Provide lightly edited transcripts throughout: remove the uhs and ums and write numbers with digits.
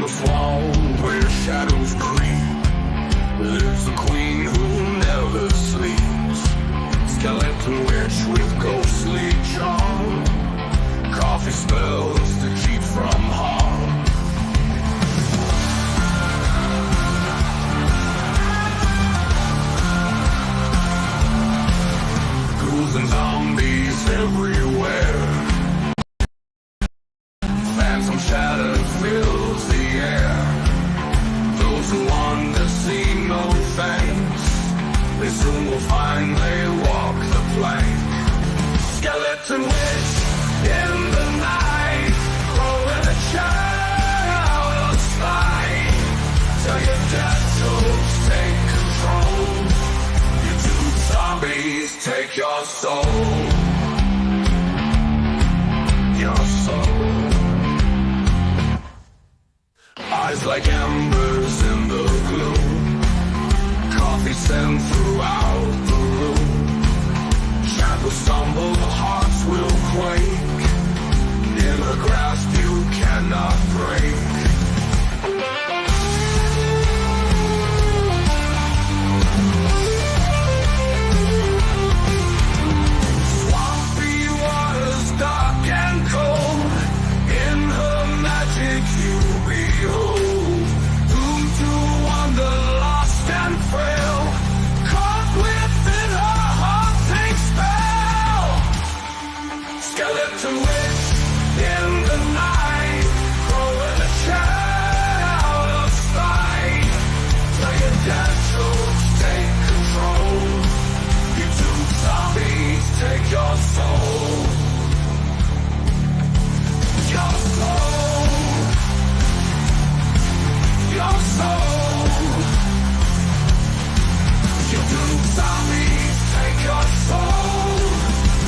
the throne where shadows creep lives the queen who never sleeps. Skeleton witch with ghostly charm, coffee spells to keep from harm. Ghouls and zombies everywhere. Phantom shadow fills the air. Those who wander see no thanks. They soon will find they walk the plank. Skeleton witch in the night, rolling a child's fight. Till your death tools take control. You two zombies take your soul. Your soul. Eyes like embers in the gloom. Coffee sent throughout the room. Shadows stumble, hearts will quake. In a grasp you cannot break. Swampy waters, dark and cold. In her magic you behold. Doomed to wander, lost and frail. Caught within her haunting spell. Skeleton witch in the night, growing a child's fight. Till your death tools take control. You two zombies take your soul. Your soul. Your soul. You two zombies take your soul.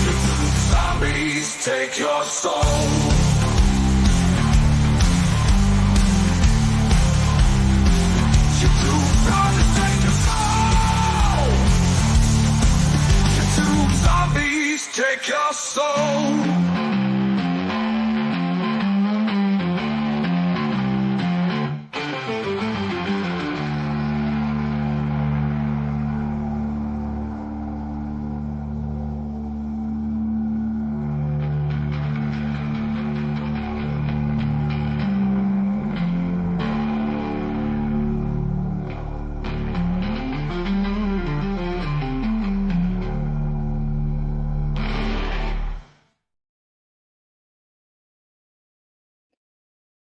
You two zombies take your soul. You two zombies take your soul. You two zombies take your soul.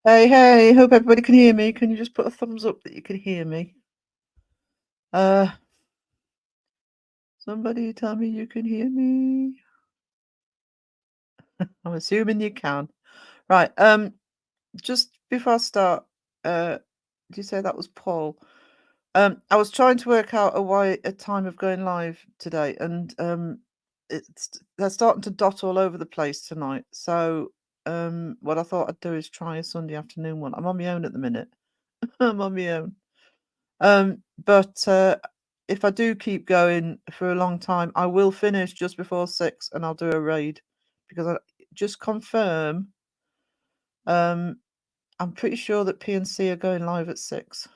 Hey, hope everybody can hear me. Can you just put a thumbs up that you can hear me? Somebody tell me you can hear me. I'm assuming you can. Right, just before I start, did you say that was Paul? I was trying to work out a time of going live today, and they're starting to dot all over the place tonight. So what I thought I'd do is try a Sunday afternoon one. I'm on my own at the minute. I'm on my own. But if I do keep going for a long time, I will finish just before 6 and I'll do a raid because I just confirm. I'm pretty sure that PNC are going live at 6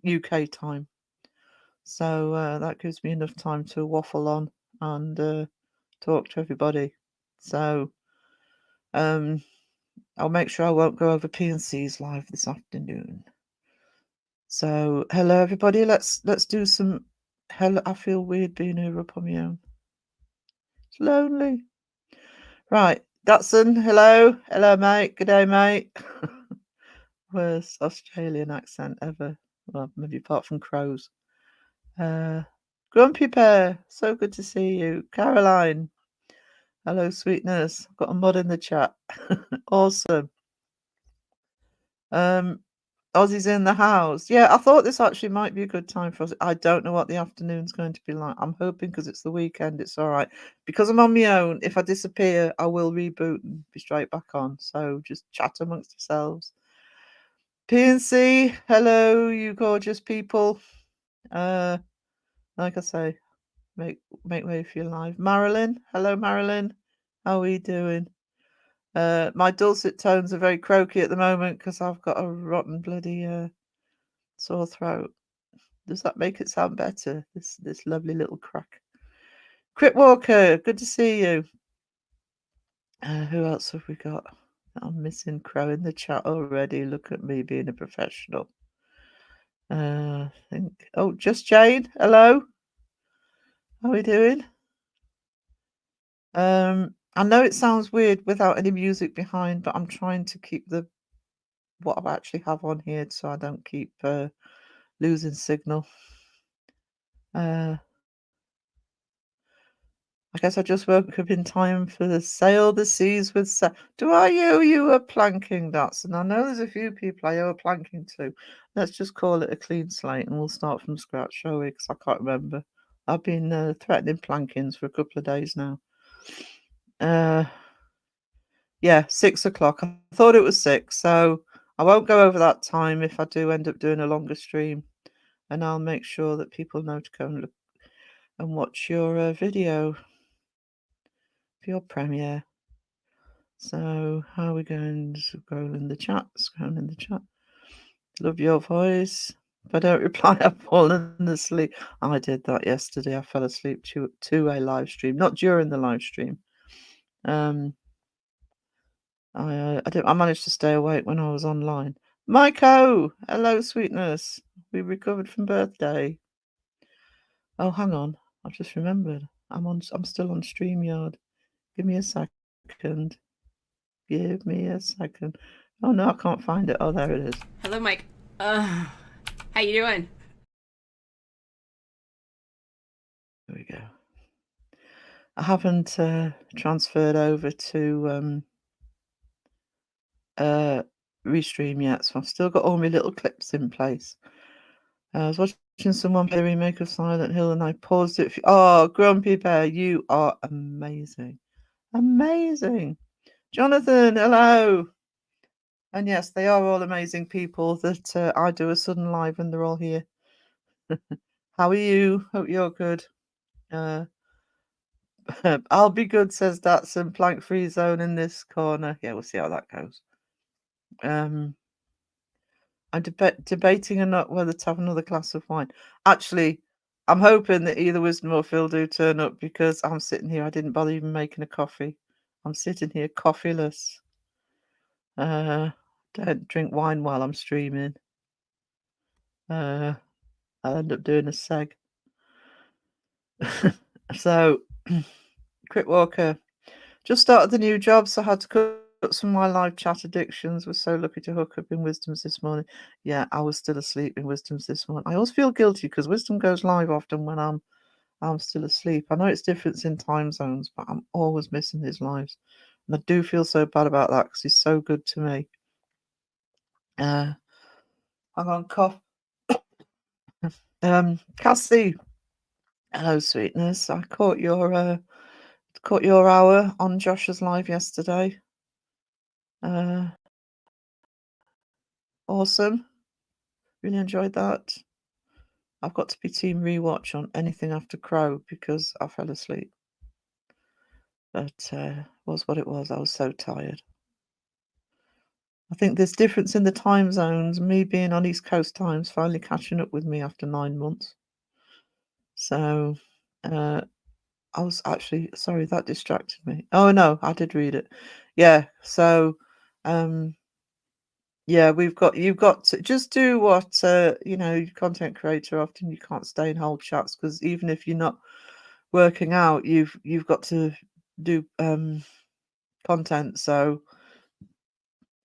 UK time. So that gives me enough time to waffle on and talk to everybody. So I'll make sure I won't go over PNC's live this afternoon. So hello everybody, let's do some. Hello, I feel weird being here up on my own. It's lonely. Right, Dotson, hello mate, good day mate. Worst Australian accent ever. Well, maybe apart from crows. Grumpy Pear, so good to see you. Caroline, hello sweetness. Got a mod in the chat. Awesome. Ozzy's in the house. Yeah, I thought this actually might be a good time for us. I don't know what the afternoon's going to be like. I'm hoping because it's the weekend, it's all right. Because I'm on my own, if I disappear, I will reboot and be straight back on. So just chat amongst yourselves. PNC, hello, you gorgeous people. Like I say, make way for your live. Marilyn, hello Marilyn. How are we doing? My dulcet tones are very croaky at the moment because I've got a rotten bloody sore throat. Does that make it sound better? This lovely little crack. Crit Walker, good to see you. Who else have we got? I'm missing Crow in the chat already. Look at me being a professional. I think. Oh, just Jane. Hello. How are we doing? I know it sounds weird without any music behind, but I'm trying to keep what I actually have on here so I don't keep losing signal. I guess I just woke up in time for the Sail the Seas with Do I owe you a planking, Datsun? I know there's a few people I owe a planking to. Let's just call it a clean slate and we'll start from scratch, shall we? Because I can't remember. I've been threatening plankings for a couple of days now. Yeah, 6 o'clock. I thought it was 6, so I won't go over that time if I do end up doing a longer stream. And I'll make sure that people know to go and look and watch your video for your premiere. So how are we going to scroll in the chat? Scroll in the chat. Love your voice. If I don't reply, I've fallen asleep. I did that yesterday. I fell asleep to a live stream, not during the live stream. I managed to stay awake when I was online. Maiko! Hello, sweetness. We recovered from birthday. Oh, hang on. I've just remembered. I'm still on StreamYard. Give me a second. Give me a second. Oh no, I can't find it. Oh, there it is. Hello, Mike. How you doing? There we go. I haven't transferred over to Restream yet, so I've still got all my little clips in place. I was watching someone play a remake of Silent Hill and I paused it. Oh, Grumpy Bear, you are amazing. Amazing. Jonathan, hello. And yes, they are all amazing people that I do a sudden live and they're all here. How are you? Hope you're good. I'll be good, says Datsun. Plank free zone in this corner. Yeah, we'll see how that goes. I'm debating or not whether to have another glass of wine. Actually, I'm hoping that either Wisdom or Phil do turn up because I'm sitting here. I didn't bother even making a coffee. I'm sitting here coffeeless. Don't drink wine while I'm streaming. I'll end up doing a seg. So, Crit Walker. Just started the new job, so I had to cut some of my live chat addictions. Was so lucky to hook up in Wisdoms this morning. Yeah, I was still asleep in Wisdoms this morning. I always feel guilty because Wisdom goes live often when I'm still asleep. I know it's different in time zones, but I'm always missing his lives. And I do feel so bad about that because he's so good to me. Hang on, cough. Cassie. Hello, sweetness. I caught your hour on Josh's live yesterday. Awesome. Really enjoyed that. I've got to be team rewatch on anything after Crow because I fell asleep. But was what it was. I was so tired. I think there's difference in the time zones. Me being on East Coast times finally catching up with me after 9 months. So I was actually sorry that distracted me. Oh no, I did read it. Yeah. So yeah, you've got to just do what content creator often you can't stay in whole chats because even if you're not working out, you've got to do content. So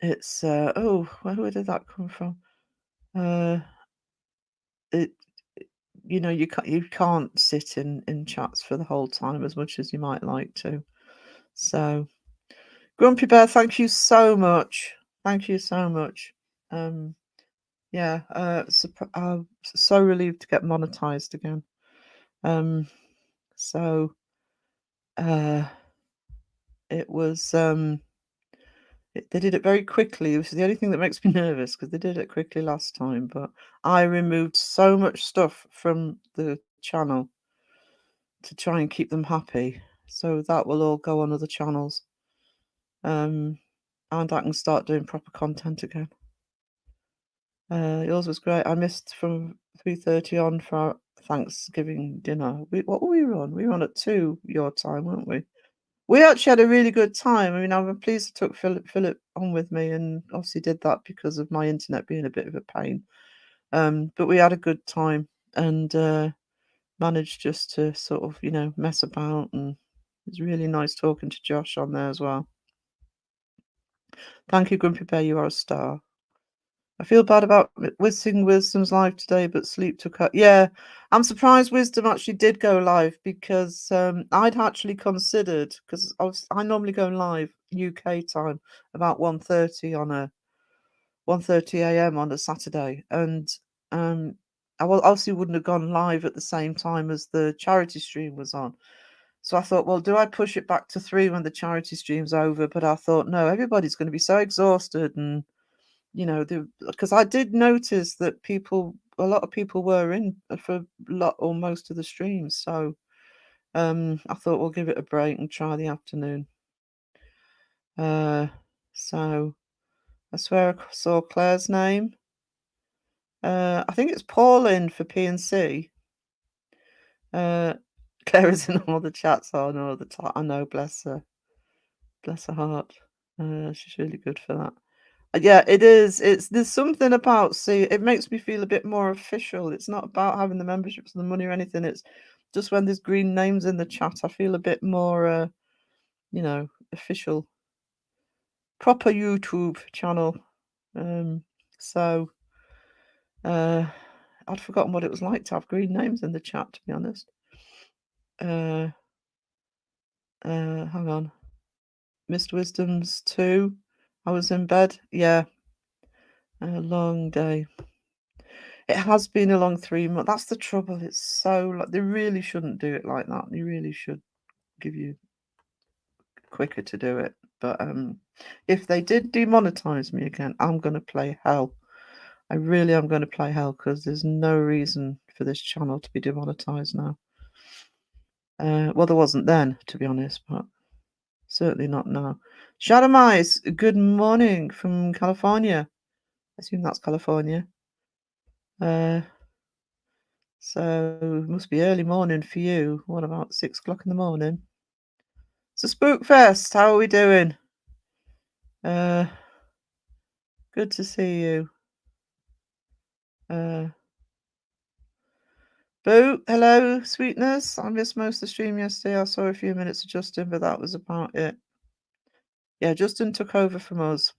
it's where did that come from? It you can't sit in chats for the whole time as much as you might like to. So Grumpy Bear, thank you so much. Thank you so much. Yeah, I'm so relieved to get monetized again. So it was they did it very quickly, which is the only thing that makes me nervous because they did it quickly last time. But I removed so much stuff from the channel to try and keep them happy. So that will all go on other channels. And and I can start doing proper content again. Yours was great. I missed from 3:30 on for our Thanksgiving dinner. What were we on? We were on at 2 your time, weren't we? We actually had a really good time. I mean, I'm pleased I took Philip on with me, and obviously did that because of my internet being a bit of a pain. But we had a good time and managed just to sort of, mess about, and it was really nice talking to Josh on there as well. Thank you, Grumpy Bear, you are a star. I feel bad about missing Wisdom's live today, but sleep took her. Yeah, I'm surprised Wisdom actually did go live because I'd actually considered, because I normally go live UK time about 1:30 on a 1:30 a.m. on a Saturday, and I obviously wouldn't have gone live at the same time as the charity stream was on. So I thought, well, do I push it back to 3 when the charity stream's over? But I thought, no, everybody's going to be so exhausted, and because I did notice that a lot of people were in for a lot or most of the streams. So I thought we'll give it a break and try the afternoon. So I swear I saw Claire's name. I think it's Pauline for PNC. Claire is in all the chats on all the time. I know, bless her. Bless her heart. She's really good for that. Yeah, it is. There's something about it makes me feel a bit more official. It's not about having the memberships and the money or anything. It's just when there's green names in the chat, I feel a bit more official. Proper YouTube channel. So I'd forgotten what it was like to have green names in the chat, to be honest. Hang on. Missed Wisdom's 2. I was in bed. Yeah. A long day. It has been a long 3 months. That's the trouble. It's so like they really shouldn't do it like that. They really should give you quicker to do it. But if they did demonetize me again, I'm gonna play hell. I really am gonna play hell because there's no reason for this channel to be demonetized now. Well, there wasn't then, to be honest, but certainly not now. Shadow Mice, good morning from California. I assume that's California. So it must be early morning for you. What about 6 o'clock in the morning? So Spookfest, how are we doing? Good to see you. Boo, hello, sweetness. I missed most of the stream yesterday. I saw a few minutes of Justin, but that was about it. Yeah, Justin took over from us.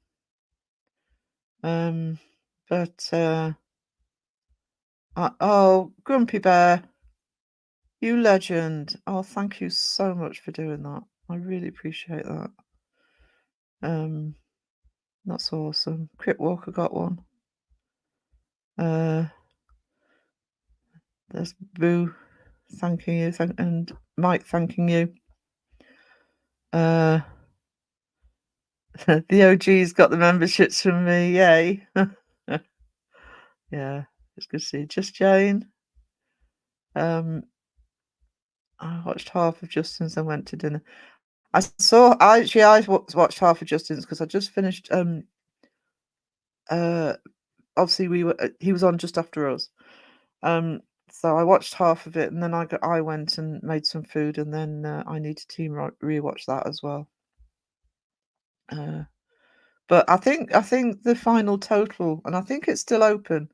Oh, Grumpy Bear, you legend. Oh, thank you so much for doing that. I really appreciate that. That's awesome. Crit Walker got one. There's Boo thanking you, and Mike thanking you. The OG's got the memberships from me, yay. Yeah, it's good to see you. Just Jane. I watched half of Justin's and went to dinner. I watched half of Justin's because I just finished obviously he was on just after us. So I watched half of it, and then I went and made some food, and then I need to rewatch that as well. But I think the final total, and I think it's still open.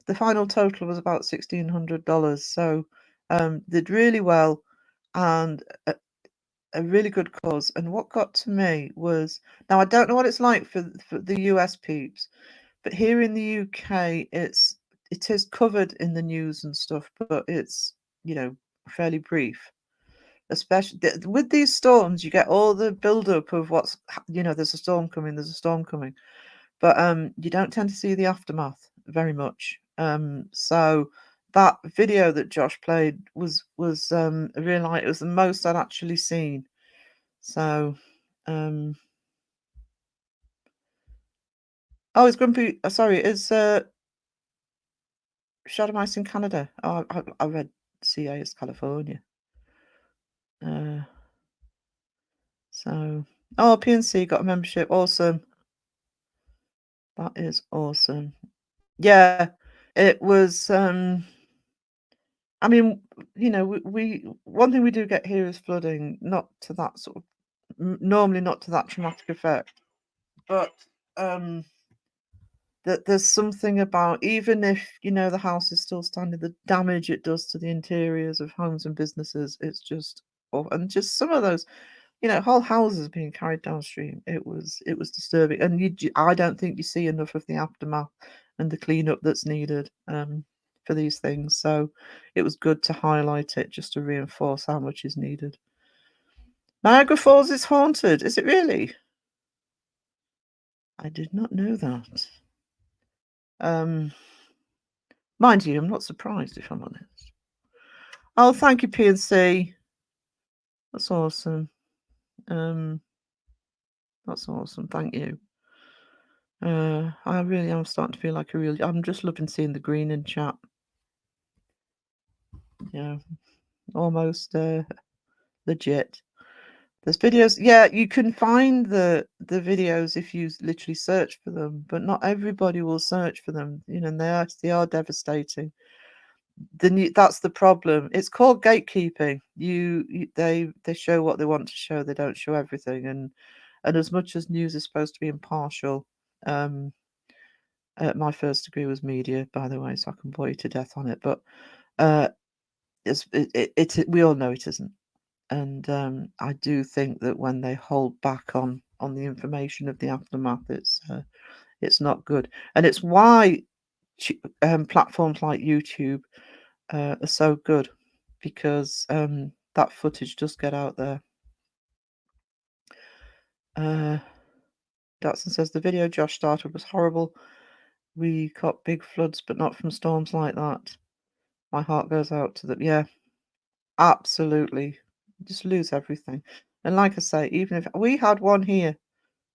The final total was about $1,600. So did really well, and a really good cause. And what got to me was, now I don't know what it's like for the US peeps, but here in the UK, it is covered in the news and stuff, but it's fairly brief. Especially with these storms, you get all the build-up of there's a storm coming, but you don't tend to see the aftermath very much. So that video that Josh played was a real light. It was the most I'd actually seen. So oh, it's Grumpy. Sorry, it's Shadow Mice in Canada. Oh, I read CA as California. So, PNC got a membership. Awesome. That is awesome. Yeah, it was. I mean, you know, we one thing we do get here is flooding, not to that sort of normally not to that traumatic effect, but that there's something about, even if the house is still standing, the damage it does to the interiors of homes and businesses, it's just awful. And just some of those, whole houses being carried downstream. It was disturbing, and I don't think you see enough of the aftermath and the cleanup that's needed for these things. So it was good to highlight it, just to reinforce how much is needed. Niagara Falls is haunted. Is it really? I did not know that. Mind you, I'm not surprised, if I'm honest. Oh, thank you, PNC. That's awesome. That's awesome. Thank you. I really am starting to feel like I'm just loving seeing the green in chat. Yeah, almost legit. There's videos. Yeah, you can find the videos if you literally search for them, but not everybody will search for them. And they are devastating. That's the problem. It's called gatekeeping. They show what they want to show. They don't show everything. And as much as news is supposed to be impartial, my first degree was media, by the way, so I can bore you to death on it. But we all know it isn't. And I do think that when they hold back on the information of the aftermath, it's not good. And it's why platforms like YouTube are so good, because that footage does get out there. Datsun says the video Josh started was horrible. We got big floods, but not from storms like that. My heart goes out to them. Yeah, absolutely. Just lose everything. And like I say, even if we had one here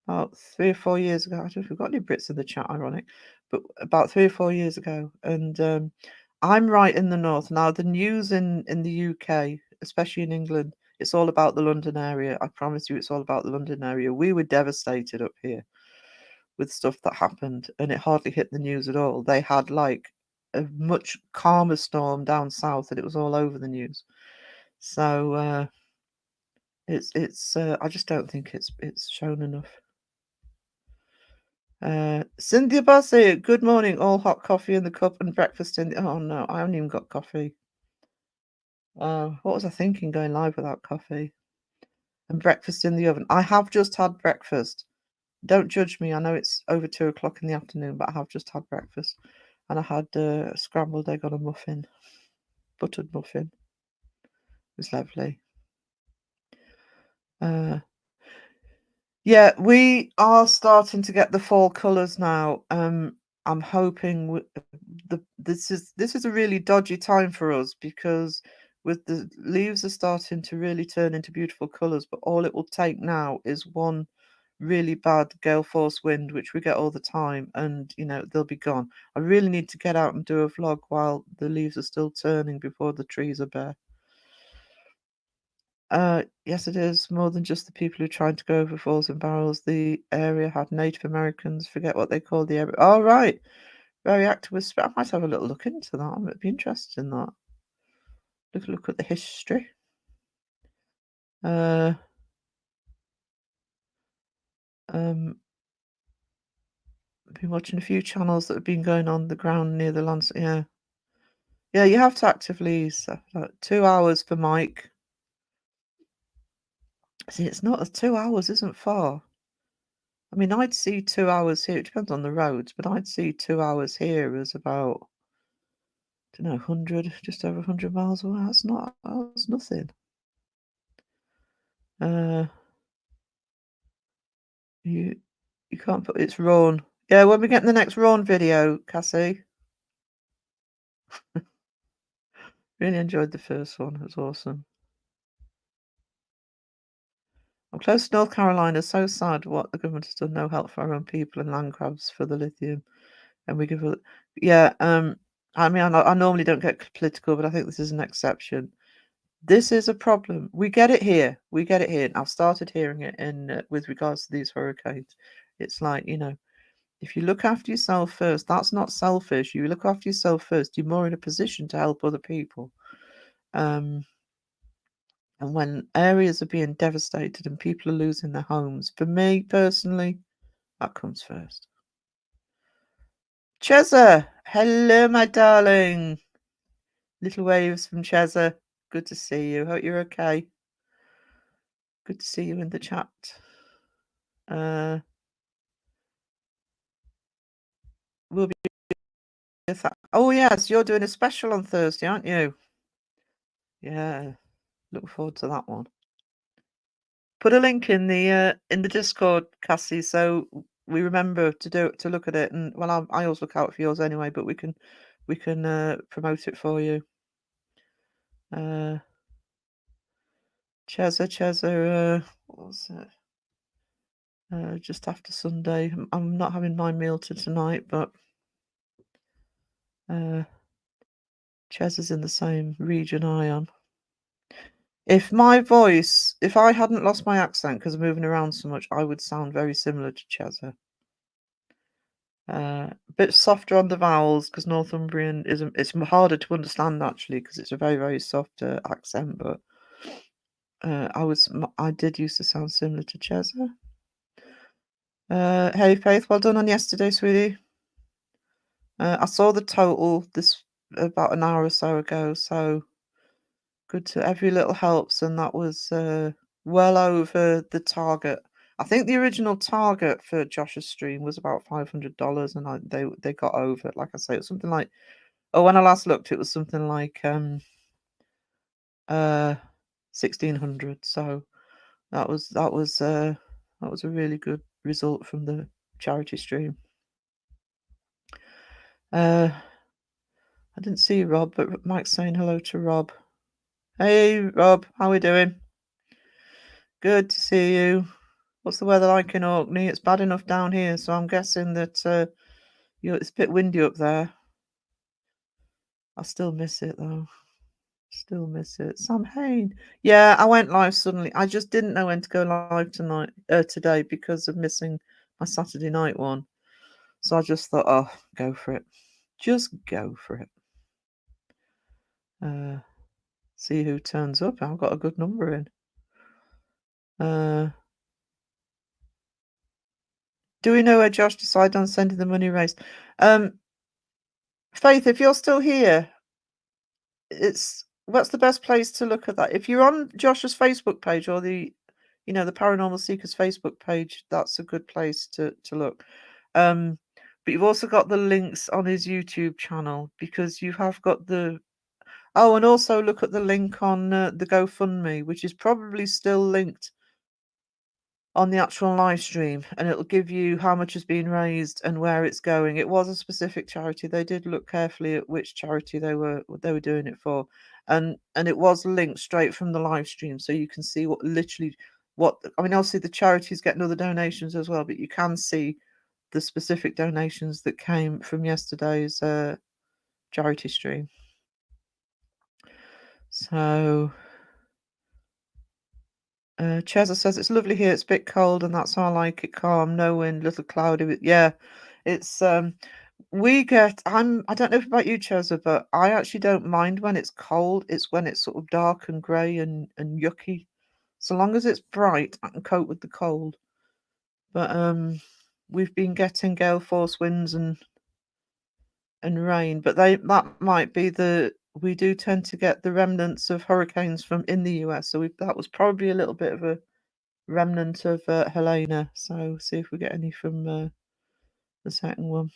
about 3 or 4 years ago, I don't know if we've got any Brits in the chat, ironic, but about 3 or 4 years ago, and I'm right in the north. Now, the news in the UK, especially in England, it's all about the London area. I promise you, it's all about the London area. We were devastated up here with stuff that happened, and it hardly hit the news at all. They had like a much calmer storm down south, and it was all over the news. So I just don't think it's shown enough. Cynthia Bassett, good morning. All hot coffee in the cup and breakfast in the... Oh no, I haven't even got coffee. What was I thinking going live without coffee? And breakfast in the oven. I have just had breakfast. Don't judge me. I know it's over 2 o'clock in the afternoon, but I have just had breakfast. And I had scrambled egg on a muffin. Buttered muffin. It was lovely. Yeah, we are starting to get the fall colours now. I'm hoping this is a really dodgy time for us, because with the leaves are starting to really turn into beautiful colours, but all it will take now is one really bad gale force wind, which we get all the time, and they'll be gone. I really need to get out and do a vlog while the leaves are still turning, before the trees are bare. Yes, it is more than just the people who tried to go over falls and barrels. The area had Native Americans, forget what they called the area. Oh, right. Very active with I might have a little look into that. I might be interested in that. Look at the history. I've been watching a few channels that have been going on the ground near the lands. Yeah. Yeah, you have to actively 2 hours for Mike. See, it's not 2 hours isn't far. I mean, I'd see 2 hours here. It depends on the roads, but I'd see 2 hours here as about, I don't know, 100, just over 100 miles away. That's nothing. You can't put it's Rawn. Yeah, when we get the next Rawn video, Cassie. Really enjoyed the first one. It was awesome. I'm close to North Carolina. So sad what the government has done. No help for our own people and land grabs for the lithium. And we give it. Yeah. I mean, I normally don't get political, but I think this is an exception. This is a problem. We get it here. And I've started hearing it in with regards to these hurricanes. It's like, If you look after yourself first, that's not selfish. You look after yourself first, you're more in a position to help other people. And when areas are being devastated and people are losing their homes, for me personally, that comes first. Cheza, hello, my darling. Little waves from Cheza. Good to see you. Hope you're okay. Good to see you in the chat. We'll be. Oh yes, you're doing a special on Thursday, aren't you? Yeah, look forward to that one. Put a link in the Discord, Cassie, so we remember to look at it. And well, I always look out for yours anyway, but we can promote it for you. Cheza, what was it? Just after Sunday. I'm not having my meal tonight, but Cheza's in the same region I am. If I hadn't lost my accent because I'm moving around so much, I would sound very similar to Cheza. A bit softer on the vowels because Northumbrian it's harder to understand actually because it's a very, very soft accent, but I did used to sound similar to Cheza. Hey Faith, well done on yesterday, sweetie. I saw the total about an hour or so ago, so good to every little helps, and that was well over the target. I think the original target for Josh's stream was about $500, and they got over it. Like I say, it was something like when I last looked, it was something like 1,600. So that was a really good result from the charity stream. I didn't see Rob, but Mike's saying hello to Rob. Hey, Rob, how we doing? Good to see you. What's the weather like in Orkney? It's bad enough down here, so I'm guessing that it's a bit windy up there. I still miss it, though. Still miss it. Sam Hain. Yeah, I went live suddenly. I just didn't know when to go live today because of missing my Saturday night one. So I just thought, oh, go for it. Just go for it. See who turns up. I've got a good number in. Do we know where Josh decided on sending the money raised? Faith, if you're still here, what's the best place to look at that? If you're on Josh's Facebook page or the Paranormal Seekers Facebook page, that's a good place to look. But you've also got the links on his YouTube channel because you have got and also look at the link on the GoFundMe, which is probably still linked on the actual live stream, and it'll give you how much has been raised and where it's going. It was a specific charity. They did look carefully at which charity they were doing it for, and it was linked straight from the live stream, so you can see obviously the charities getting other donations as well, but you can see the specific donations that came from yesterday's charity stream. So Cheza says it's lovely here. It's a bit cold, and that's how I like it. Calm, no wind, little cloudy. Yeah, it's we get. I don't know about you, Cheza, but I actually don't mind when it's cold. It's when it's sort of dark and grey and yucky. So long as it's bright, I can cope with the cold. But we've been getting gale force winds and rain, but that might be we do tend to get the remnants of hurricanes from in the US. So that was probably a little bit of a remnant of Helena. So see if we get any from the second one.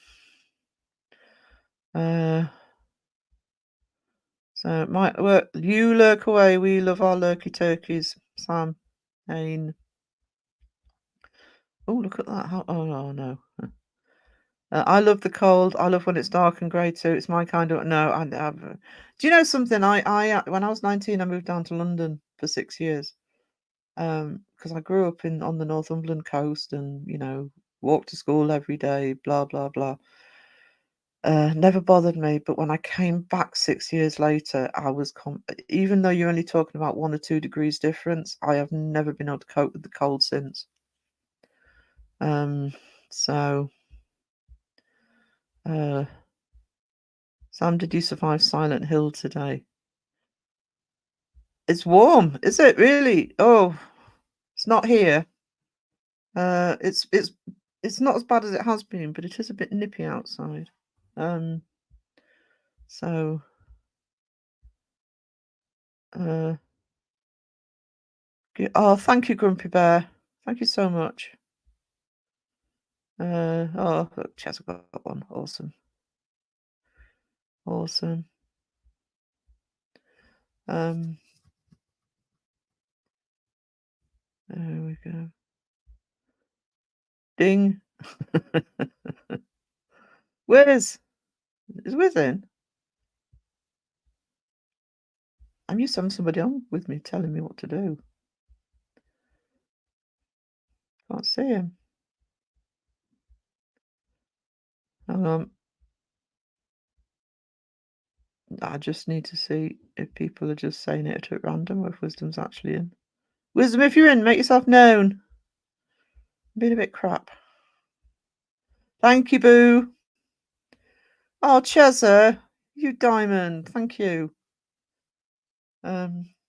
So it might work. You lurk away. We love our lurky turkeys. Sam Hain. Oh, look at that. Oh no. I love the cold. I love when it's dark and grey too. It's my kind of no. Do you know something? I when I was 19, I moved down to London for 6 years. Because I grew up on the Northumberland coast, and walked to school every day. Blah blah blah. Never bothered me. But when I came back 6 years later, I was even though you're only talking about 1 or 2 degrees difference, I have never been able to cope with the cold since. So. Sam, did you survive Silent Hill today? It's warm, is it really? Oh, it's not here. It's not as bad as it has been, but it is a bit nippy outside. So oh, thank you, Grumpy Bear. Thank you so much. Oh, look, Chess got one. Awesome. Awesome. There we go. Ding. Is Wiz in? I'm used to having somebody on with me telling me what to do. Can't see him. Hang on. I just need to see if people are just saying it at random or if Wisdom's actually in. Wisdom, if you're in, make yourself known. I'm being a bit crap. Thank you, Boo. Oh, Chezza, you diamond. Thank you.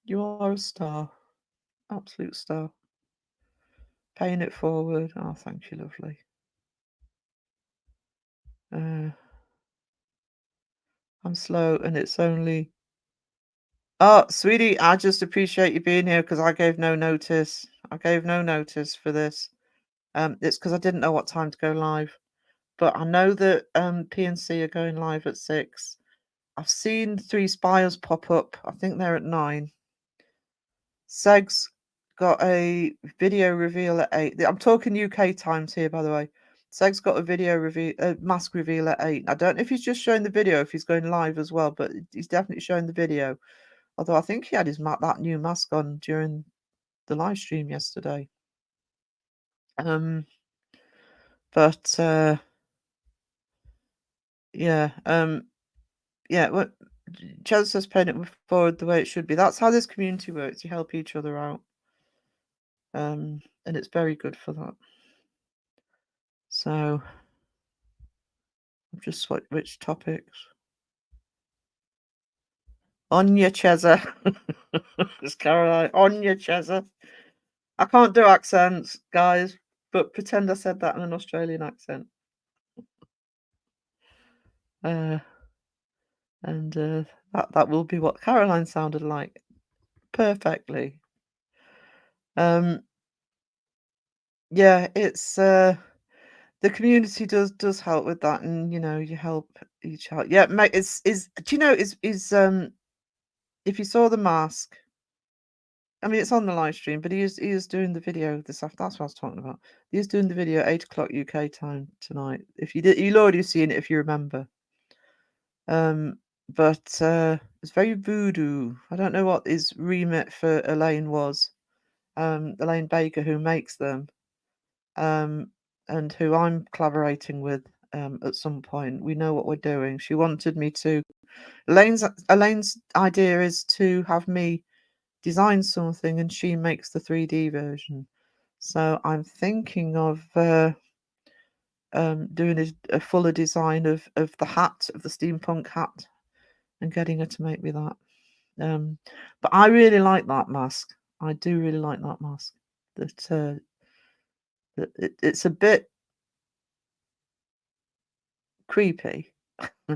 You are a star. Absolute star. Paying it forward. Oh, thank you, lovely. I'm slow and it's only... Oh, sweetie, I just appreciate you being here because I gave no notice. I gave no notice for this. It's because I didn't know what time to go live. But I know that PNC are going live at 6. I've seen 3 Spires pop up. I think they're at 9. Seg's got a video reveal at 8. I'm talking UK times here, by the way. Seg's got a video reveal, mask reveal at 8. I don't know if he's just showing the video, if he's going live as well, but he's definitely showing the video. Although I think he had his that new mask on during the live stream yesterday. Yeah. What Chelsea says, paying it forward the way it should be. That's how this community works. You help each other out. And it's very good for that. So I've just switched topics. On your Chezza. It's Caroline. On your Chezza. I can't do accents, guys, but pretend I said that in an Australian accent. And that will be what Caroline sounded like perfectly. Yeah, it's the community does help with that, and you help each other. Yeah, mate, do you know if you saw the mask, I mean it's on the live stream, but he is doing the video this afternoon. That's what I was talking about. He is doing the video at 8 o'clock UK time tonight. If you did, you'll already seen it if you remember. But it's very voodoo. I don't know what his remit for Elaine was. Elaine Baker, who makes them, and who I'm collaborating with at some point. We know what we're doing. She wanted me to. Elaine's idea is to have me design something, and she makes the 3D version. So I'm thinking of doing a fuller design of the hat, of the steampunk hat, and getting her to make me that. But I really like that mask. I do really like that mask. That it's a bit creepy.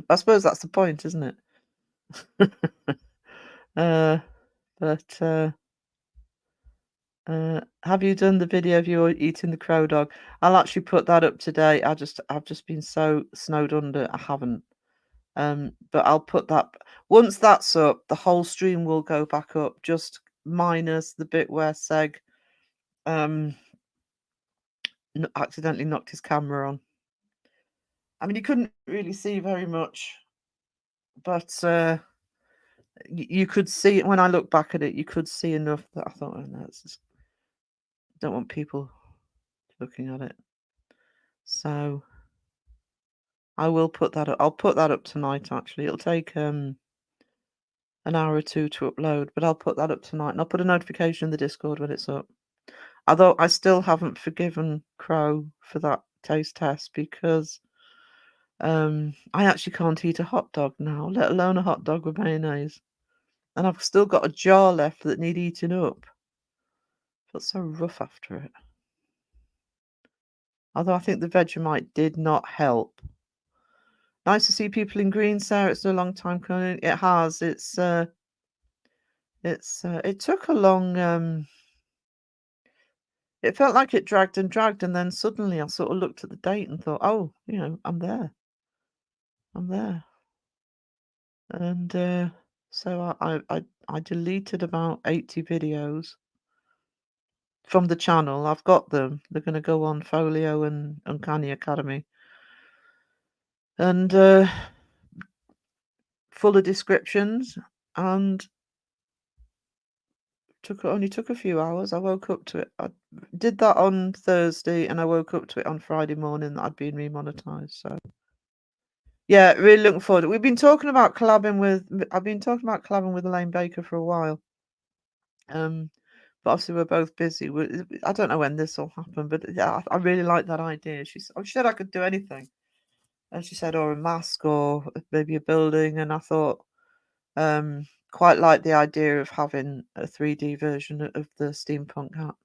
I suppose that's the point, isn't it? Have you done the video of you eating the crow dog? I'll actually put that up today. I've just been so snowed under. I haven't. But I'll put that once that's up. The whole stream will go back up, just minus the bit where Seg accidentally knocked his camera on. I mean, you couldn't really see very much, but you could see it when I look back at it. You could see enough that I thought, oh, no, it's just, don't want people looking at it. So I will put that up. I'll put that up tonight. Actually, it'll take an hour or 2 to upload, but I'll put that up tonight, and I'll put a notification in the Discord when it's up. Although I still haven't forgiven Crow for that taste test because I actually can't eat a hot dog now, let alone a hot dog with mayonnaise. And I've still got a jar left that need eating up. Felt so rough after it. Although I think the Vegemite did not help. Nice to see people in green, Sarah. It's a long time coming. It has. It took a long. It felt like it dragged and dragged, and then suddenly I sort of looked at the date and thought, oh, I'm there. And so I deleted about 80 videos from the channel. I've got them. They're going to go on Folio and Uncanny Academy. And full of descriptions, and only took a few hours. I woke up to it. I did that on Thursday, and I woke up to it on Friday morning that I'd been remonetized. So yeah, really looking forward. I've been talking about collabing with Elaine Baker for a while. But obviously we're both busy. I don't know when this will happen, but yeah, I really like that idea. She said I could do anything, and she said, or a mask, or maybe a building, and I thought, quite like the idea of having a 3D version of the steampunk hat.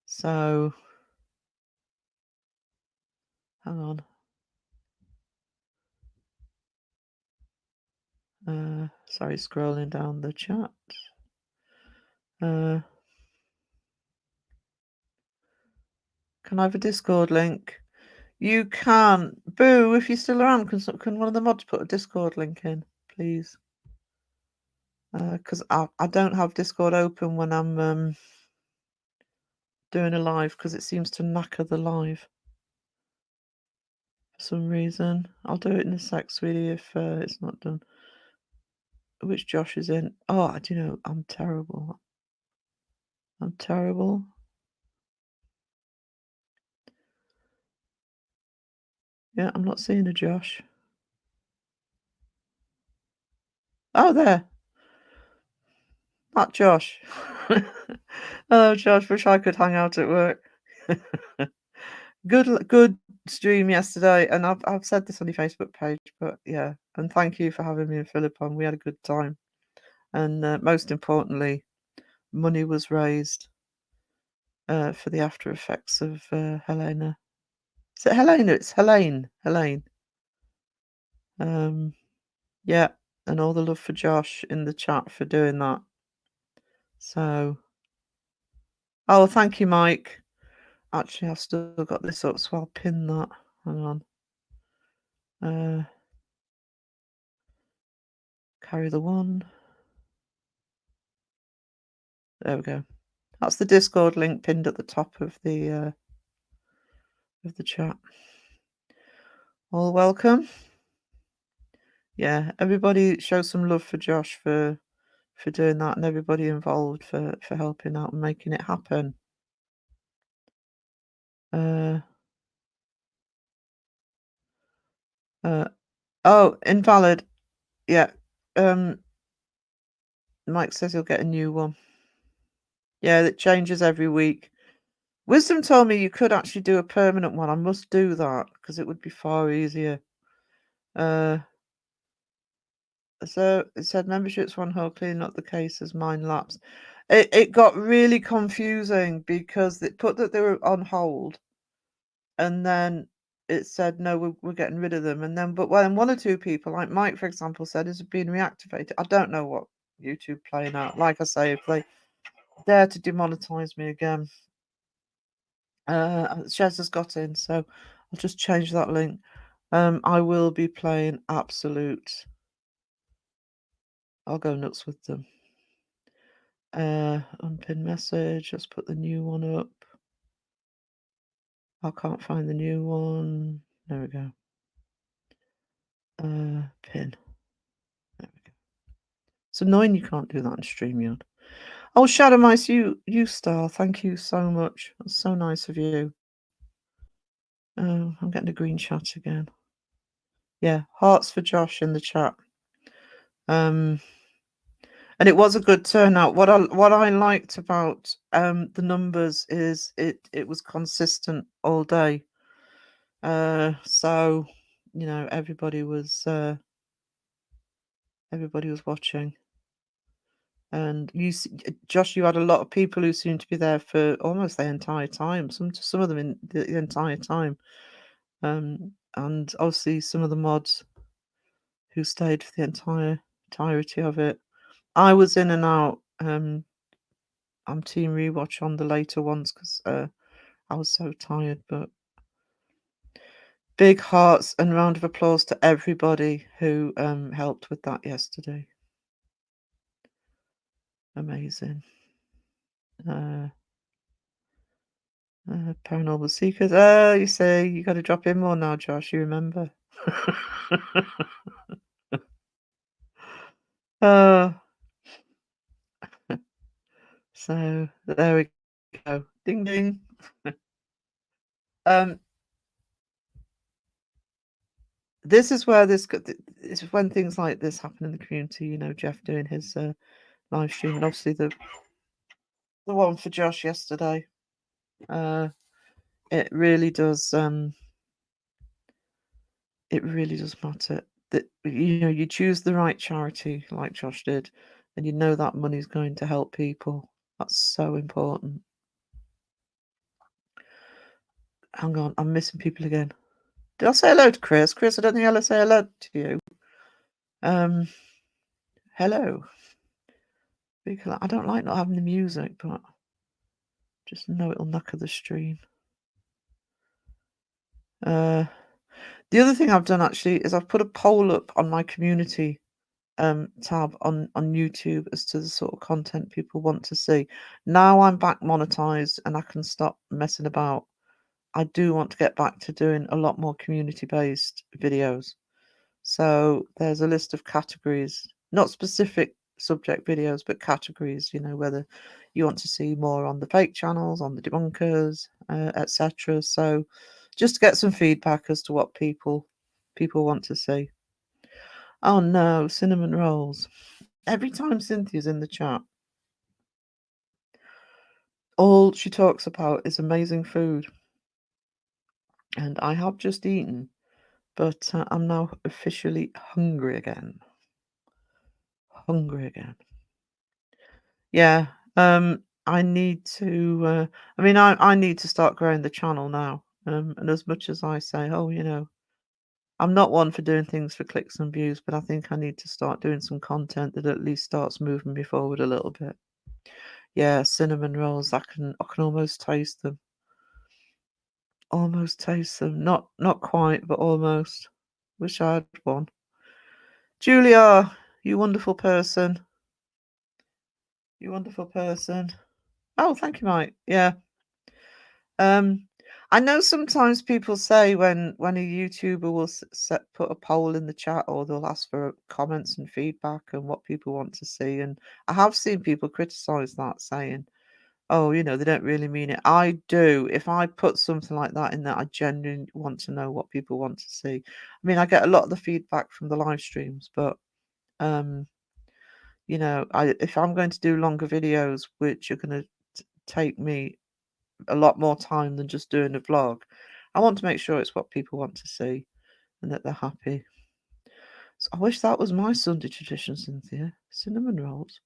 So hang on. Sorry, scrolling down the chat. Can I have a Discord link? You can. Boo, if you're still around, can one of the mods put a Discord link in, please? Because I don't have Discord open when I'm doing a live, because it seems to knacker the live for some reason. I'll do it in a sec, sweetie, if it's not done. Which Josh is in? Oh, do you know, I'm terrible. I'm terrible. Yeah, I'm not seeing a Josh. Oh, there. That Josh. Hello, Josh. Wish I could hang out at work. Good stream yesterday, and I've said this on your Facebook page, but yeah, and thank you for having me and Philip on. We had a good time, and most importantly, money was raised for the after effects of Helena. Is it Helena? It's Helene. Yeah, and all the love for Josh in the chat for doing that. So, oh, thank you, Mike. Actually, I've still got this up, so I'll pin that. Hang on. Carry the one. There we go. That's the Discord link pinned at the top of the chat. All welcome. Yeah, everybody show some love for Josh for doing that, and everybody involved for helping out and making it happen. Oh, invalid. Yeah. Mike says he'll get a new one. Yeah, it changes every week. Wisdom told me you could actually do a permanent one. I must do that because it would be far easier. So it said memberships one whole, clearly not the case as mine lapsed. It got really confusing because it put that they were on hold, and then it said no, we're getting rid of them, and then but when one or two people, like Mike for example, said it's been reactivated. I don't know what YouTube playing out. Like I say, if they dare to demonetize me again, Shez has got in, so I'll just change that link. I will be playing Absolute. I'll go nuts with them. Unpin message. Let's put the new one up. I can't find the new one. There we go. Pin. There we go. It's annoying you can't do that on StreamYard. Oh, Shadow Mice, you star. Thank you so much. That's so nice of you. I'm getting a green chat again. Yeah, hearts for Josh in the chat. And it was a good turnout. What I liked about the numbers is it was consistent all day. So, you know, everybody was watching. And Josh, you had a lot of people who seemed to be there for almost the entire time. Some of them in the entire time. And obviously some of the mods who stayed for the entirety of it. I was in and out. I'm team rewatch on the later ones because I was so tired. But big hearts and round of applause to everybody who helped with that yesterday. Amazing. Paranormal Seekers. Oh, you say you got to drop in more now, Josh. You remember? Oh, so there we go. Ding ding. This is where this is when things like this happen in the community. You know, Jeff doing his live stream, and obviously the one for Josh yesterday. It really does. It really does matter that you know you choose the right charity, like Josh did, and you know that money's going to help people. That's so important. Hang on, I'm missing people again. Did I say hello to Chris? Chris, I don't think I'll say hello to you. Hello. Because I don't like not having the music, but just know it'll knacker the stream. The other thing I've done actually is I've put a poll up on my community tab on YouTube as to the sort of content people want to see. Now I'm back monetized and I can stop messing about. I do want to get back to doing a lot more community-based videos. So there's a list of categories, not specific subject videos, but categories, you know, whether you want to see more on the fake channels, on the debunkers, etc. So just to get some feedback as to what people want to see. Oh no, cinnamon rolls. Every time Cynthia's in the chat, all she talks about is amazing food. And I have just eaten, but I'm now officially hungry again. Yeah. I need to I need to start growing the channel now. And as much as I say, oh, you know, I'm not one for doing things for clicks and views, but I think I need to start doing some content that at least starts moving me forward a little bit. Yeah, cinnamon rolls, I can almost taste them. Almost taste them. Not quite, but almost. Wish I had one. Julia, you wonderful person. You wonderful person. Oh, thank you, Mike. Yeah. I know sometimes people say when a YouTuber will put a poll in the chat or they'll ask for comments and feedback and what people want to see, and I have seen people criticize that, saying, "Oh, you know, they don't really mean it." I do. If I put something like that in there, I genuinely want to know what people want to see. I mean, I get a lot of the feedback from the live streams, but you know, if I'm going to do longer videos, which are going to take me a lot more time than just doing a vlog, I want to make sure it's what people want to see and that they're happy. So I wish that was my Sunday tradition, Cynthia. Cinnamon rolls.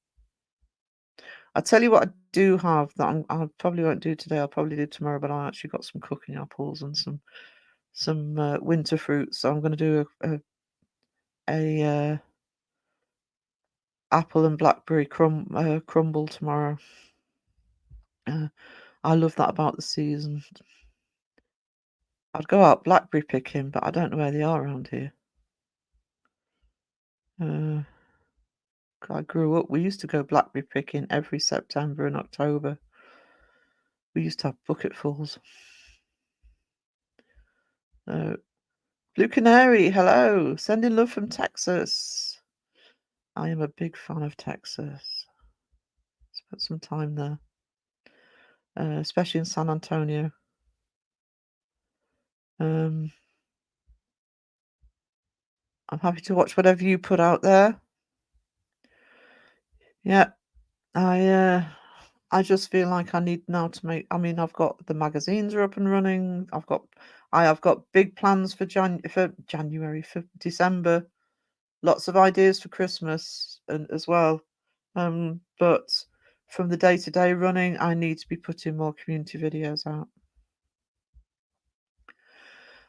I'll tell you what I do have that I probably won't do today. I'll probably do tomorrow, but I actually got some cooking apples and some winter fruits. So I'm going to do a apple and blackberry crumble tomorrow. I love that about the season. I'd go out blackberry picking, but I don't know where they are around here. I grew up, we used to go blackberry picking every September and October. We used to have bucketfuls. Blue Canary, hello. Sending love from Texas. I am a big fan of Texas. Spent some time there, especially in San Antonio. I'm happy to watch whatever you put out there. Yeah, I just feel like I need now to make. I mean, I've got the magazines are up and running. I have got big plans for January, for December. Lots of ideas for Christmas and as well. But from the day-to-day running, I need to be putting more community videos out.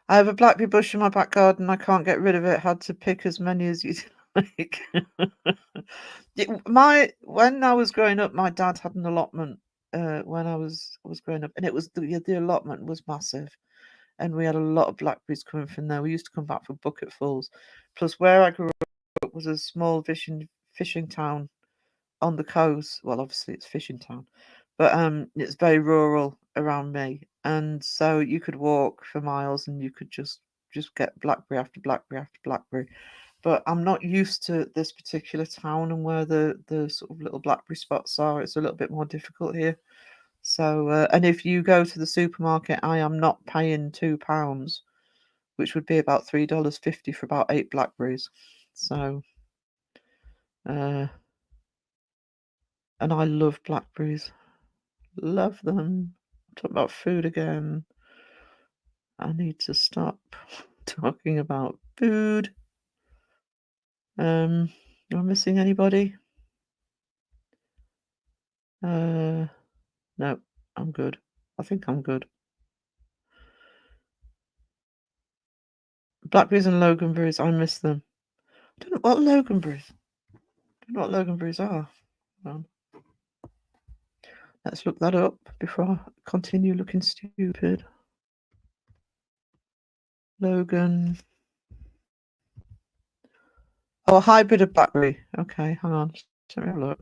I have a blackberry bush in my back garden. I can't get rid of it. Had to pick as many as you like. When I was growing up, my dad had an allotment when I was growing up, and it was the allotment was massive, and we had a lot of blackberries coming from there. We used to come back for bucketfuls. Plus, where I grew up was a small fishing town on the coast. Well, obviously it's fishing town, but it's very rural around me, and so you could walk for miles and you could just get blackberry after blackberry after blackberry. But I'm not used to this particular town and where the sort of little blackberry spots are. It's a little bit more difficult here. So and if you go to the supermarket, I am not paying £2, which would be about $3.50 for about 8 blackberries. So and I love blackberries. Love them. Talk about food again. I need to stop talking about food. Am I missing anybody? No, I'm good. I think I'm good. Blackberries and loganberries, I miss them. I don't know what loganberries. I don't know what loganberries are. Hold on. Let's look that up before I continue looking stupid. Logan. Oh, a hybrid of blackberry. Okay, hang on. Let me have a look.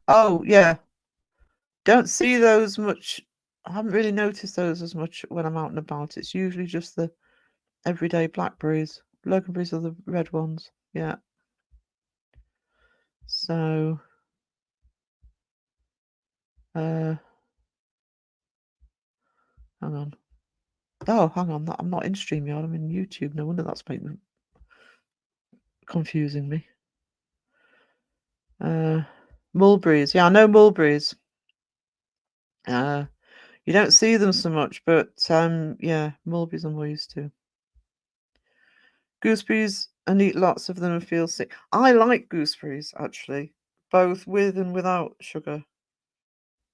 Oh, yeah. Don't see those much. I haven't really noticed those as much when I'm out and about. It's usually just the everyday blackberries. Loganberries are the red ones. Yeah. So, hang on. Oh, hang on. I'm not in StreamYard. I'm in YouTube. No wonder that's confusing me. Mulberries. Yeah, I know mulberries. You don't see them so much, but yeah, mulberries I'm more used to. Gooseberries, and eat lots of them and feel sick. I like gooseberries actually, both with and without sugar.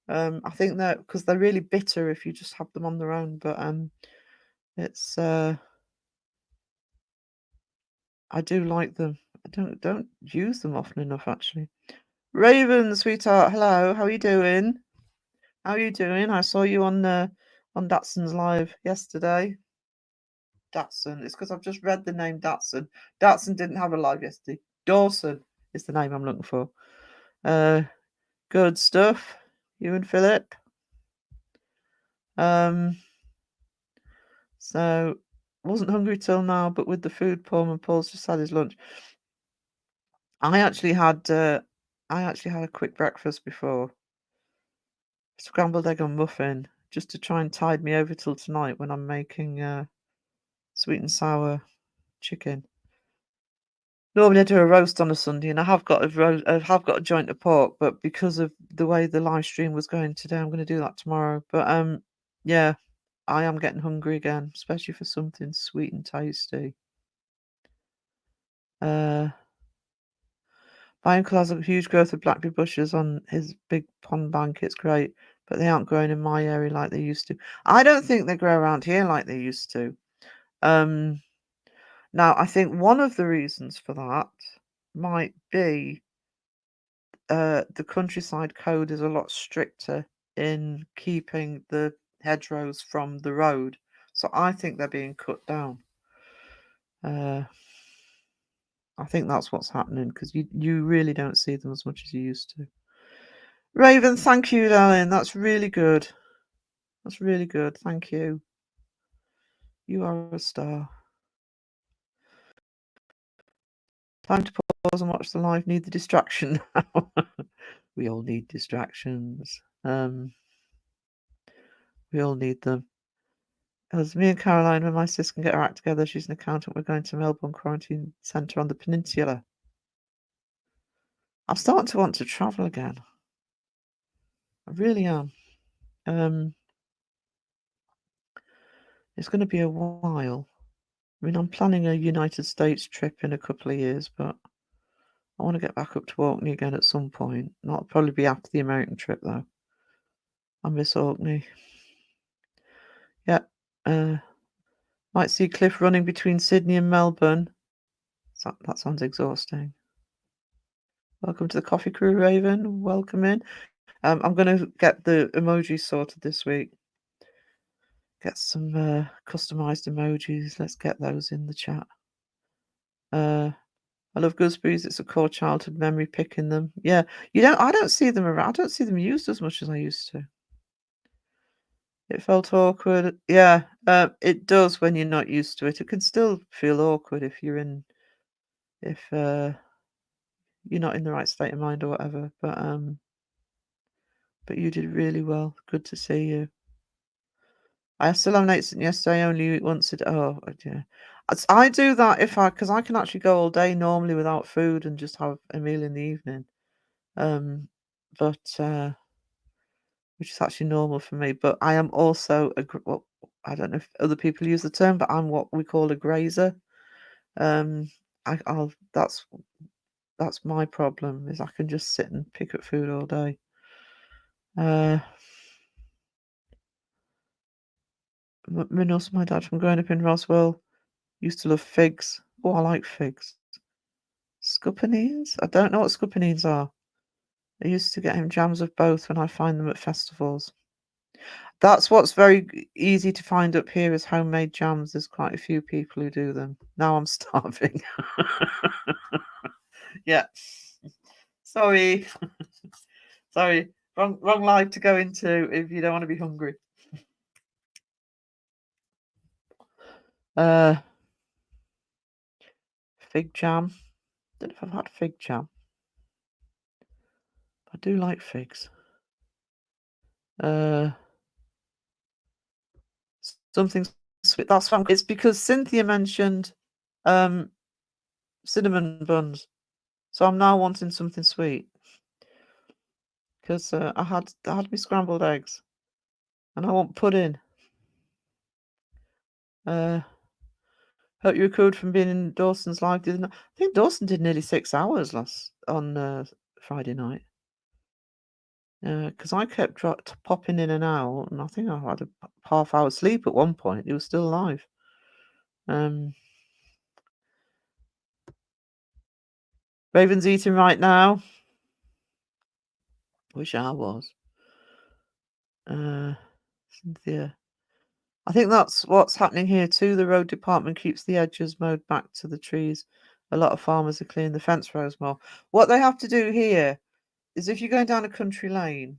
I think that because they're really bitter if you just have them on their own, but it's I do like them. I don't use them often enough actually. Raven, sweetheart, hello. How are you doing? How are you doing? I saw you on Datson's live yesterday. Datsun. It's because I've just read the name Datsun. Datsun didn't have a live yesterday. Dawson is the name I'm looking for. Good stuff. You and Philip. So wasn't hungry till now, but with the food porn and Paul's just had his lunch. I actually had a quick breakfast before. Scrambled egg and muffin, just to try and tide me over till tonight when I'm making sweet and sour chicken. Normally I do a roast on a Sunday, and I have got a joint of pork, but because of the way the live stream was going today, I'm going to do that tomorrow. But yeah, I am getting hungry again, especially for something sweet and tasty. My uncle has a huge growth of blackberry bushes on his big pond bank. It's great, but they aren't growing in my area like they used to. I don't think they grow around here like they used to. Now, I think one of the reasons for that might be the countryside code is a lot stricter in keeping the hedgerows from the road. So I think they're being cut down. I think that's what's happening because you really don't see them as much as you used to. Raven, thank you, darling. That's really good. That's really good. Thank you. You are a star. Time to pause and watch the live. Need the distraction now. We all need distractions. We all need them. As me and Caroline, when my sister can get her act together, she's an accountant. We're going to Melbourne Quarantine Centre on the peninsula. I'm starting to want to travel again. I really am. It's going to be a while. I mean, I'm planning a United States trip in a couple of years, but I want to get back up to Orkney again at some point. Not probably be after the American trip, though. I miss Orkney. Yeah. Might see Cliff running between Sydney and Melbourne. That sounds exhausting. Welcome to the Coffee Crew, Raven. Welcome in. I'm going to get the emojis sorted this week. Get some customized emojis. Let's get those in the chat. I love gooseberries. It's a core childhood memory picking them. Yeah, I don't see them around. I don't see them used as much as I used to. It felt awkward. Yeah, it does when you're not used to it. It can still feel awkward if you're not in the right state of mind or whatever. But you did really well. Good to see you. I still haven't eaten yesterday. I only eat once a day. Oh, yeah. I do that because I can actually go all day normally without food and just have a meal in the evening. But which is actually normal for me. But I am also I don't know if other people use the term, but I'm what we call a grazer. That's my problem is I can just sit and pick up food all day. Minos, my dad from growing up in Roswell, used to love figs. Oh, I like figs. Scuppernines? I don't know what scuppernines are. I used to get him jams of both when I find them at festivals. That's what's very easy to find up here is homemade jams. There's quite a few people who do them. Now I'm starving. Yeah. Sorry. Sorry. Wrong life to go into if you don't want to be hungry. Fig jam. Don't know if I've had fig jam. I do like figs. Something sweet. That's fun. It's because Cynthia mentioned cinnamon buns, so I'm now wanting something sweet. Because I had my scrambled eggs, and I want pudding. Hope you recovered from being in Dawson's live. I think Dawson did nearly 6 hours on Friday night. Because I kept popping in and out, and I think I had a half-hour sleep at one point. He was still alive. Raven's eating right now. Wish I was. Cynthia. I think that's what's happening here too. The road department keeps the edges mowed back to the trees. A lot of farmers are clearing the fence rows more. What they have to do here is if you're going down a country lane,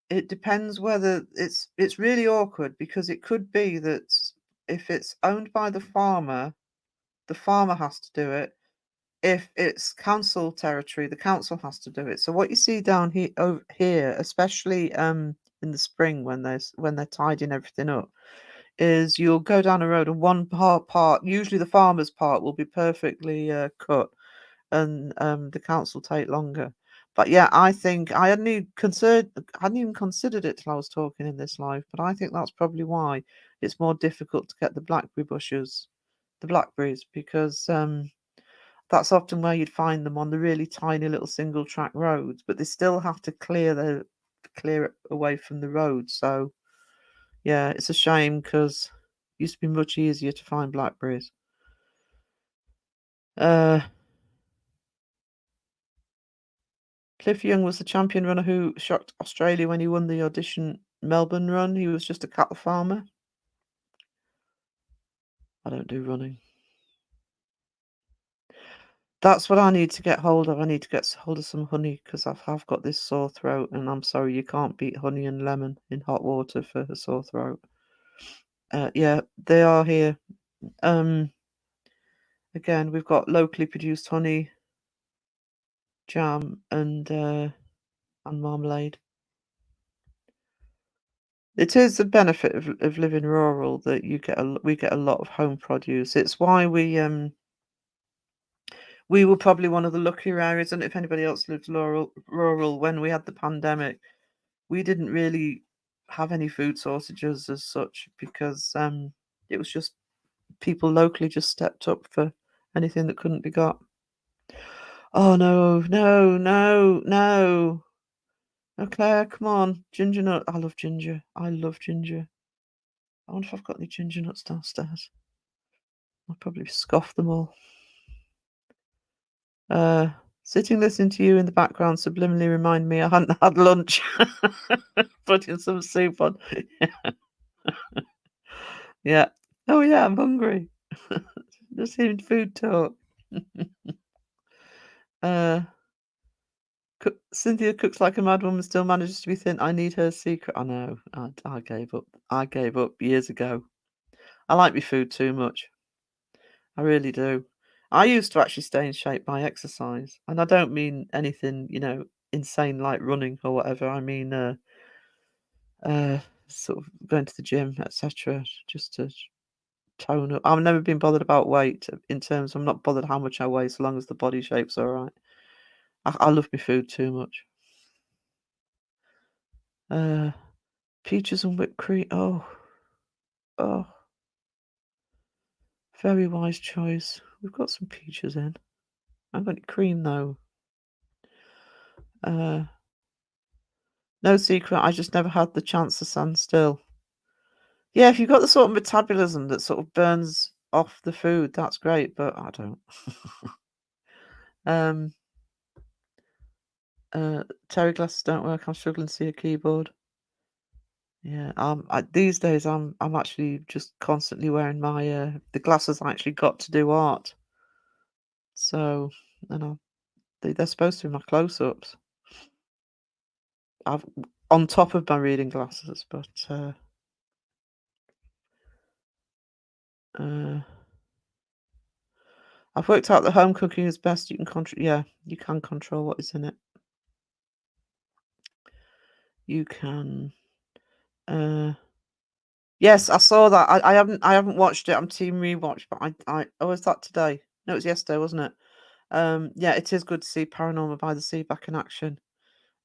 it depends whether it's really awkward because it could be that if it's owned by the farmer has to do it. If it's council territory, the council has to do it. So what you see down here, over here, especially in the spring when they're tidying everything up, is you'll go down a road and one part, usually the farmer's part, will be perfectly cut, and the council take longer. But yeah, I think I hadn't even considered it till I was talking in this live. But I think that's probably why it's more difficult to get the blackberries, because that's often where you'd find them on the really tiny little single track roads. But they still have to clear it away from the road. So yeah, it's a shame because it used to be much easier to find blackberries. Cliff Young was the champion runner who shocked Australia when he won the Audition Melbourne run. He was just a cattle farmer. I don't do running. That's what I need to get hold of. I need to get hold of some honey because I've got this sore throat, and I'm sorry, you can't beat honey and lemon in hot water for a sore throat. Yeah, they are here. Again, we've got locally produced honey, jam, and marmalade. It is the benefit of living rural that we get a lot of home produce. It's why we were probably one of the luckier areas. And if anybody else lived rural when we had the pandemic, we didn't really have any food shortages as such because it was just people locally just stepped up for anything that couldn't be got. Oh no, no, no, no. Oh, Claire, come on. Ginger nut. I love ginger. I love ginger. I wonder if I've got any ginger nuts downstairs. I'll probably scoff them all. Sitting listening to you in the background subliminally remind me I hadn't had lunch. Putting some soup on. Yeah. Oh yeah, I'm hungry. Just hearing food talk. Cynthia cooks like a mad woman, still manages to be thin. I need her secret. I know. I gave up. I gave up years ago. I like my food too much. I really do. I used to actually stay in shape by exercise, and I don't mean anything, insane like running or whatever. I mean, sort of going to the gym, etc., just to tone up. I've never been bothered about weight in terms. I'm not bothered how much I weigh, so long as the body shape's all right. I love my food too much. Peaches and whipped cream. Oh, very wise choice. We've got some peaches in. I haven't got any cream though. No secret, I just never had the chance to stand still. Yeah, if you've got the sort of metabolism that sort of burns off the food, that's great, but I don't. Terry glasses don't work. I'm struggling to see a keyboard. Yeah, these days I'm actually just constantly wearing my the glasses I actually got to do art. So, they're supposed to be my close-ups. I've on top of my reading glasses, but I've worked out that home cooking is best. You can control. Yeah, you can control what is in it. You can. Yes, I saw that. I haven't watched it. I'm team rewatch, but oh, was that today? No, it was yesterday, wasn't it? Yeah, it is good to see Paranormal by the Sea back in action.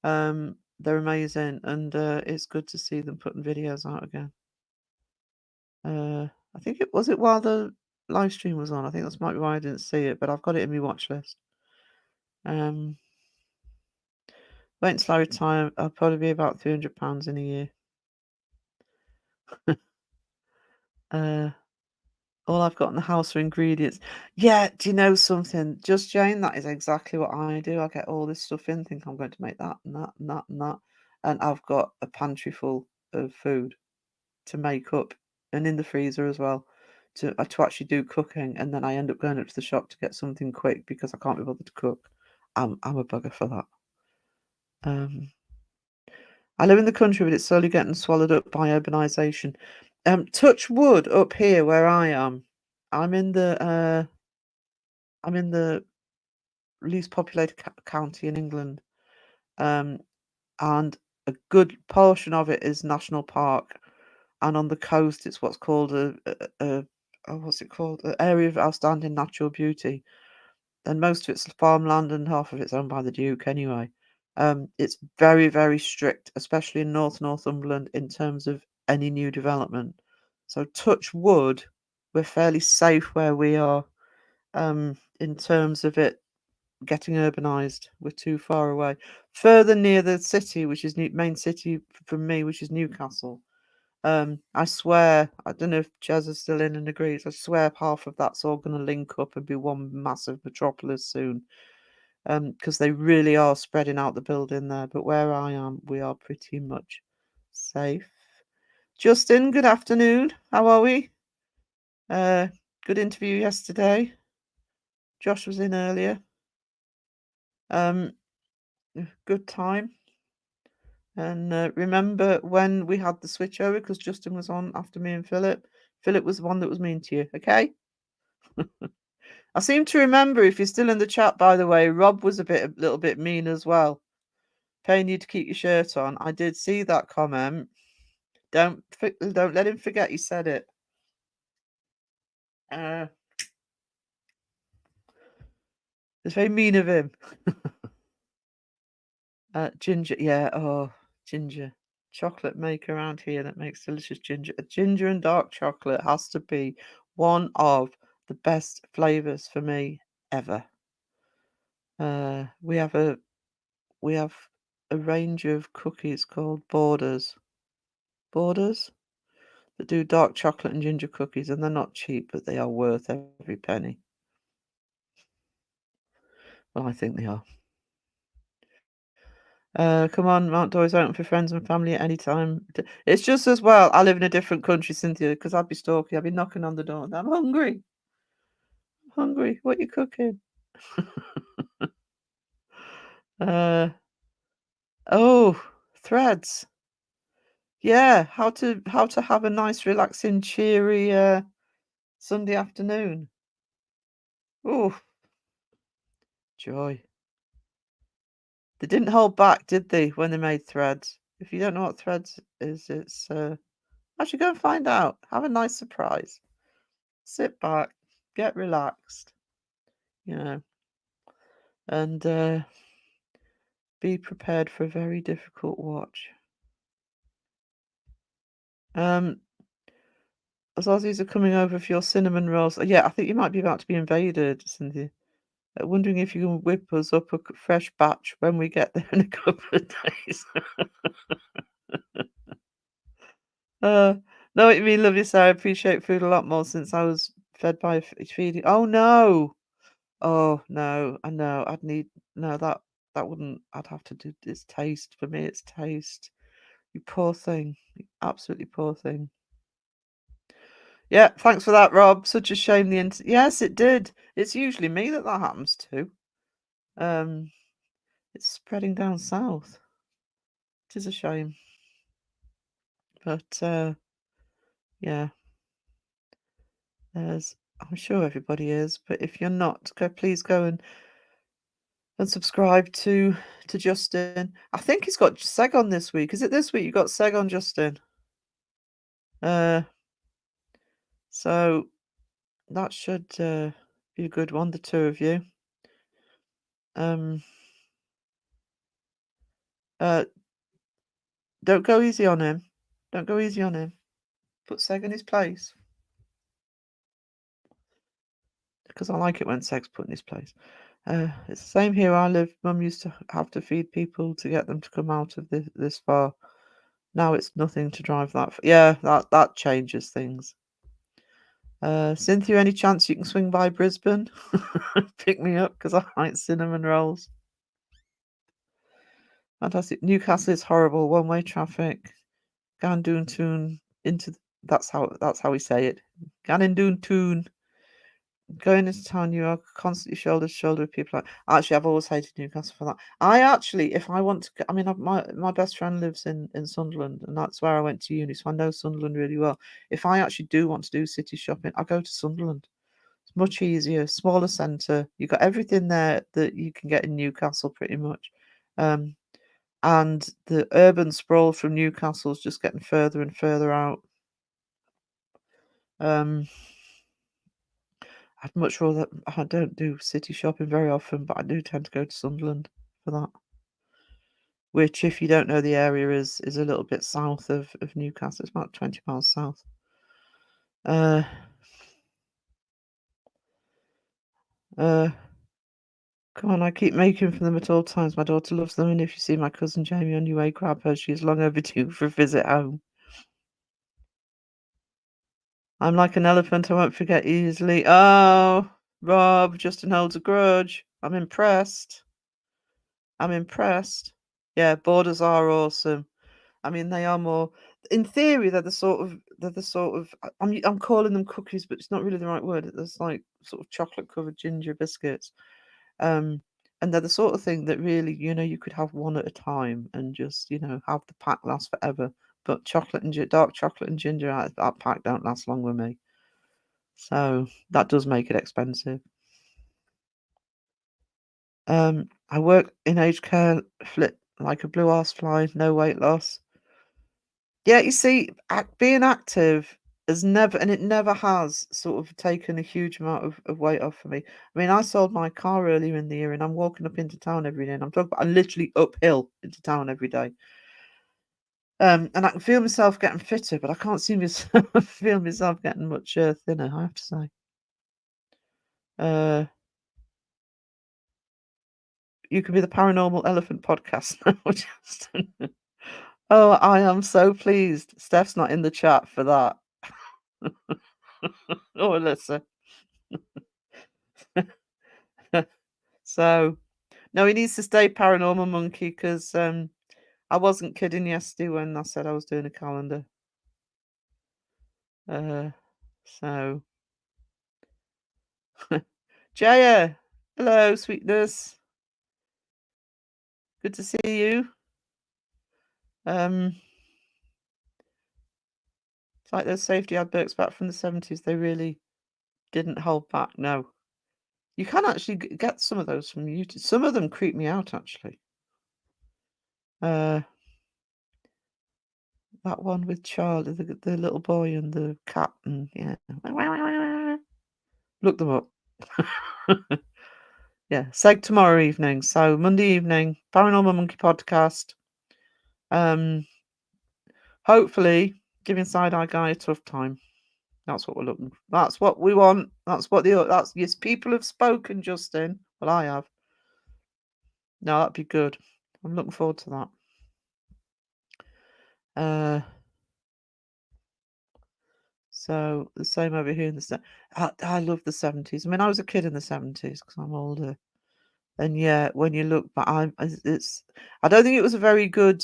They're amazing, and it's good to see them putting videos out again. I think it was while the live stream was on. I think that's might be why I didn't see it, but I've got it in my watch list. Wait until I retire. I'll probably be about £300 in a year. All I've got in the house are ingredients. Yeah, do you know something? Just Jane, that is exactly what I do. I get all this stuff in, think I'm going to make that and that and that and that. And I've got a pantry full of food to make up and in the freezer as well to actually do cooking. And then I end up going up to the shop to get something quick because I can't be bothered to cook. I'm a bugger for that. I live in the country, but it's slowly getting swallowed up by urbanisation. Touch wood up here where I am. I'm in the least populated county in England, and a good portion of it is national park, and on the coast it's what's called what's it called? An area of outstanding natural beauty, and most of it's farmland and half of it's owned by the Duke anyway. It's very, very strict, especially in Northumberland, in terms of any new development. So touch wood, we're fairly safe where we are, in terms of it getting urbanised. We're too far away. Further near the city, which is main city from me, which is Newcastle. I swear, I don't know if Jez is still in and agrees. I swear half of that's all going to link up and be one massive metropolis soon. Because they really are spreading out the building there. But where I am, we are pretty much safe. Justin, good afternoon. How are we? Good interview yesterday. Josh was in earlier. Good time. And remember when we had the switch over because Justin was on after me and Philip. Philip was the one that was mean to you, okay? I seem to remember, if you're still in the chat, by the way, Rob was a little bit mean as well, paying you to keep your shirt on. I did see that comment. Don't let him forget you said it. It's very mean of him. Ginger, yeah. Oh, Ginger. chocolate maker around here that makes delicious ginger. Ginger and dark chocolate has to be one of the best flavors for me ever. We have a range of cookies called Borders that do dark chocolate and ginger cookies, and they're not cheap, but they are worth every penny. Well, I think they are. Come on, Mount Doy's open for friends and family at any time. It's just as well I live in a different country, Cynthia, because I'd be stalking. I'd be knocking on the door. I'm hungry. I'm hungry. What you cooking? Oh, Threads. Yeah, how to have a nice, relaxing, cheery Sunday afternoon. Oh, joy. They didn't hold back, did they, when they made Threads? If you don't know what Threads is, it's actually go and find out. Have a nice surprise. Sit back, get relaxed, you know, and be prepared for a very difficult watch. As Aussies are coming over for your cinnamon rolls. Yeah, I think you might be about to be invaded, Cynthia. Wondering if you can whip us up a fresh batch when we get there in a couple of days. No, what you mean, lovely Sarah. I appreciate food a lot more since I was fed by feeding. Oh no! Oh no! I know. I'd need no that wouldn't. I'd have to do. It's taste for me. It's taste. You poor thing. You absolutely poor thing. Yeah, thanks for that, Rob. Such a shame yes, it did. It's usually me that happens to. It's spreading down south. It is a shame. But yeah. I'm sure everybody is, but if you're not, please go and subscribe to Justin. I think he's got Seg on this week. Is it this week you got Seg on, Justin? So that should be a good one, the two of you. Don't go easy on him. Don't go easy on him. Put Seg in his place. Because I like it when Seg's put in his place. It's the same here I live. Mum used to have to feed people to get them to come out of this far. Now it's nothing to drive that. Yeah, that changes things. Cynthia, any chance you can swing by Brisbane? Pick me up because I like cinnamon rolls. Fantastic. Newcastle is horrible. One-way traffic. Gandoon into. That's how we say it. Gandoon. Going into town, you are constantly shoulder to shoulder with people. Actually, I've always hated Newcastle for that. I actually, if I want to, I mean, my best friend lives in Sunderland, and that's where I went to uni, so I know Sunderland really well. If I actually do want to do city shopping, I go to Sunderland. It's much easier, smaller centre. You've got everything there that you can get in Newcastle, pretty much. And the urban sprawl from Newcastle is just getting further and further out. I'd much rather. I don't do city shopping very often, but I do tend to go to Sunderland for that. Which, if you don't know the area, is a little bit south of Newcastle. It's about 20 miles south. Come on, I keep making for them at all times. My daughter loves them, and if you see my cousin Jamie on your way, grab her. She's long overdue for a visit home. I'm like an elephant, I won't forget easily. Oh, Rob, Justin holds a grudge. I'm impressed. Yeah, Borders are awesome. I mean, they are more. In theory, they're the sort of. I'm calling them cookies, but it's not really the right word. There's like sort of chocolate-covered ginger biscuits, and they're the sort of thing that really, you could have one at a time and just, have the pack last forever. But dark chocolate and ginger, that pack don't last long with me. So that does make it expensive. I work in aged care, flip like a blue arse fly, no weight loss. Yeah, you see, being active has never, and it never has, sort of taken a huge amount of weight off for me. I mean, I sold my car earlier in the year, and I'm walking up into town every day, and I'm literally uphill into town every day. And I can feel myself getting fitter, but I can't see myself feel myself getting much thinner, I have to say. You could be the Paranormal Elephant podcast now, Justin. Oh, I am so pleased. Steph's not in the chat for that. Oh, Alyssa. So, no, he needs to stay Paranormal Monkey because I wasn't kidding yesterday when I said I was doing a calendar. So, Jaya, hello, sweetness. Good to see you. It's like those safety adverts back from the 70s. They really didn't hold back. No. You can actually get some of those from YouTube. Some of them creep me out, actually. That one with Charlie, the little boy and the cat, and yeah. Look them up. Yeah, seg tomorrow evening. So Monday evening, Paranormal Monkey podcast. Hopefully giving Side Eye Guy a tough time. That's what we're looking for. That's what we want. That's what yes, people have spoken, Justin. Well, I have. No, that'd be good. I'm looking forward to that. So the same over here in the I love the 70s. I mean, I was a kid in the 70s because I'm older. And yeah, when you look back, I don't think it was a very good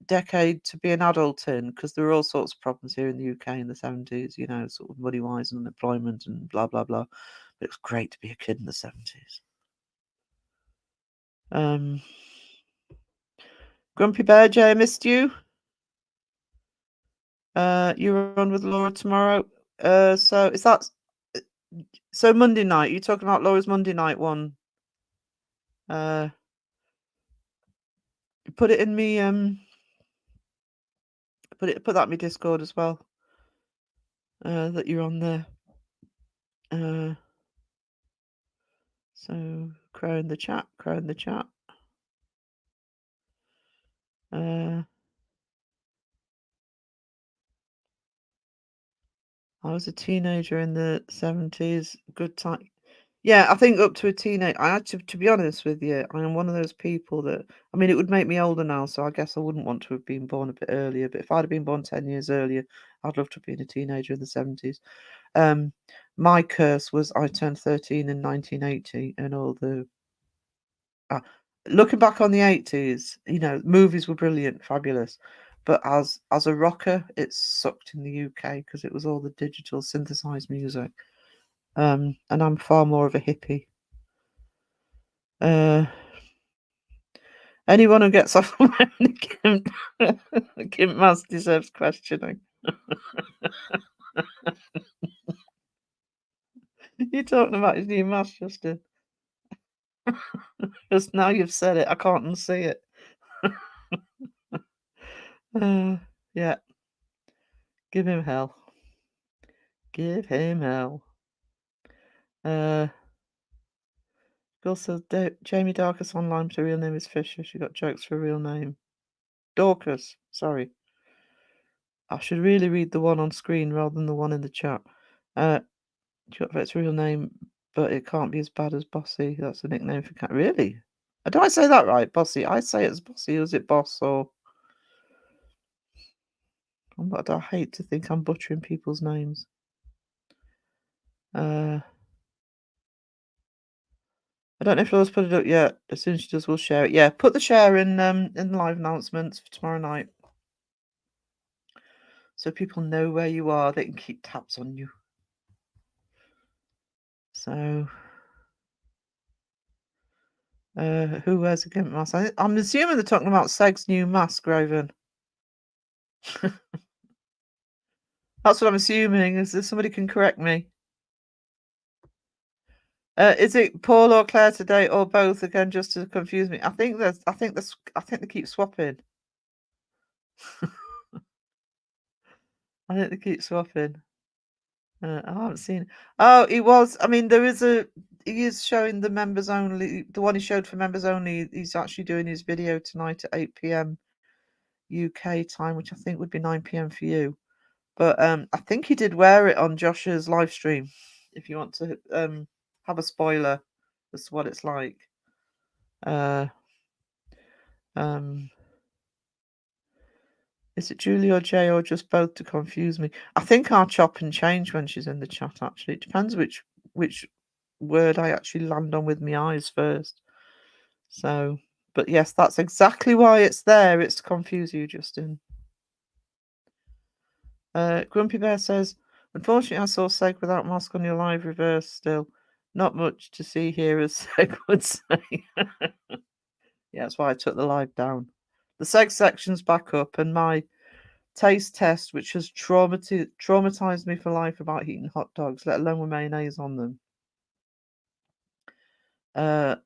decade to be an adult in because there were all sorts of problems here in the UK in the 70s, you know, sort of money wise and unemployment and blah blah blah. But it was great to be a kid in the 70s. Grumpy Bear Jay, I missed you. You're on with Laura tomorrow. So is that so Monday night? You're talking about Laura's Monday night one. Put it in me. Put that in my Discord as well. That you're on there. So crow in the chat. Crow in the chat. I was a teenager in the 70s. Good time. Yeah, I think up to a teenage. I had to be honest with you, I am one of those people that. I mean, it would make me older now, so I guess I wouldn't want to have been born a bit earlier. But if I'd have been born 10 years earlier, I'd love to have been a teenager in the 70s. My curse was I turned 13 in 1980, and all the. Looking back on the 80s, you know, movies were brilliant, fabulous. But as a rocker, it sucked in the UK because it was all the digital synthesized music. And I'm far more of a hippie. Anyone who gets off on the Gimp Mask deserves questioning. You're talking about his new mask, Justin. Just now you've said it, I can't unsee it. Yeah. Give him hell. Give him hell. Girl says Jamie Darkus online, but her real name is Fisher. She got jokes for a real name. Dorcas, sorry. I should really read the one on screen rather than the one in the chat. She got its real name, but it can't be as bad as Bossy. That's a nickname for cat. Really? Did I say that right? Bossy. I say it's Bossy. Or is it Boss or? I hate to think I'm butchering people's names. I don't know if Laura's put it up yet. As soon as she does, we'll share it. Yeah, put the share in the live announcements for tomorrow night, so people know where you are. They can keep tabs on you. So, who wears a gimp mask? I'm assuming they're talking about Seg's new mask, Raven. That's what I'm assuming. Is there somebody can correct me? Is it Paul or Claire today, or both? Again, just to confuse me. I think they keep swapping. I think they keep swapping. I haven't seen. Oh, he was. I mean, he is showing the members only. The one he showed for members only. He's actually doing his video tonight at 8 p.m. UK time, which I think would be 9 p.m. for you. But I think he did wear it on Josh's live stream. If you want to have a spoiler as to what it's like. Is it Julie or Jay or just both to confuse me? I think I'll chop and change when she's in the chat, actually. It depends which word I actually land on with my eyes first. So, but yes, that's exactly why it's there. It's to confuse you, Justin. Grumpy Bear says, unfortunately, I saw Seg without mask on your live reverse still. Not much to see here, as Seg would say. Yeah, that's why I took the live down. The Seg section's back up, and my taste test, which has traumatized me for life about eating hot dogs, let alone with mayonnaise on them. I'll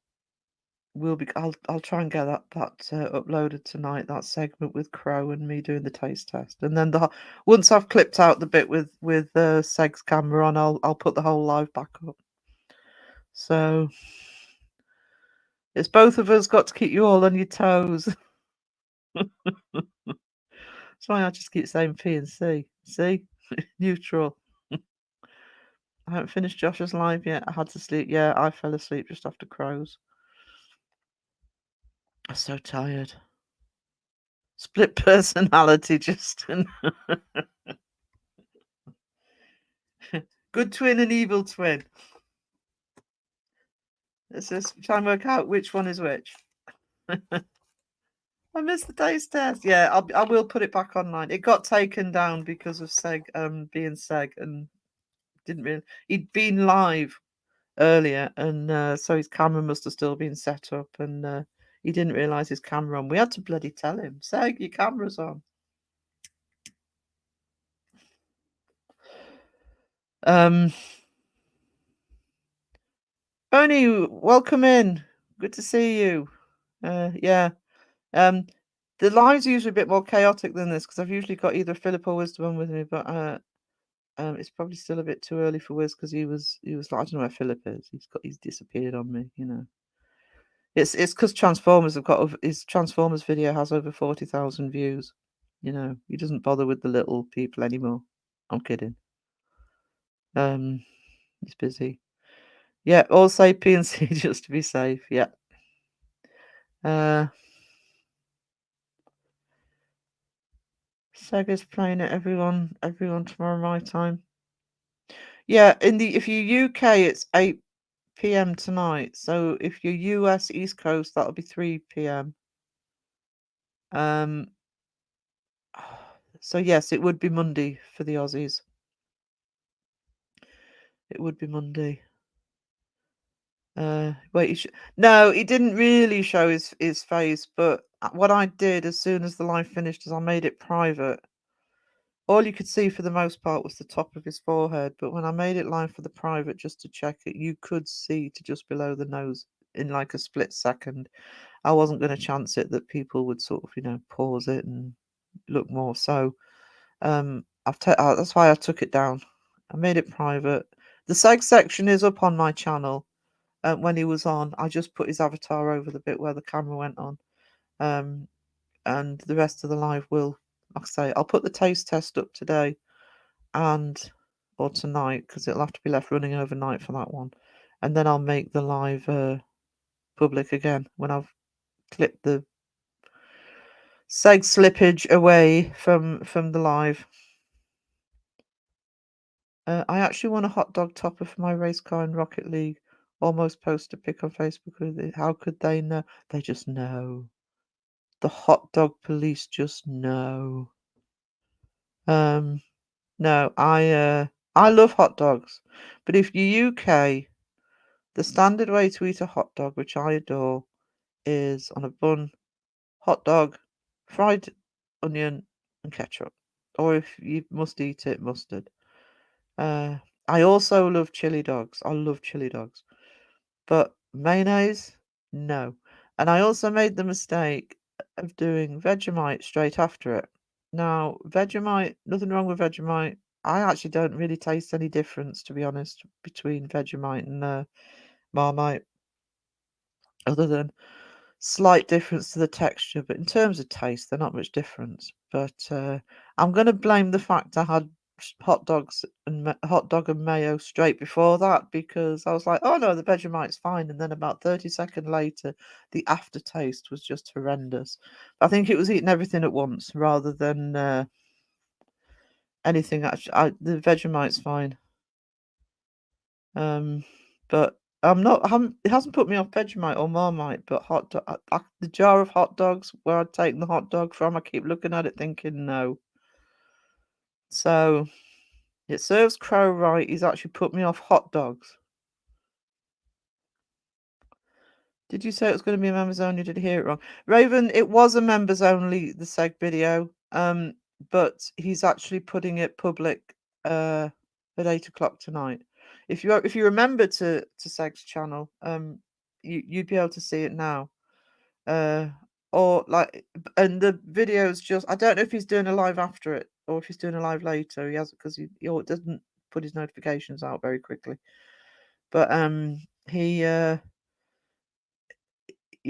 try and get that uploaded tonight. That segment with Crow and me doing the taste test, and then once I've clipped out the bit with Seg's camera on, I'll put the whole live back up. So it's both of us got to keep you all on your toes. That's why I just keep saying P and C. See? Neutral. I haven't finished Josh's live yet. I had to sleep. Yeah, I fell asleep just after Crows. I'm so tired. Split personality, Justin. Good twin and evil twin. Let's just try and work out which one is which. I missed the taste test. Yeah, I will put it back online. It got taken down because of Seg being Seg, and didn't really. He'd been live earlier, and so his camera must have still been set up, and he didn't realise his camera on. We had to bloody tell him, Seg, your camera's on. Bonnie, welcome in. Good to see you. Yeah. The lives are usually a bit more chaotic than this because I've usually got either Philip or Wisdom with me, but it's probably still a bit too early for Wiz because he was like, I don't know where Philip is. He's disappeared on me, you know. It's because Transformers his Transformers video has over 40,000 views. You know, he doesn't bother with the little people anymore. I'm kidding. He's busy. Yeah, all say P and C just to be safe. Yeah. Sega's playing it everyone tomorrow my time. Yeah, if you're UK, it's 8 p.m. tonight. So if you're US East Coast, that'll be 3 p.m. So yes, it would be Monday for the Aussies. It would be Monday. Wait, no, he didn't really show his face, but what I did as soon as the live finished is I made it private. All you could see for the most part was the top of his forehead, but when I made it live for the private just to check it, you could see to just below the nose in like a split second. I wasn't going to chance it that people would sort of, pause it and look more. So that's why I took it down. I made it private. The Seg section is up on my channel. When he was on, I just put his avatar over the bit where the camera went on. And the rest of the live will, like I say, I'll put the taste test up today or tonight because it'll have to be left running overnight for that one. And then I'll make the live public again when I've clipped the Seg slippage away from the live. I actually want a hot dog topper for my race car in Rocket League. Almost post a pic on Facebook. How could they know? They just know. The hot dog police just know. No, I love hot dogs, but if you're UK, the standard way to eat a hot dog, which I adore, is on a bun, hot dog, fried onion, and ketchup. Or if you must eat it, mustard. I also love chili dogs. I love chili dogs. But mayonnaise, no. And I also made the mistake of doing Vegemite straight after it. Now, Vegemite, nothing wrong with Vegemite. I actually don't really taste any difference, to be honest, between Vegemite and Marmite, other than slight difference to the texture, but in terms of taste, they're not much difference. But I'm going to blame the fact I had hot dog and mayo straight before that, because I was like, oh no, the Vegemite's fine, and then about 30 seconds later, the aftertaste was just horrendous. I think it was eating everything at once rather than anything. Actually, the Vegemite's fine. But it hasn't put me off Vegemite or Marmite, but the jar of hot dogs where I'd taken the hot dog from, I keep looking at it thinking no. So it serves Crow right. He's actually put me off hot dogs. Did you say it was going to be members only? Did I hear it wrong? Raven, it was a members only, the Seg video. But he's actually putting it public at 8 o'clock tonight. If you remember to Seg's channel, you'd be able to see it now. Or like, and the video's just, I don't know if he's doing a live after it or if he's doing a live later. He has, because he doesn't put his notifications out very quickly. But he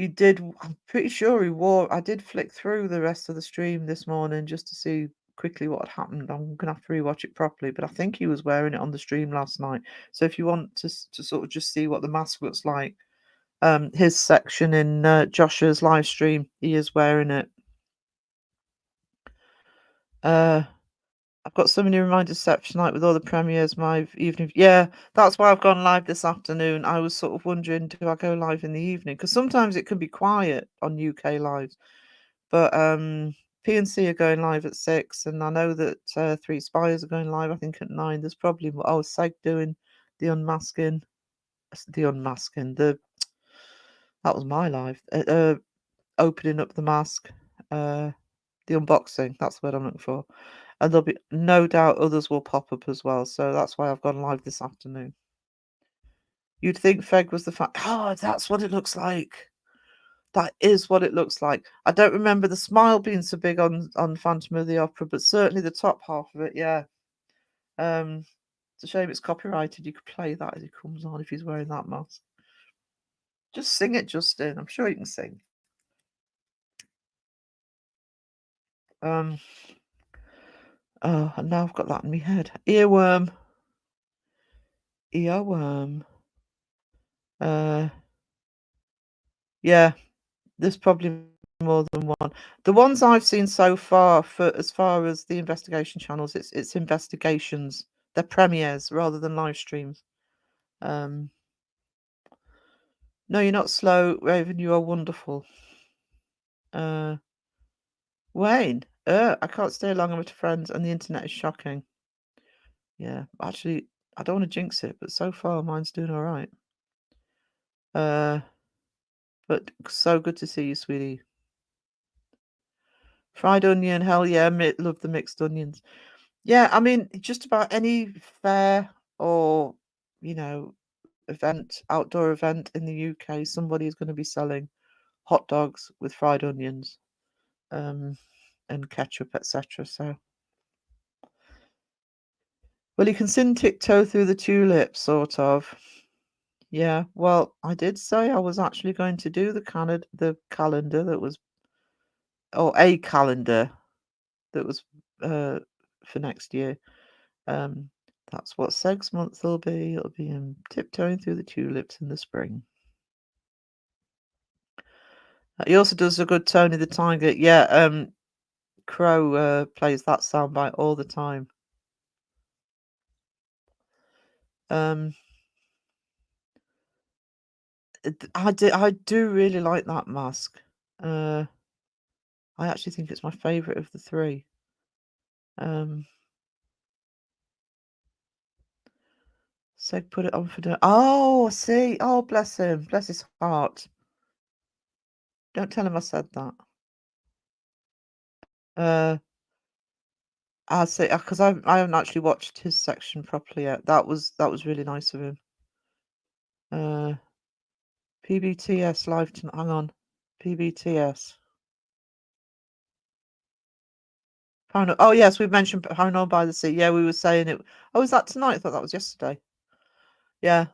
did. I'm pretty sure he wore. I did flick through the rest of the stream this morning just to see quickly what had happened. I'm gonna have to rewatch it properly, but I think he was wearing it on the stream last night. So if you want to sort of just see what the mask looks like, his section in Josh's live stream, he is wearing it. I've got so many reminders set for tonight with all the premieres. My evening, yeah, that's why I've gone live this afternoon. I was sort of wondering, do I go live in the evening? Because sometimes it can be quiet on UK lives, but PNC are going live at 6, and I know that 3 Spires are going live, I think, at 9. There's probably Seg doing the unmasking. That was my live. Opening up the mask, the unboxing. That's the word I'm looking for. And there'll be no doubt others will pop up as well. So that's why I've gone live this afternoon. You'd think Feg was the fact. Oh, that's what it looks like. That is what it looks like. I don't remember the smile being so big on Phantom of the Opera, but certainly the top half of it, yeah. It's a shame it's copyrighted. You could play that as he comes on if he's wearing that mask. Just sing it, Justin. I'm sure you can sing. Oh, and now I've got that in my head. Earworm. Yeah, there's probably more than one. The ones I've seen so far, for as far as the investigation channels, it's investigations. They're premieres rather than live streams. No, you're not slow, Raven. You are wonderful. Wayne, I can't stay long. I'm with friends, and the internet is shocking. Yeah, actually, I don't want to jinx it, but so far mine's doing all right. But so good to see you, sweetie. Fried onion, hell yeah, love the mixed onions. Yeah, I mean, just about any fair or, outdoor event in the UK, somebody is going to be selling hot dogs with fried onions, and ketchup, etc. So, well, you can sing tiptoe through the tulips, sort of. Yeah, well, I did say I was actually going to do the calendar that was, or a calendar that was for next year. That's what Seg's month will be. It'll be him tiptoeing through the tulips in the spring. He also does a good Tony the Tiger. Yeah, Crow plays that soundbite all the time. I do really like that mask. I actually think it's my favourite of the 3. Seg put it on for dinner. Oh, see. Oh, bless him. Bless his heart. Don't tell him I said that. I'll say, because I haven't actually watched his section properly yet. That was really nice of him. PBTS live tonight. Hang on. PBTS. Oh yes, we mentioned Paranormal by the Sea. Yeah, we were saying it. Oh, is that tonight? I thought that was yesterday. Yeah.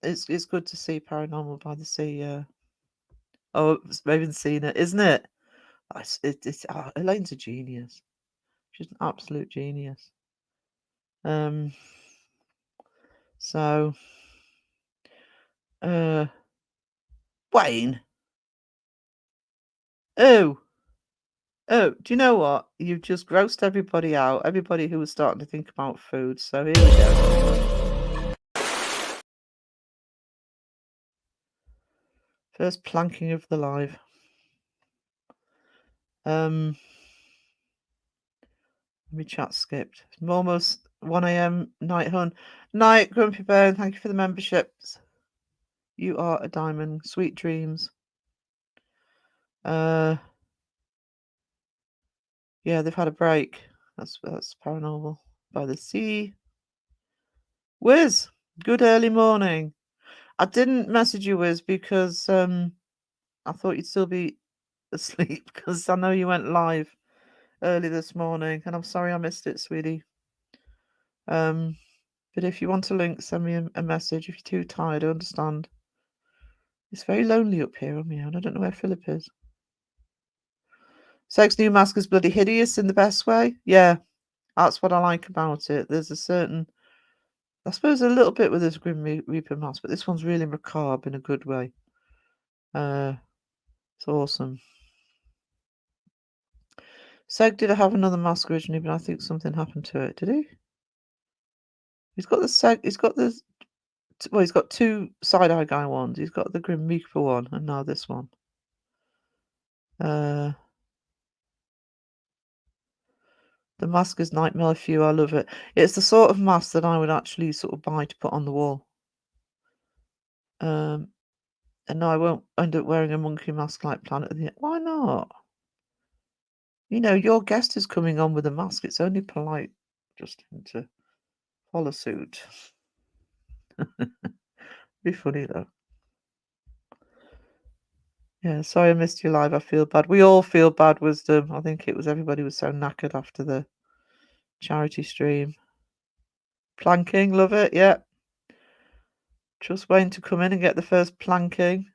It's good to see Paranormal by the Sea Oh, Raven seen it, isn't it? Elaine's a genius. She's an absolute genius. So, Wayne. Oh, do you know what? You've just grossed everybody out. Everybody who was starting to think about food. So here we go. First planking of the live. My chat skipped. It's almost 1 a.m. Night Hun. Night, Grumpy Bear, thank you for the memberships. You are a diamond. Sweet dreams. Yeah, they've had a break. That's Paranormal by the Sea. Wiz, good early morning. I didn't message you, Wiz, because I thought you'd still be asleep because I know you went live early this morning, and I'm sorry I missed it, sweetie. But if you want a link, send me a message. If you're too tired, I understand. It's very lonely up here on my own. I don't know where Philip is. Seg's new mask is bloody hideous in the best way. Yeah, that's what I like about it. There's a certain, I suppose, a little bit with this Grim Reaper mask, but this one's really macabre in a good way. It's awesome. Seg did have another mask originally, but I think something happened to it. Did he? He's got the Seg. He's got the. Well, he's got two side-eye guy ones. He's got the Grim Reaper one, and now this one. The mask is Nightmare Few. I love it. It's the sort of mask that I would actually sort of buy to put on the wall. And no, I won't end up wearing a monkey mask like Planet of the Apes. Why not? You know, your guest is coming on with a mask. It's only polite just to follow suit. Be funny though. Yeah, sorry I missed you live. I feel bad. We all feel bad, Wisdom. I think it was everybody was so knackered after the charity stream. Planking, love it. Yeah. Just waiting to come in and get the first planking.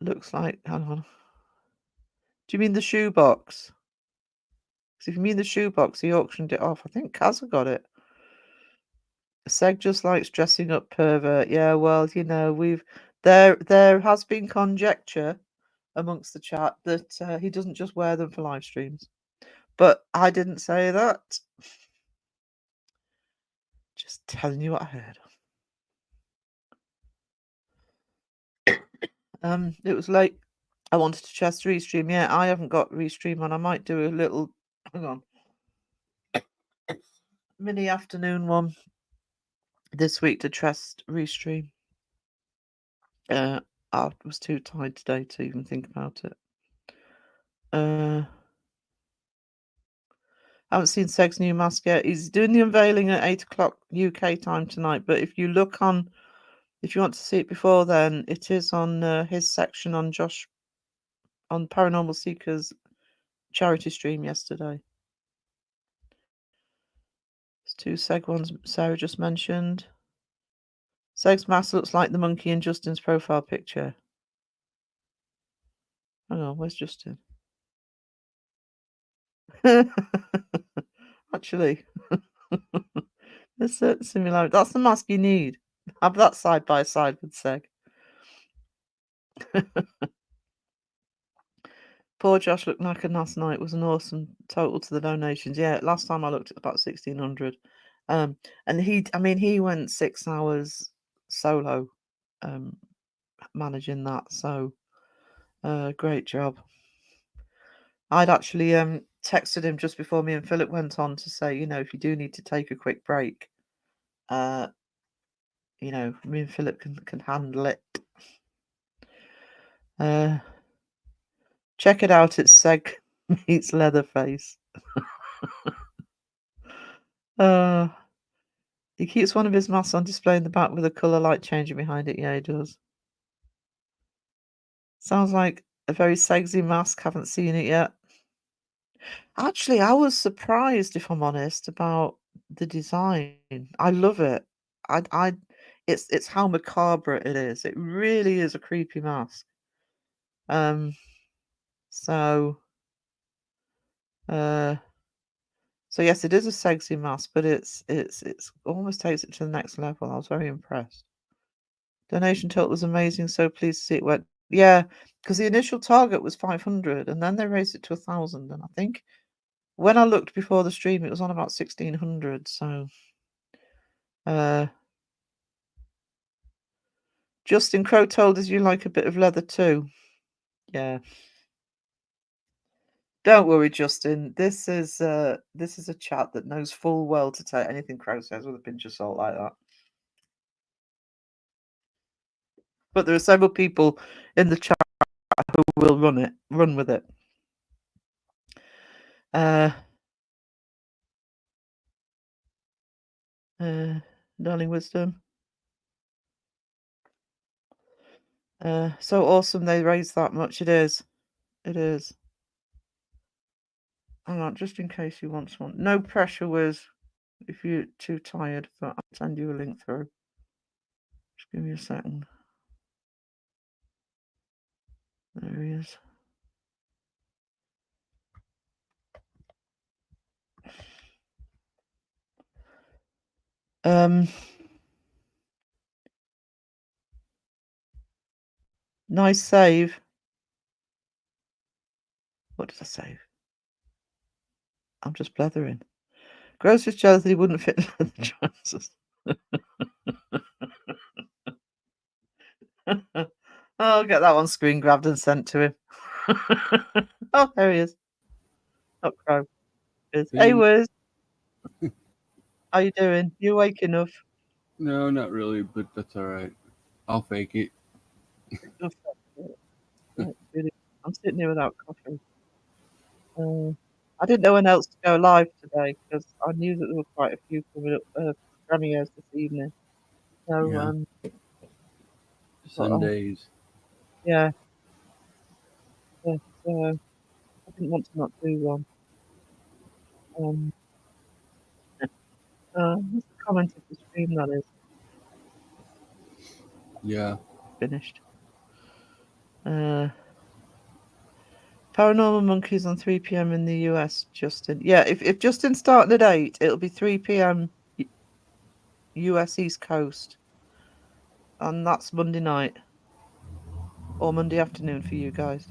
Looks like, hang on. Do you mean the shoebox? Because if you mean the shoebox, he auctioned it off. I think Kazza got it. Seg just likes dressing up pervert. Yeah, well, you know, there has been conjecture amongst the chat that he doesn't just wear them for live streams. But I didn't say that. Just telling you what I heard. It was late. I wanted to test Restream. Yeah, I haven't got Restream on. I might do a little, hang on, mini afternoon one this week to test Restream. I was too tired today to even think about it. I haven't seen Seg's new mask yet. He's doing the unveiling at 8 o'clock UK time tonight. But if you look on, if you want to see it before then, it is on his section on Paranormal Seekers charity stream yesterday. There's two Seg ones Sarah just mentioned. Seg's mask looks like the monkey in Justin's profile picture. Hang on, where's Justin? Actually, there's certain similarity. That's the mask you need. Have that side by side with Seg. Poor Josh looked knackered last night. It was an awesome total to the donations. Yeah, last time I looked at about 1,600. And he went 6 hours solo managing that. So great job. I'd actually texted him just before me and Philip went on to say, you know, if you do need to take a quick break, you know, me and Philip can handle it. Check it out. It's Seg meets Leatherface. He keeps one of his masks on display in the back with a colour light changing behind it. Yeah, he does. Sounds like a very Segsy mask. Haven't seen it yet. Actually, I was surprised, if I'm honest, about the design. I love it. it's how macabre it is. It really is a creepy mask. So yes, it is a sexy mask, but it's almost takes it to the next level. I was very impressed. Donation total was amazing. So pleased to see it went. Yeah, because the initial target was 500, and then they raised it to 1,000. And I think when I looked before the stream, it was on about 1,600. So, Justin Crow told us you like a bit of leather too. Yeah. Don't worry, Justin. This is a chat that knows full well to take anything Crow says with a pinch of salt like that. But there are several people in the chat who will run with it. Darling Wisdom. So awesome they raised that much. It is. It is. Hang on, just in case you want one. No pressure, Wiz. If you're too tired, but I'll send you a link through. Just give me a second. There he is. Nice save. What did I save? I'm just blethering. Gross was jealous that he wouldn't fit in the trousers. I'll get that one screen grabbed and sent to him. Oh, there he is. Not Crow. Hey, Wiz. How you doing? You awake enough? No, not really, but that's all right. I'll fake it. I'm sitting here without coffee. I didn't know when else to go live today because I knew that there were quite a few coming up premieres this evening. So Yeah. Sundays. Yeah. Yeah. So I didn't want to not do one. What's the comment of the stream that is? Yeah. Finished. Paranormal Monkeys on 3 p.m. in the US, Justin. Yeah, if Justin's starting at 8, it'll be 3 p.m. US East Coast. And that's Monday night. Or Monday afternoon for you guys.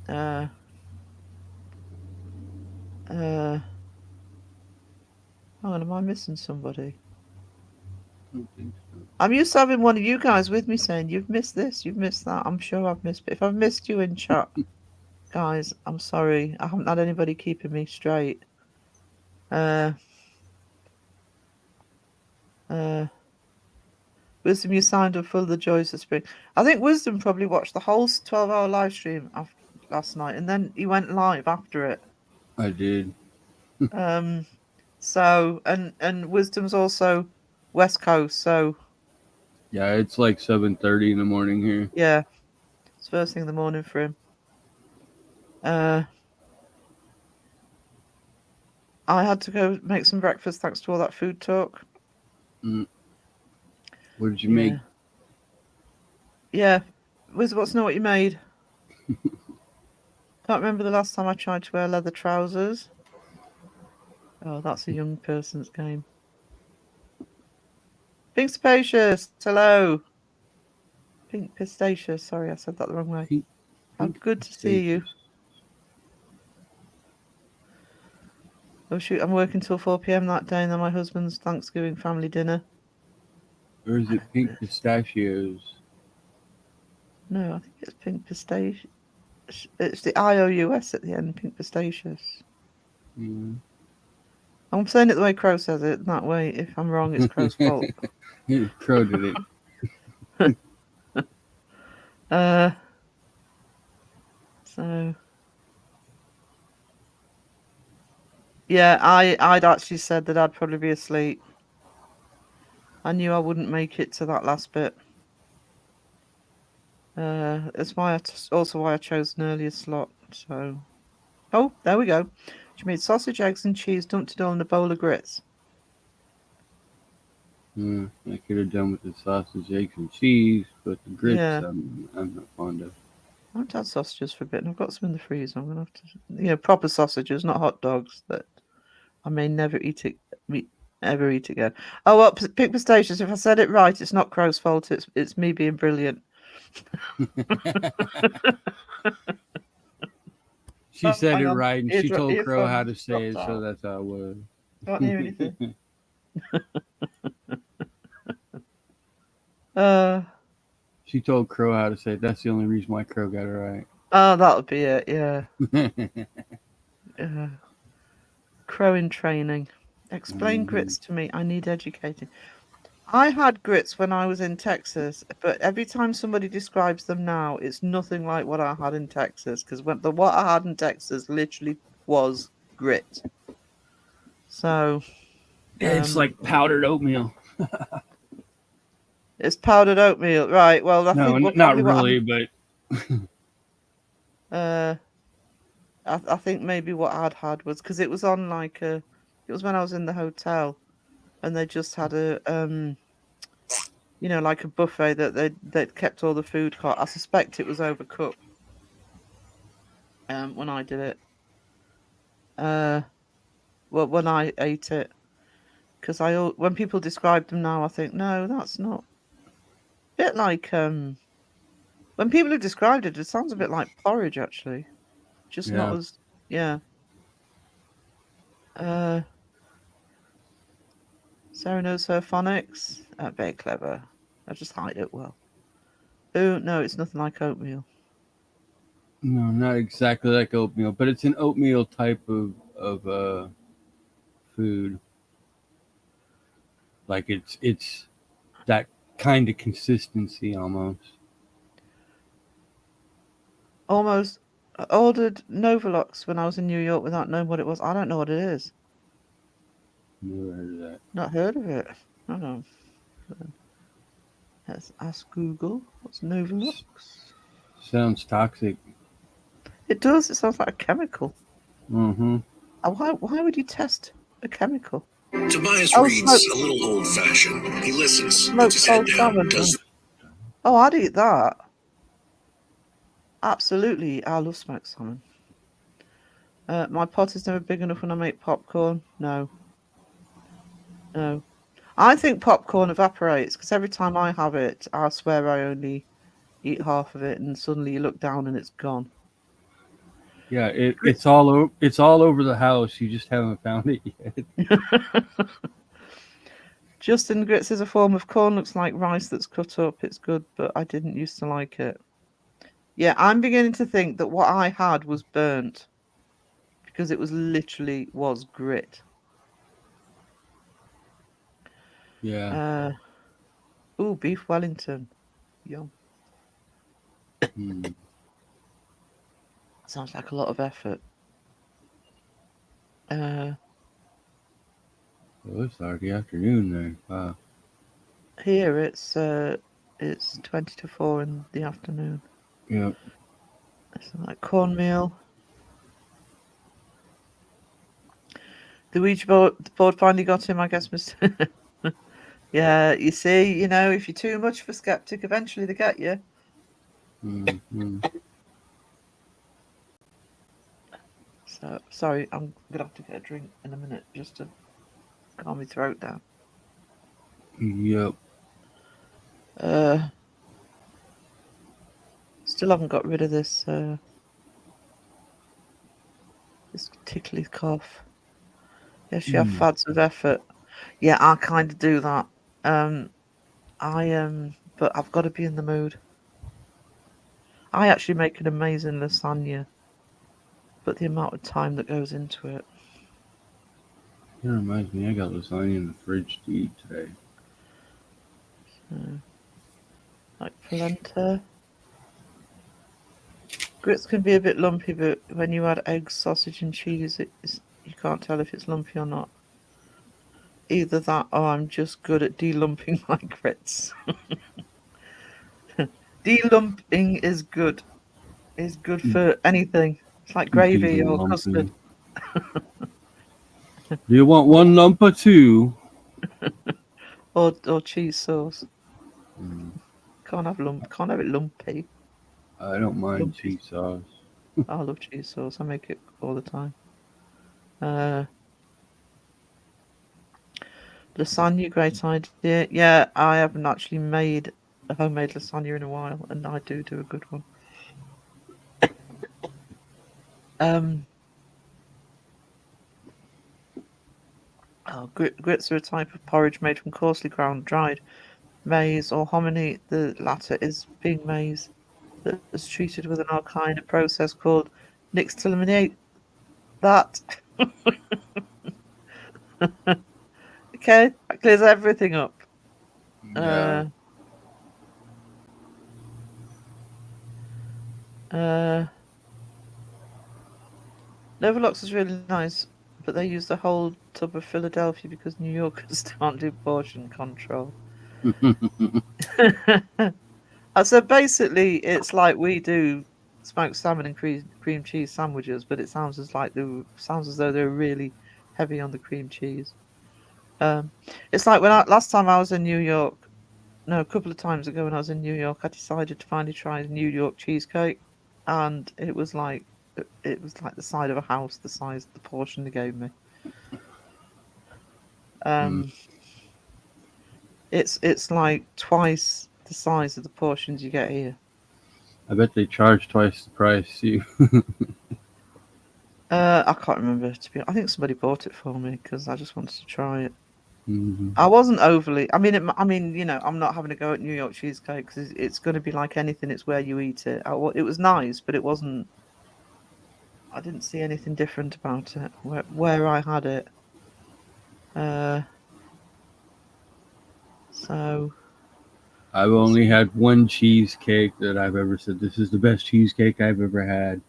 Hang on, am I missing somebody? I don't think so. I'm used to having one of you guys with me saying, you've missed this, you've missed that. I'm sure I've missed it. If I've missed you in chat, guys, I'm sorry. I haven't had anybody keeping me straight. Wisdom, you signed up for the joys of spring. I think Wisdom probably watched the whole 12-hour live stream last night, and then he went live after it. I did. So and Wisdom's also West Coast, so Yeah, it's like 7:30 in the morning here. yeah, it's first thing in the morning for him. I had to go make some breakfast thanks to all that food talk. What did you make? Yeah, Wiz, what's know what you made? Can't remember the last time I tried to wear leather trousers. Oh, that's a young person's game. Pink Spacious, hello. Pink Pistacious, sorry, I said that the wrong way. How good to see you. Oh shoot, I'm working till 4 p.m. that day, and then my husband's Thanksgiving family dinner. Or is it Pink Pistachios? No, I think it's Pink Pistacious. It's the IOUS at the end, Pink Pistacious. Yeah. I'm saying it the way Crow says it, that way if I'm wrong, it's Crow's fault. Crow did it. So yeah, I'd actually said that I'd probably be asleep. I knew I wouldn't make it to that last bit. That's why also why I chose an earlier slot. So, oh, there we go. She made sausage, eggs, and cheese, dumped it all in a bowl of grits. I could have done with the sausage, eggs, and cheese, but the grits Yeah. I'm not fond of. I haven't had sausages for a bit, and I've got some in the freezer. I'm gonna have to, proper sausages, not hot dogs that I may never ever eat again. Oh well, Pick Pistachios. If I said it right, it's not Crow's fault. It's me being brilliant. She said hang it on. right, and she told Crow how to Earphones say it, dropped so out. that's how it was. Can't hear anything. She told Crow how to say it. That's the only reason why Crow got it right. Oh, that'll be it. Yeah. Crow in training. Explain grits to me. I need educating. I had grits when I was in Texas, but every time somebody describes them now, it's nothing like what I had in Texas. Because what I had in Texas literally was grit. So It's like powdered oatmeal. it's powdered oatmeal, right? Well, I No, think not probably really, but I think maybe what I'd had was because it was on it was when I was in the hotel, and they just had a like a buffet that they'd kept all the food hot. I suspect it was overcooked. When I did it, well, when I ate it, because when people describe them now, I think no, that's not. A bit like when people have described it, it sounds a bit like porridge actually, just not Yeah. as Sarah knows her phonics. Very clever. I just hide it well. Oh no, it's nothing like oatmeal. No, not exactly like oatmeal, but it's an oatmeal type of food. Like it's that kind of consistency almost. Almost. I ordered Novalox when I was in New York without knowing what it was. I don't know what it is. Never heard of that. Not heard of it. I don't know. Let's ask Google. What's Novalox? Sounds toxic. It does. It sounds like a chemical. Mm-hmm. Why would you test a chemical? Tobias Oh, reads smoke- a little old-fashioned. He listens, Smoked puts his head cold down, salmon. does Oh, I'd eat that. Absolutely. I love smoked salmon. My pot is never big enough when I make popcorn. No. I think popcorn evaporates because every time I have it, I swear I only eat half of it, and suddenly you look down and it's gone. Yeah, it's all over the house. You just haven't found it yet. Justin, grits is a form of corn, looks like rice that's cut up. It's good, but I didn't used to like it. Yeah, I'm beginning to think that what I had was burnt because it was literally grit. Yeah. Ooh, beef Wellington. Yum. Mm. Sounds like a lot of effort. Well, it's already afternoon then. Wow. Here it's 20 to 4 in the afternoon. Yep. It's like cornmeal. The Ouija board finally got him, I guess, Mr. Yeah, you see, if you're too much of a skeptic, eventually they get you. Mm-hmm. So, sorry, I'm going to have to get a drink in a minute just to calm my throat down. Yep. Still haven't got rid of this tickly cough. Yes, you have fads of effort. Yeah, I kind of do that. But I've got to be in the mood. I actually make an amazing lasagna, but the amount of time that goes into it. That reminds me, I got lasagna in the fridge to eat today. Like polenta. Grits can be a bit lumpy, but when you add eggs, sausage, and cheese, you can't tell if it's lumpy or not. Either that, or I'm just good at delumping my grits. Delumping is good. Is good for anything. It's like gravy or Delumping. custard. Do you want one lump or two? or cheese sauce. Mm, Can't have it lumpy. I don't mind Lumpy. cheese sauce. I love cheese sauce. I make it all the time. Uh, lasagna, great idea. Yeah, I haven't actually made a homemade lasagna in a while, and I do a good one. Grits are a type of porridge made from coarsely ground dried maize or hominy. The latter is being maize that is treated with an alkaline process called nixtamalization. That okay, that clears everything up. Yeah. Neverlocks is really nice, but they use the whole tub of Philadelphia because New Yorkers can't do portion control. So basically, it's like we do smoked salmon and cream cheese sandwiches, but it sounds as though they're really heavy on the cream cheese. It's like last time I was in New York. No, a couple of times ago when I was in New York, I decided to finally try New York cheesecake, and it was like the side of a house, the size, the portion they gave me. Mm. It's like twice the size of the portions you get here. I bet they charge twice the price too. I can't remember I think somebody bought it for me because I just wanted to try it. Mhm. I wasn't overly. I mean, you know, I'm not having to go at New York cheesecake because it's going to be like anything. It's where you eat it. It was nice, but it wasn't. I didn't see anything different about it where I had it. So I've only had one cheesecake that I've ever said this is the best cheesecake I've ever had.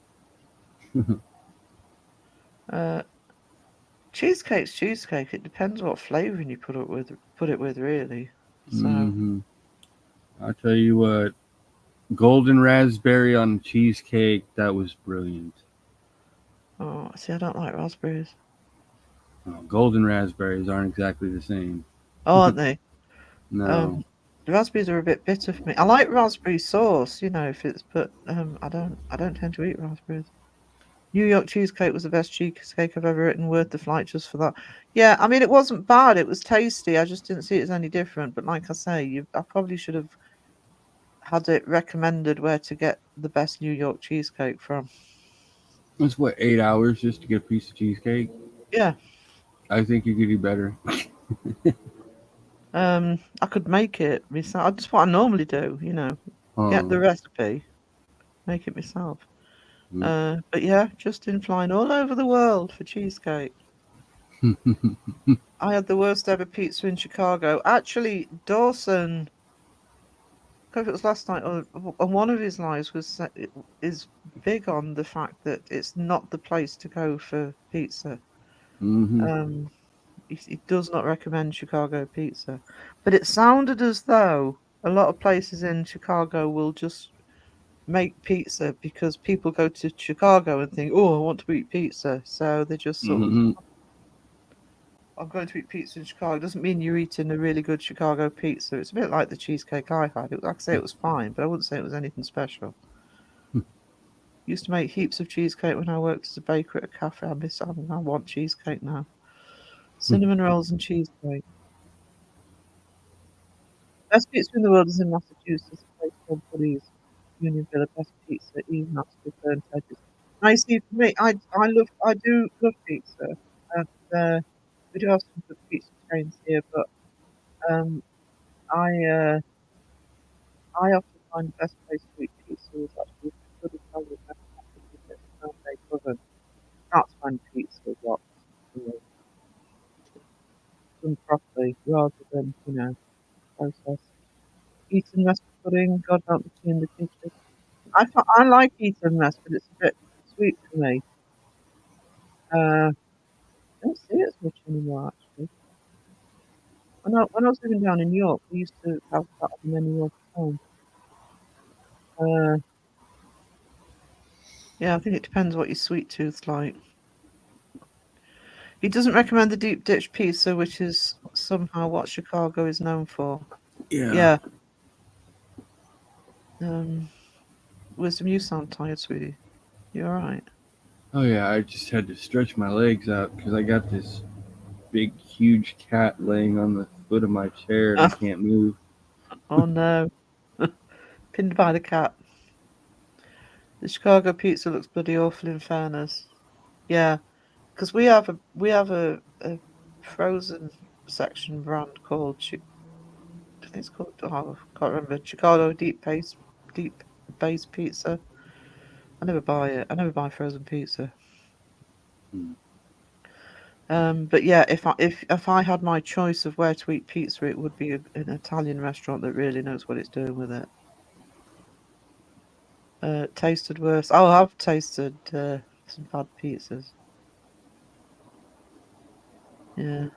cheesecake's cheesecake. It depends what flavoring you put it with, really. So Hmm. I'll tell you what, golden raspberry on cheesecake, that was brilliant. oh, see, I don't like raspberries. Golden raspberries aren't exactly the same. Oh, aren't they? No. The raspberries are a bit bitter for me. I like raspberry sauce, you know, if it's but I don't tend to eat raspberries. New York cheesecake was the best cheesecake I've ever eaten, worth the flight just for that. Yeah, I mean it wasn't bad, it was tasty. I just didn't see it as any different. But like I say, I probably should have had it recommended where to get the best New York cheesecake from. It's what, 8 hours just to get a piece of cheesecake? Yeah. I think you could do better. I could make it myself. That's what I normally do, you know. Get the recipe, make it myself. But yeah, Justin flying all over the world for cheesecake. I had the worst ever pizza in Chicago. Actually, Dawson, I don't know if it was last night or on one of his lives, is big on the fact that it's not the place to go for pizza. Hmm. He does not recommend Chicago pizza, but it sounded as though a lot of places in Chicago will just make pizza because people go to Chicago and think, "Oh, I want to eat pizza," so they just sort of, Hmm. I'm going to eat pizza in Chicago. It doesn't mean you're eating a really good Chicago pizza. It's a bit like the cheesecake I had. Like I say, it was fine, but I wouldn't say it was anything special. Used to make heaps of cheesecake when I worked as a baker at a cafe. I want cheesecake now. Cinnamon rolls and cheesecake. Best pizza in the world is in Massachusetts. A place called Buddy's Unionville. Best pizza, even after the burnt edges. I see. For me, I do love pizza, and we do have some good pizza chains here, but um, I uh, I often find the best place to eat pizza is actually a good Italian restaurant because it's a homemade oven. That's when pizza rocks, you know, done properly rather than, you know, processed. Eton West pudding, God help me in the kitchen. I like Eton West, but it's a bit sweet for me. I don't see it as much anymore, actually. When I was living down in York, we used to have that on the menu all the time. Yeah, I think it depends what your sweet tooth's like. He doesn't recommend the deep dish pizza, which is somehow what Chicago is known for. Yeah. Wisdom, you sound tired, sweetie. You all right? Oh yeah, I just had to stretch my legs out because I got this big, huge cat laying on the foot of my chair and I can't move. Oh no. Pinned by the cat. The Chicago pizza looks bloody awful, in fairness. Yeah, because we have a frozen section brand called I think it's called, oh, I can't remember, Chicago deep base pizza. I never buy it. I never buy frozen pizza. Hmm. But yeah, if I had my choice of where to eat pizza, it would be an Italian restaurant that really knows what it's doing with it. Tasted worse. Oh, I've tasted some bad pizzas. Yeah.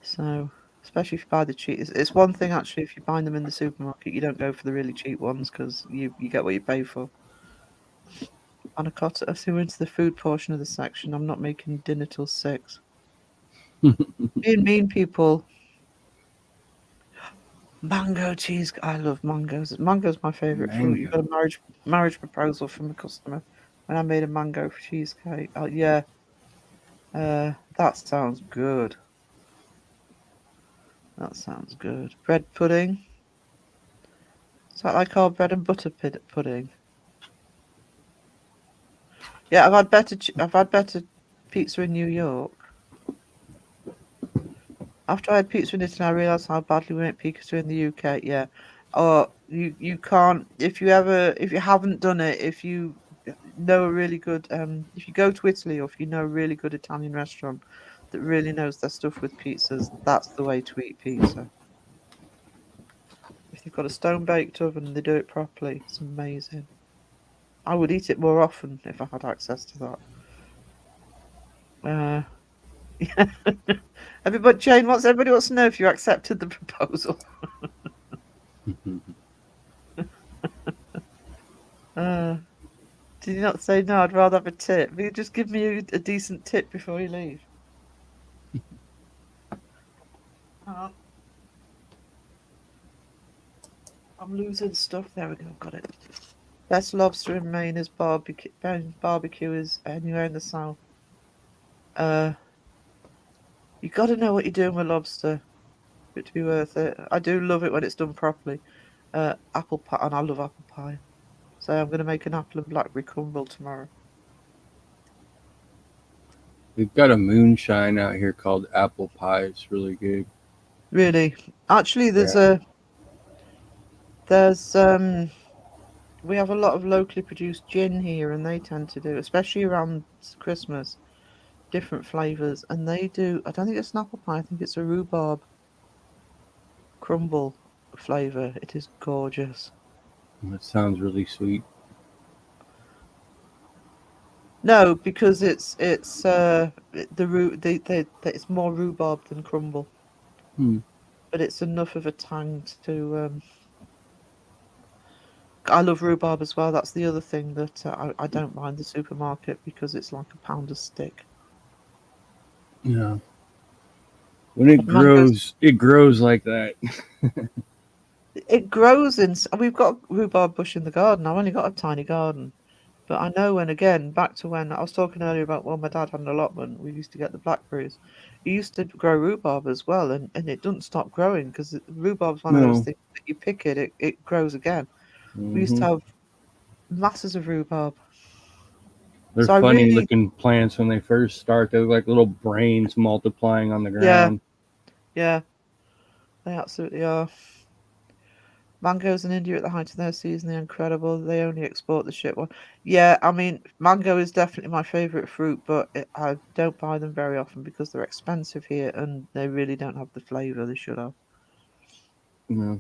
So, especially if you buy the cheap, it's one thing actually if you buy them in the supermarket, you don't go for the really cheap ones because you get what you pay for. Panna cotta. So we're into the food portion of the section. I'm not making dinner till 6. Being mean, people. Mango cheese. I love mangoes. Mango's my favorite fruit. You got a marriage proposal from a customer when I made a mango cheesecake. Oh yeah. That sounds good. That sounds good. Bread pudding. Is that like our bread and butter pudding? Yeah, I've had better pizza in New York. After I had pizza in Italy, I realised how badly we make pizza in the UK. Yeah. Oh, you can't if you haven't done it, if you know a really good if you go to Italy or if you know a really good Italian restaurant that really knows their stuff with pizzas, that's the way to eat pizza. If they've got a stone baked oven and they do it properly, it's amazing. I would eat it more often if I had access to that. Yeah. Everybody, Jane, everybody wants to know if you accepted the proposal. Did you not say no? I'd rather have a tip. Will you just give me a decent tip before you leave? I'm losing stuff. There we go. Got it. Best lobster in Maine is barbecue. Barbecue is anywhere in the south. You got to know what you're doing with lobster for it to be worth it. I do love it when it's done properly. Apple pie, and I love apple pie. So I'm going to make an apple and blackberry crumble tomorrow. We've got a moonshine out here called Apple Pie. It's really good. Really, actually, Yeah. there's we have a lot of locally produced gin here, and they tend to do, especially around Christmas, different flavors. And they do. I don't think it's an apple pie. I think it's a rhubarb crumble flavor. It is gorgeous. That sounds really sweet. No, because it's more rhubarb than crumble, Hmm. but it's enough of a tang to. I love rhubarb as well. That's the other thing that I don't mind the supermarket because it's like a pound a stick. Yeah. When it Mangoes, grows like that. it grows in. We've got a rhubarb bush in the garden. I've only got a tiny garden, but I know back to when I was talking earlier about when my dad had an allotment, we used to get the blackberries. He used to grow rhubarb as well, and it doesn't stop growing because rhubarb's one of those No. things that you pick it grows again. We used to Hmm. have masses of rhubarb. They're So I funny really, looking plants when they first start. They look like little brains multiplying on the yeah, ground. yeah, they absolutely are. Mangoes in India at the height of their season, they're incredible. They only export the shit one. Yeah, I mean, mango is definitely my favorite fruit, but I don't buy them very often because they're expensive here and they really don't have the flavor they should have. Yeah.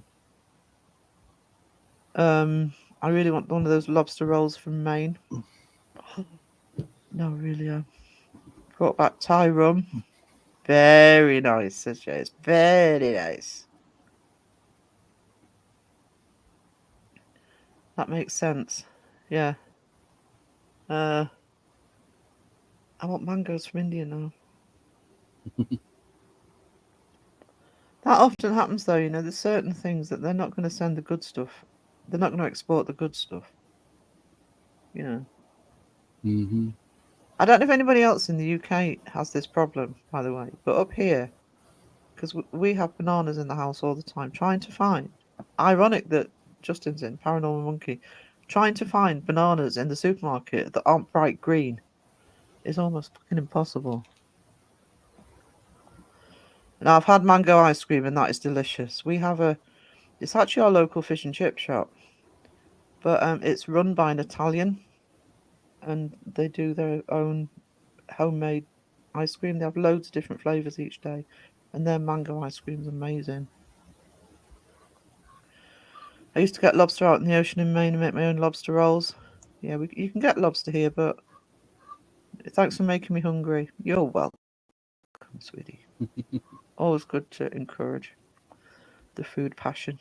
I really want one of those lobster rolls from Maine. No, really, brought back Thai rum. Very nice, says Jace. Very nice. That makes sense. Yeah. I want mangoes from India now. That often happens, though. There's certain things that they're not going to send the good stuff. They're not going to export the good stuff. Mm-hmm. I don't know if anybody else in the UK has this problem, by the way, but up here, because we have bananas in the house all the time, trying to find. Ironic that Justin's in Paranormal Monkey, trying to find bananas in the supermarket that aren't bright green is almost fucking impossible. Now, I've had mango ice cream and that is delicious. It's actually our local fish and chip shop, but it's run by an Italian and they do their own homemade ice cream. They have loads of different flavours each day and their mango ice cream is amazing. I used to get lobster out in the ocean in Maine and make my own lobster rolls. Yeah, you can get lobster here, but thanks for making me hungry. You're welcome, sweetie. Always good to encourage the food passion.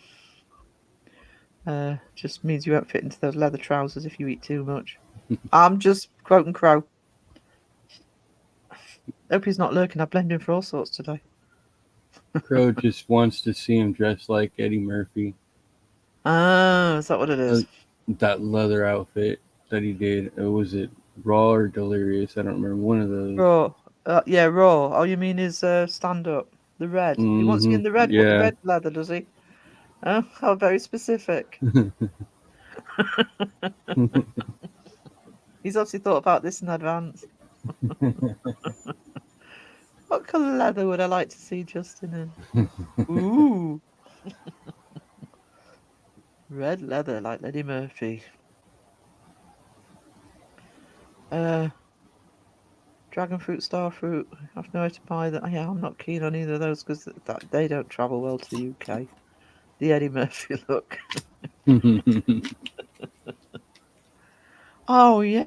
Just means you won't fit into those leather trousers if you eat too much. I'm just quoting Crow. Hope he's not lurking. I blend in for all sorts today. Crow just wants to see him dressed like Eddie Murphy. Ah, is that what it is? That leather outfit that he did. Was it Raw or Delirious? I don't remember. One of those. Raw. Yeah, Raw. Oh, you mean his stand-up? The red. He wants to be in the red, Yeah. red leather, does he? Oh, how very specific. He's obviously thought about this in advance. What colour leather would I like to see Justin in? Ooh. Red leather like Eddie Murphy. Dragon fruit, star fruit. I have to know how to buy that. Yeah, I'm not keen on either of those because they don't travel well to the UK. The Eddie Murphy look. Oh yeah.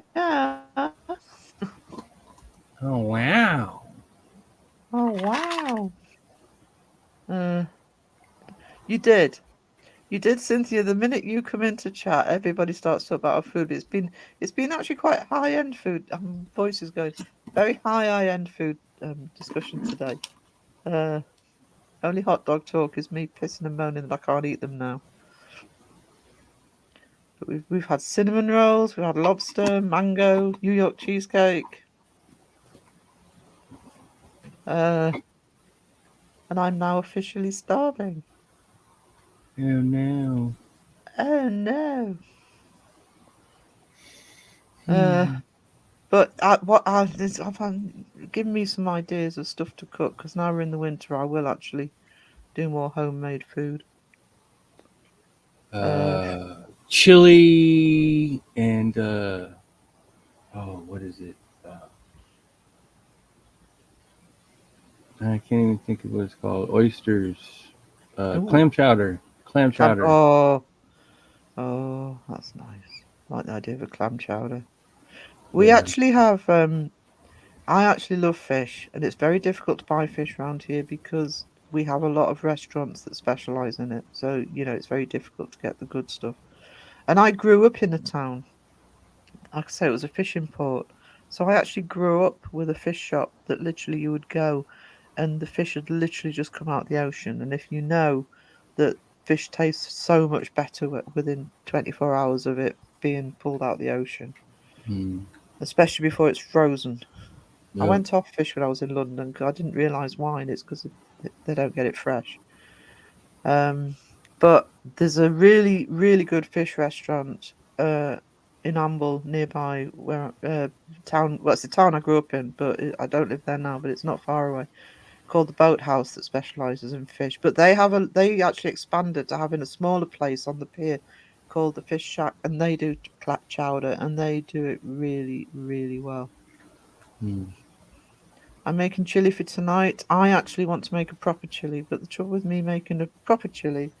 Oh wow. Oh wow. You did, Cynthia. The minute you come into chat, everybody starts talking about our food. It's been actually quite high end food. Voice is going very high end food discussion today. Only hot dog talk is me pissing and moaning that I can't eat them now. But we've had cinnamon rolls, we've had lobster, mango, New York cheesecake. And I'm now officially starving. Oh no. Oh no. But I've given me some ideas of stuff to cook because now we're in the winter. I will actually do more homemade food. Chili and what is it? I can't even think of what it's called. Oysters. Clam chowder. Clam chowder. Oh, that's nice. I like the idea of a clam chowder. We actually have. I actually love fish, and it's very difficult to buy fish around here because we have a lot of restaurants that specialize in it. So it's very difficult to get the good stuff. And I grew up in a town. Like I say, it was a fishing port. So I actually grew up with a fish shop that literally you would go, and the fish had literally just come out of the ocean. And if you know that fish tastes so much better within 24 hours of it being pulled out of the ocean, especially before it's frozen. Yep. I went off fish when I was in London because I didn't realise why, and it's because they don't get it fresh. But there's a really, really good fish restaurant in Amble nearby where town. Well, it's the town I grew up in, but I don't live there now. But it's not far away. Called the Boathouse that specialises in fish. But they actually expanded to having a smaller place on the pier called the Fish Shack, and they do chowder, and they do it really, really well. I'm making chili for tonight. I actually want to make a proper chili, but the trouble with me making a proper chili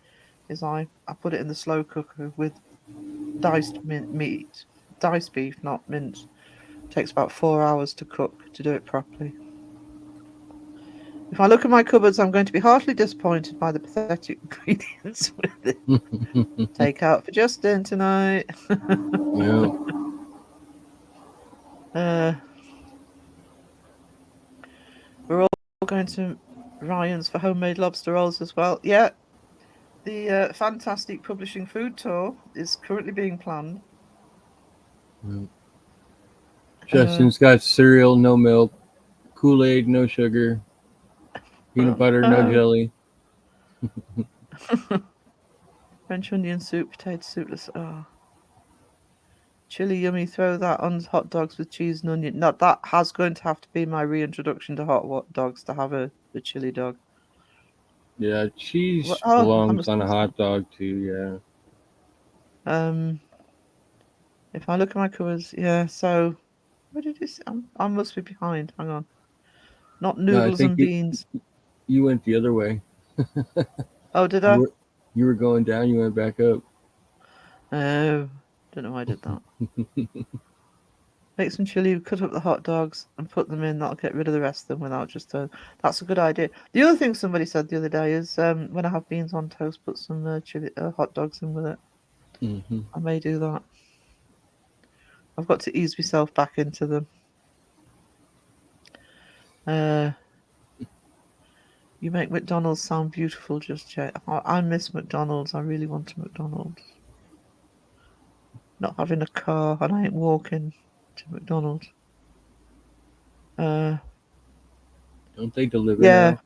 is I put it in the slow cooker with diced meat, diced beef, not minced. It takes about 4 hours to cook to do it properly. If I look at my cupboards, I'm going to be heartily disappointed by the pathetic ingredients with it. Take out for Justin tonight. going to Ryan's for homemade lobster rolls as well. Yeah, the Fantastic Publishing Food Tour is currently being planned. Justin's got cereal, no milk, Kool-Aid, no sugar, peanut butter, no jelly. French onion soup, potato soup. Oh. Chili yummy, throw that on hot dogs with cheese and onion. No, that has going to have to be my reintroduction to hot dogs, to have a chili dog. Yeah, cheese I belongs must on a have hot dog too, yeah. If I look at my covers, yeah, so what did you say? I must be behind. Hang on. Not No, I noodles think and beans. you went the other way. Oh, did I? You were going down, you went back up. Oh, don't know why I did that. Make some chili, cut up the hot dogs, and put them in. That'll get rid of the rest of them without just That's a good idea. The other thing somebody said the other day is when I have beans on toast, put some chili hot dogs in with it. Mm-hmm. I may do that. I've got to ease myself back into them. You make McDonald's sound beautiful, just yet. I miss McDonald's. I really want a McDonald's. Not having a car, and I ain't walking to McDonald's. Don't they deliver Yeah. now?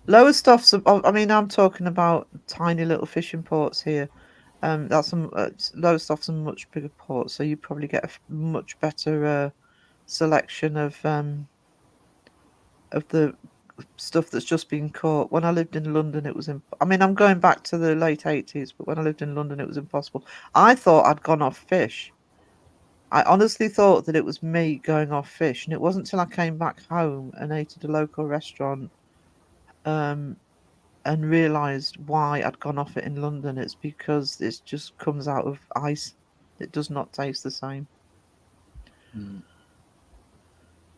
Lowestoft's. I mean, I'm talking about tiny little fishing ports here. That's Lowestoft's a much bigger port, so you probably get a much better selection of the stuff that's just been caught. When I lived in London, it was. I mean, I'm going back to the late 80s, but when I lived in London, it was impossible. I thought I'd gone off fish. I honestly thought that it was me going off fish, and it wasn't until I came back home and ate at a local restaurant, and realised why I'd gone off it in London. It's because it just comes out of ice. It does not taste the same.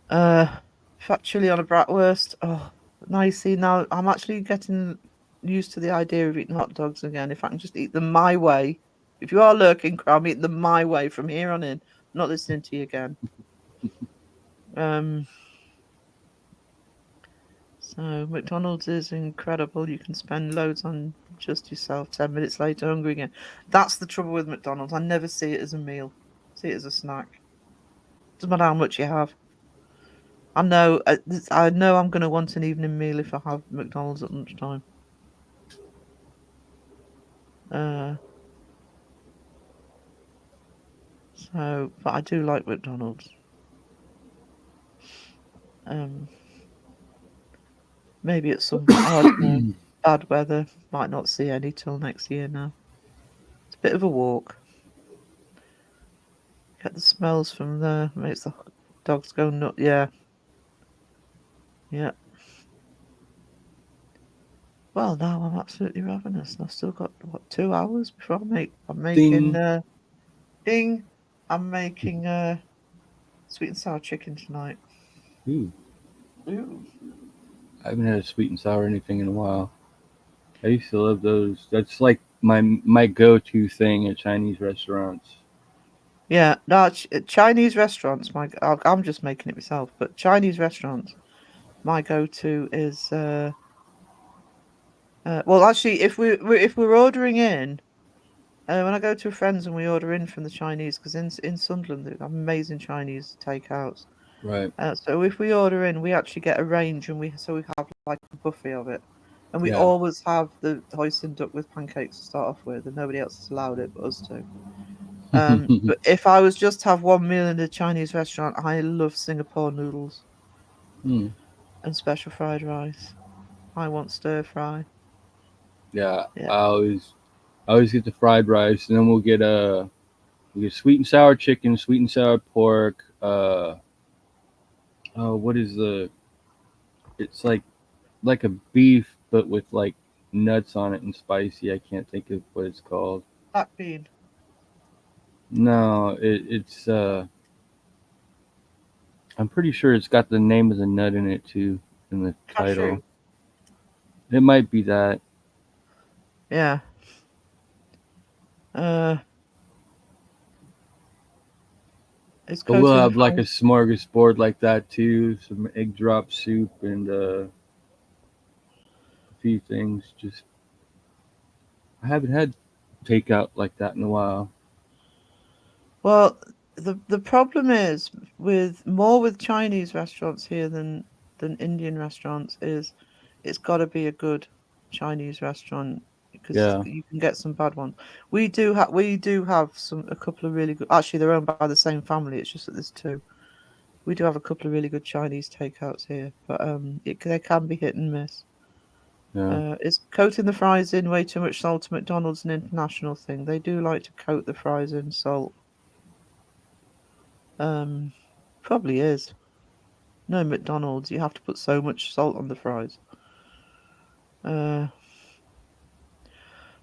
Fat chili on a bratwurst. Oh, nice. See, now I'm actually getting used to the idea of eating hot dogs again. If I can just eat them my way. If you are lurking, I'm eating them my way from here on in. I'm not listening to you again. So McDonald's is incredible. You can spend loads on just yourself. 10 minutes later, hungry again. That's the trouble with McDonald's. I never see it as a meal. I see it as a snack. Doesn't matter how much you have. I know I'm going to want an evening meal if I have McDonald's at lunchtime. But I do like McDonald's. Maybe at some bad weather. Might not see any till next year now. It's a bit of a walk. Get the smells from there. Makes the dogs go nuts. Yeah. Yeah. Well, now I'm absolutely ravenous. And I've still got 2 hours before I'm making ding. I'm making sweet and sour chicken tonight. Ooh. Ooh. I haven't had a sweet and sour anything in a while. I used to love those. That's like my go-to thing at Chinese restaurants. Yeah, no, Chinese restaurants. I'm just making it myself, but Chinese restaurants, my go-to is. Well, actually, if we're ordering in, when I go to a friend's and we order in from the Chinese, because in Sunderland they have amazing Chinese takeouts. Right. So if we order in, we actually get a range, and we have like a buffet of it, and we Yeah. always have the hoisin duck with pancakes to start off with, and nobody else has allowed it but us to. But if I was just to have one meal in a Chinese restaurant, I love Singapore noodles and special fried rice. I want stir fry. Yeah. Yeah. I always get the fried rice, and then we'll get sweet and sour chicken, sweet and sour pork. What is it's like a beef, but with like nuts on it and spicy. I can't think of what it's called. Black bean. No, it's I'm pretty sure it's got the name of the nut in it too in the title. Cashew. It might be that. Yeah. It's But we'll coated in have like a fries. smorgasbord like that too. Some egg drop soup and a few things. Just I haven't had takeout like that in a while. Well, the problem is with Chinese restaurants here than Indian restaurants is it's got to be a good Chinese restaurant because Yeah. you can get some bad ones. We do have a couple of really good. Actually, they're owned by the same family. It's just that there's two. We do have a couple of really good Chinese takeouts here, but they can be hit and miss. Yeah. Is coating the fries in way too much salt to McDonald's an international thing? They do like to coat the fries in salt. Um, Probably is. No, McDonald's, you have to put so much salt on the fries. Uh,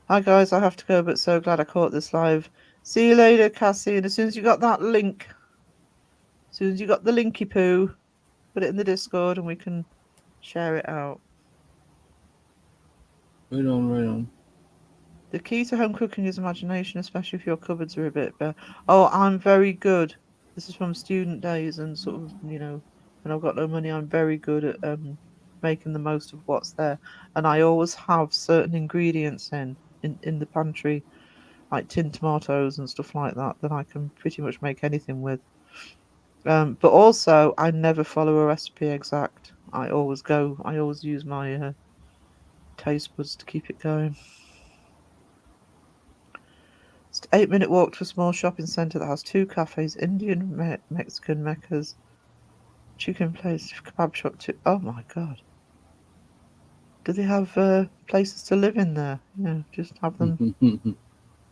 Hi guys, I have to go, but so glad I caught this live. See you later, Cassie. And as soon as you got that link, as soon as you got the linky poo, put it in the Discord and we can share it out. Right on, right on. The key to home cooking is imagination, especially if your cupboards are a bit bare. Oh, I'm very good. This is from student days and sort of, when I've got no money, I'm very good at making the most of what's there. And I always have certain ingredients in the pantry, like tinned tomatoes and stuff like that, that I can pretty much make anything with. But also, I never follow a recipe exact. I always use my taste buds to keep it going. It's an 8-minute walk to a small shopping centre that has 2 cafes, Indian, Mexican Meccas, chicken place, kebab shop too. Oh my god. Do they have places to live in there? Yeah, just have them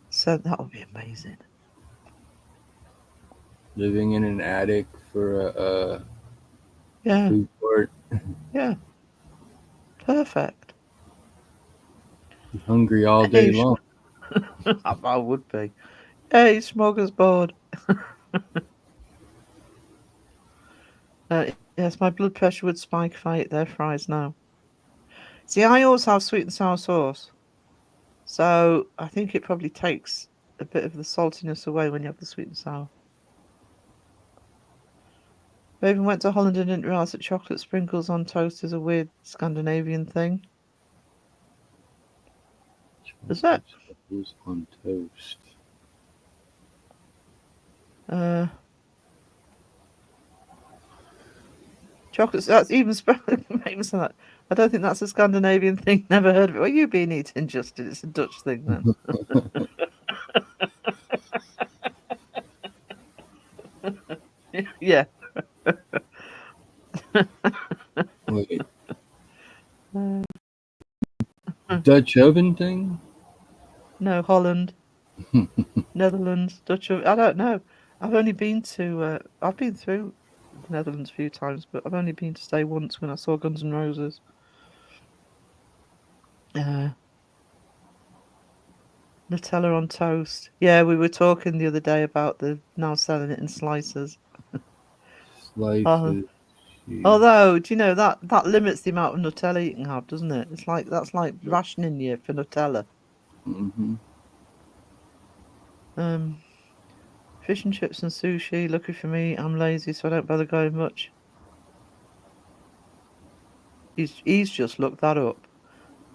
sent. That would be amazing. Living in an attic for a Yeah, food court. yeah. Perfect. Be hungry all day Hey, long. I would be. Hey, smorgasbord. Yes, my blood pressure would spike if I ate their fries now. See, I always have sweet and sour sauce. So I think it probably takes a bit of the saltiness away when you have the sweet and sour. Raven went to Holland and didn't realise that chocolate sprinkles on toast is a weird Scandinavian thing. Is that? Sprinkles on toast. Chocolate, that's even even say that. I don't think that's a Scandinavian thing. Never heard of it. Well, you been eating, Justin. It's a Dutch thing then. Yeah. Wait. Dutch oven thing? No, Holland, Netherlands, Dutch. I don't know. I've only been to. I've been through the Netherlands a few times, but I've only been to stay once when I saw Guns N' Roses. Nutella on toast. Yeah, we were talking the other day about the now selling it in slices. Slices. Although, do you know that limits the amount of Nutella you can have, doesn't it? It's like that's like rationing you for Nutella. Mm-hmm. Fish and chips and sushi. Lucky for me, I'm lazy, so I don't bother going much. He's just looked that up.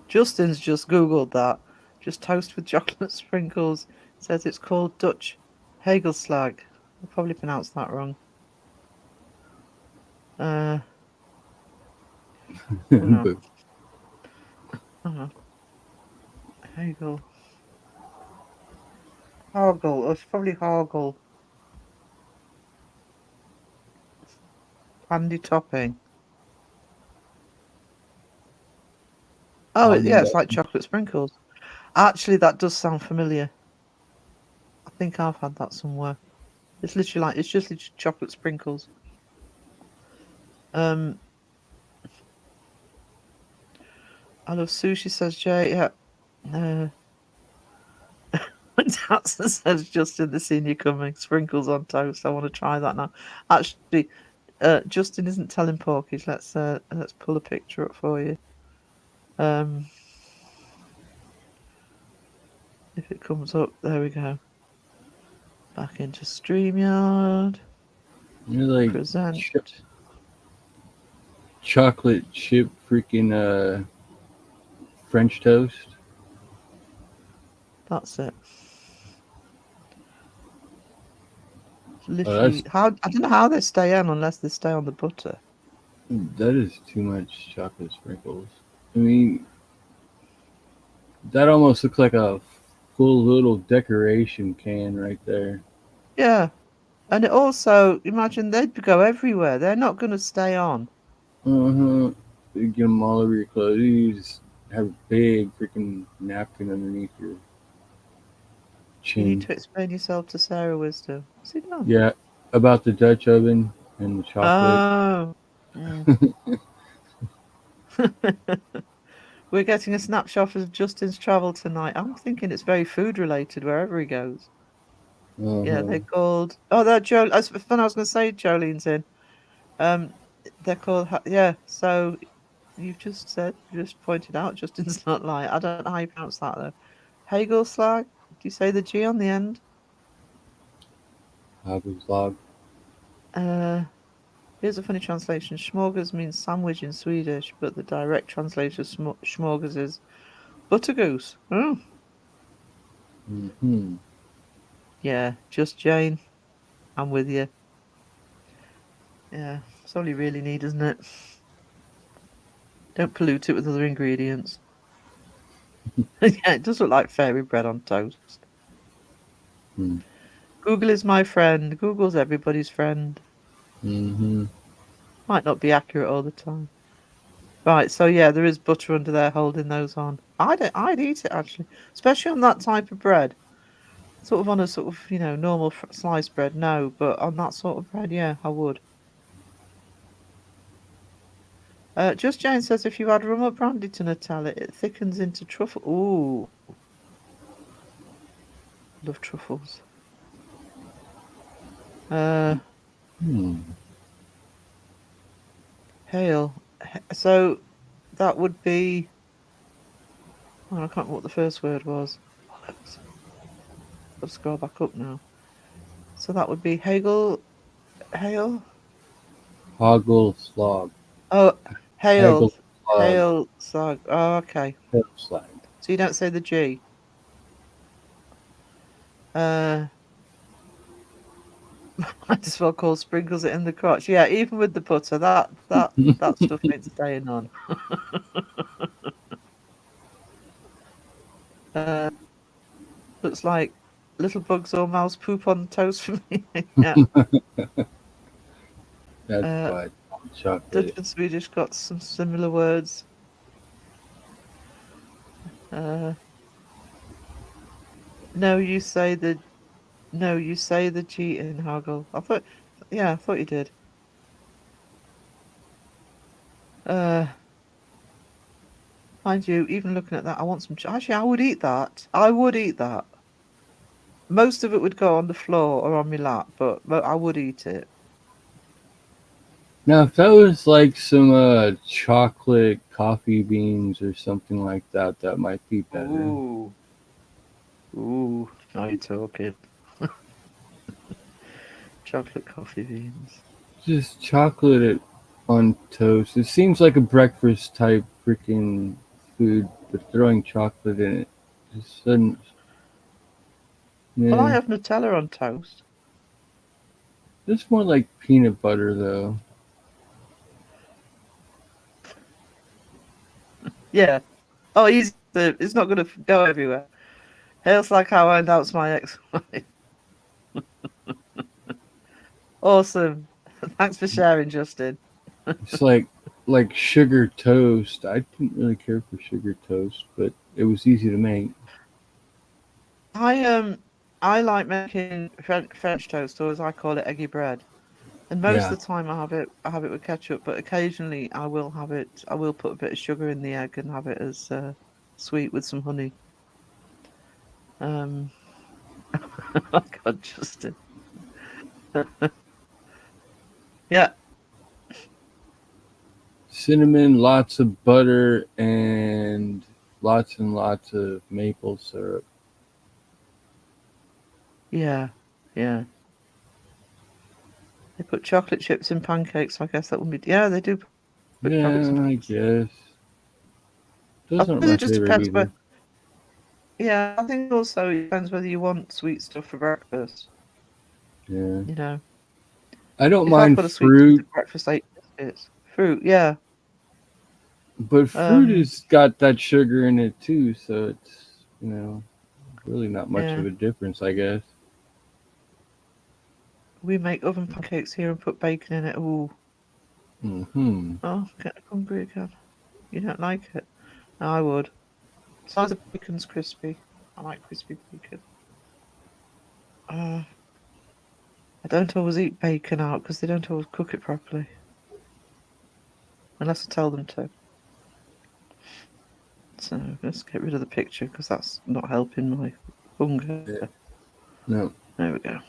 Justin's just Googled that. Just toast with chocolate sprinkles. Says it's called Dutch Hagelslag. I probably pronounced that wrong. Hang on. Hagel. Hagel. It's probably Hagel. Candy topping. Oh, yeah, it's like chocolate sprinkles. Actually, that does sound familiar. I think I've had that somewhere. It's literally like it's just literally chocolate sprinkles. I love sushi, says Jay. Yeah. Tatson says Justin, the senior coming. Sprinkles on toast. I want to try that now. Actually, Justin isn't telling Porkies. Let's pull a picture up for you. If it comes up, there we go. Back into StreamYard. You know, like Present. chocolate chip freaking French toast. That's it. Oh, Literally, how I don't know how they stay on unless they stay on the butter. that is too much chocolate sprinkles. I mean, that almost looks like a full little decoration can right there. Yeah, and it also imagine they'd go everywhere. They're not going to stay on. Uh-huh. You get them all over your clothes. You just have a big freaking napkin underneath your You need chin. to explain yourself to Sarah Wisdom. What's he done? Yeah, about the Dutch oven and the chocolate. Oh. Mm. We're getting a snapshot of Justin's travel tonight. I'm thinking it's very food related wherever he goes. Yeah, Uh-huh. they're called. Oh, they're Joe. That's fun. I was going to say Jolene's in. Um, they're called. Yeah. So you've just said, just pointed out, Justin's not lying. I don't know how you pronounce that though. Hagelslag. Do you say the G on the end? Hagelslag. Uh, Here's a funny translation. Schmorgas means sandwich in Swedish, but the direct translation of schmorgas is buttergoose. Oh, Mm-hmm. yeah. Just Jane. I'm with you. Yeah, it's all you really need, isn't it? Don't pollute it with other ingredients. Yeah, it does look like fairy bread on toast. Mm. Google is my friend. Google's everybody's friend. Mm-hmm. Might not be accurate all the time. Right, so yeah, there is butter under there holding those on. I'd eat it actually, especially on that type of bread. Sort of on a sort of, normal sliced bread, no, but on that sort of bread, yeah, I would. Just Jane says if you add rum or brandy to Nutella, it thickens into truffle. Ooh, love truffles. Hmm. Hail. So that would be. Oh, I can't remember what the first word was. Bollocks. I'll scroll back up now. So that would be Hagel. Hail. Hagelslag. Oh, hail. Hagelslag. Hail. Sag. Oh, okay. Hagelslag. So you don't say the G. Might as well call sprinkles it in the crotch. Yeah, even with the butter, that stuff ain't staying on. Uh, Looks like little bugs or mouse poop on toast for me. Yeah. That's Uh, why chocolate. Dutch and Swedish got some similar words. No, you say the G in Hagel. I thought you did. Mind you, even looking at that, I want some. Actually, I would eat that. I would eat that. Most of it would go on the floor or on my lap, but I would eat it. Now, if that was like some chocolate coffee beans or something like that, that might be better. Ooh, now you're talking. Chocolate coffee beans. Just chocolate on toast. It seems like a breakfast type freaking food, but throwing chocolate in it just doesn't. Well, I Yeah, have Nutella on toast. it's more like peanut butter though. Yeah. Oh, easy. It's not going to go everywhere. Hails like how I announced my ex-wife. Awesome. Thanks for sharing, Justin. It's like sugar toast. I didn't really care for sugar toast, but it was easy to make. I like making French toast, or as I call it, eggy bread. And most Yeah. of the time I have it with ketchup, but occasionally I will put a bit of sugar in the egg and have it as sweet with some honey. Oh God, Justin. Yeah. Cinnamon, lots of butter, and lots of maple syrup. Yeah. They put chocolate chips in pancakes. I guess that would be. Yeah, they do. Put Yeah, chocolates in I guess. Those aren't suppose my it just favorite depends either. Yeah, I think also it depends whether you want sweet stuff for breakfast. Yeah. You know, I don't if I've mind got a sweet tooth fruit, at breakfast, I eat biscuits. Fruit, yeah. but fruit Um, has got that sugar in it too, so it's, really not much yeah. of a difference, I guess. We make oven pancakes here and put bacon in it. Ooh, Mm-hmm. oh, getting hungry again. You don't like it? No, I would. As long as the bacon's crispy. I like crispy bacon. I don't always eat bacon out because they don't always cook it properly. Unless I tell them to. So let's get rid of the picture because that's not helping my hunger. Yeah. No. There we go.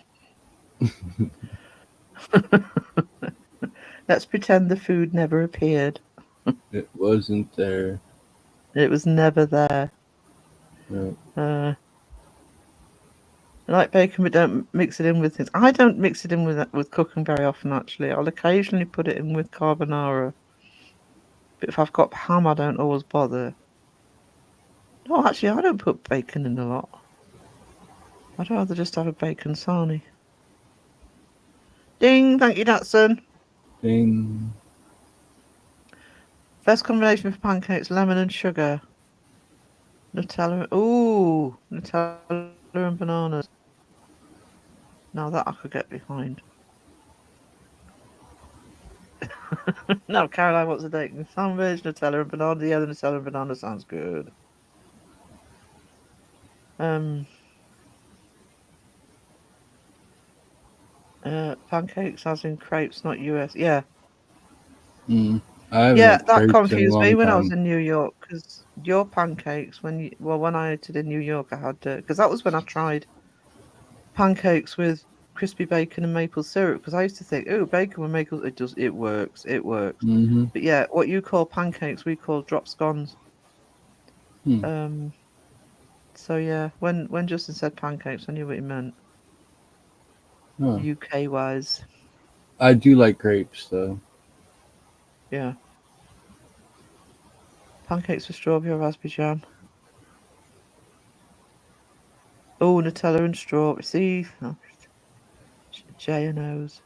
Let's pretend the food never appeared. It wasn't there. It was never there. No. I like bacon, but don't mix it in with things. I don't mix it in with cooking very often, actually. I'll occasionally put it in with carbonara. But if I've got ham, I don't always bother. No, actually, I don't put bacon in a lot. I'd rather just have a bacon sarnie. Ding! Thank you, Datsun. Ding. Best combination for pancakes, lemon and sugar. Nutella. Ooh, Nutella and bananas. Now that I could get behind. No, Caroline wants a date. Sandwich, Nutella and banana. Yeah, the Nutella and banana sounds good. Pancakes as in crepes, not US. Yeah. I haven't Yeah, had that crepes in a confused me long when I was time. in New York because your pancakes, when I ate it in New York, I had because that was when I tried pancakes with crispy bacon and maple syrup because I used to think, oh, bacon with maple, it works. Mm-hmm. But yeah, what you call pancakes, we call drop scones. Hmm. So yeah, when Justin said pancakes, I knew what he meant. Huh. UK wise, I do like grapes, though. yeah. Pancakes with strawberry or raspberry jam. Oh, Nutella and strawberry. See, J and O's.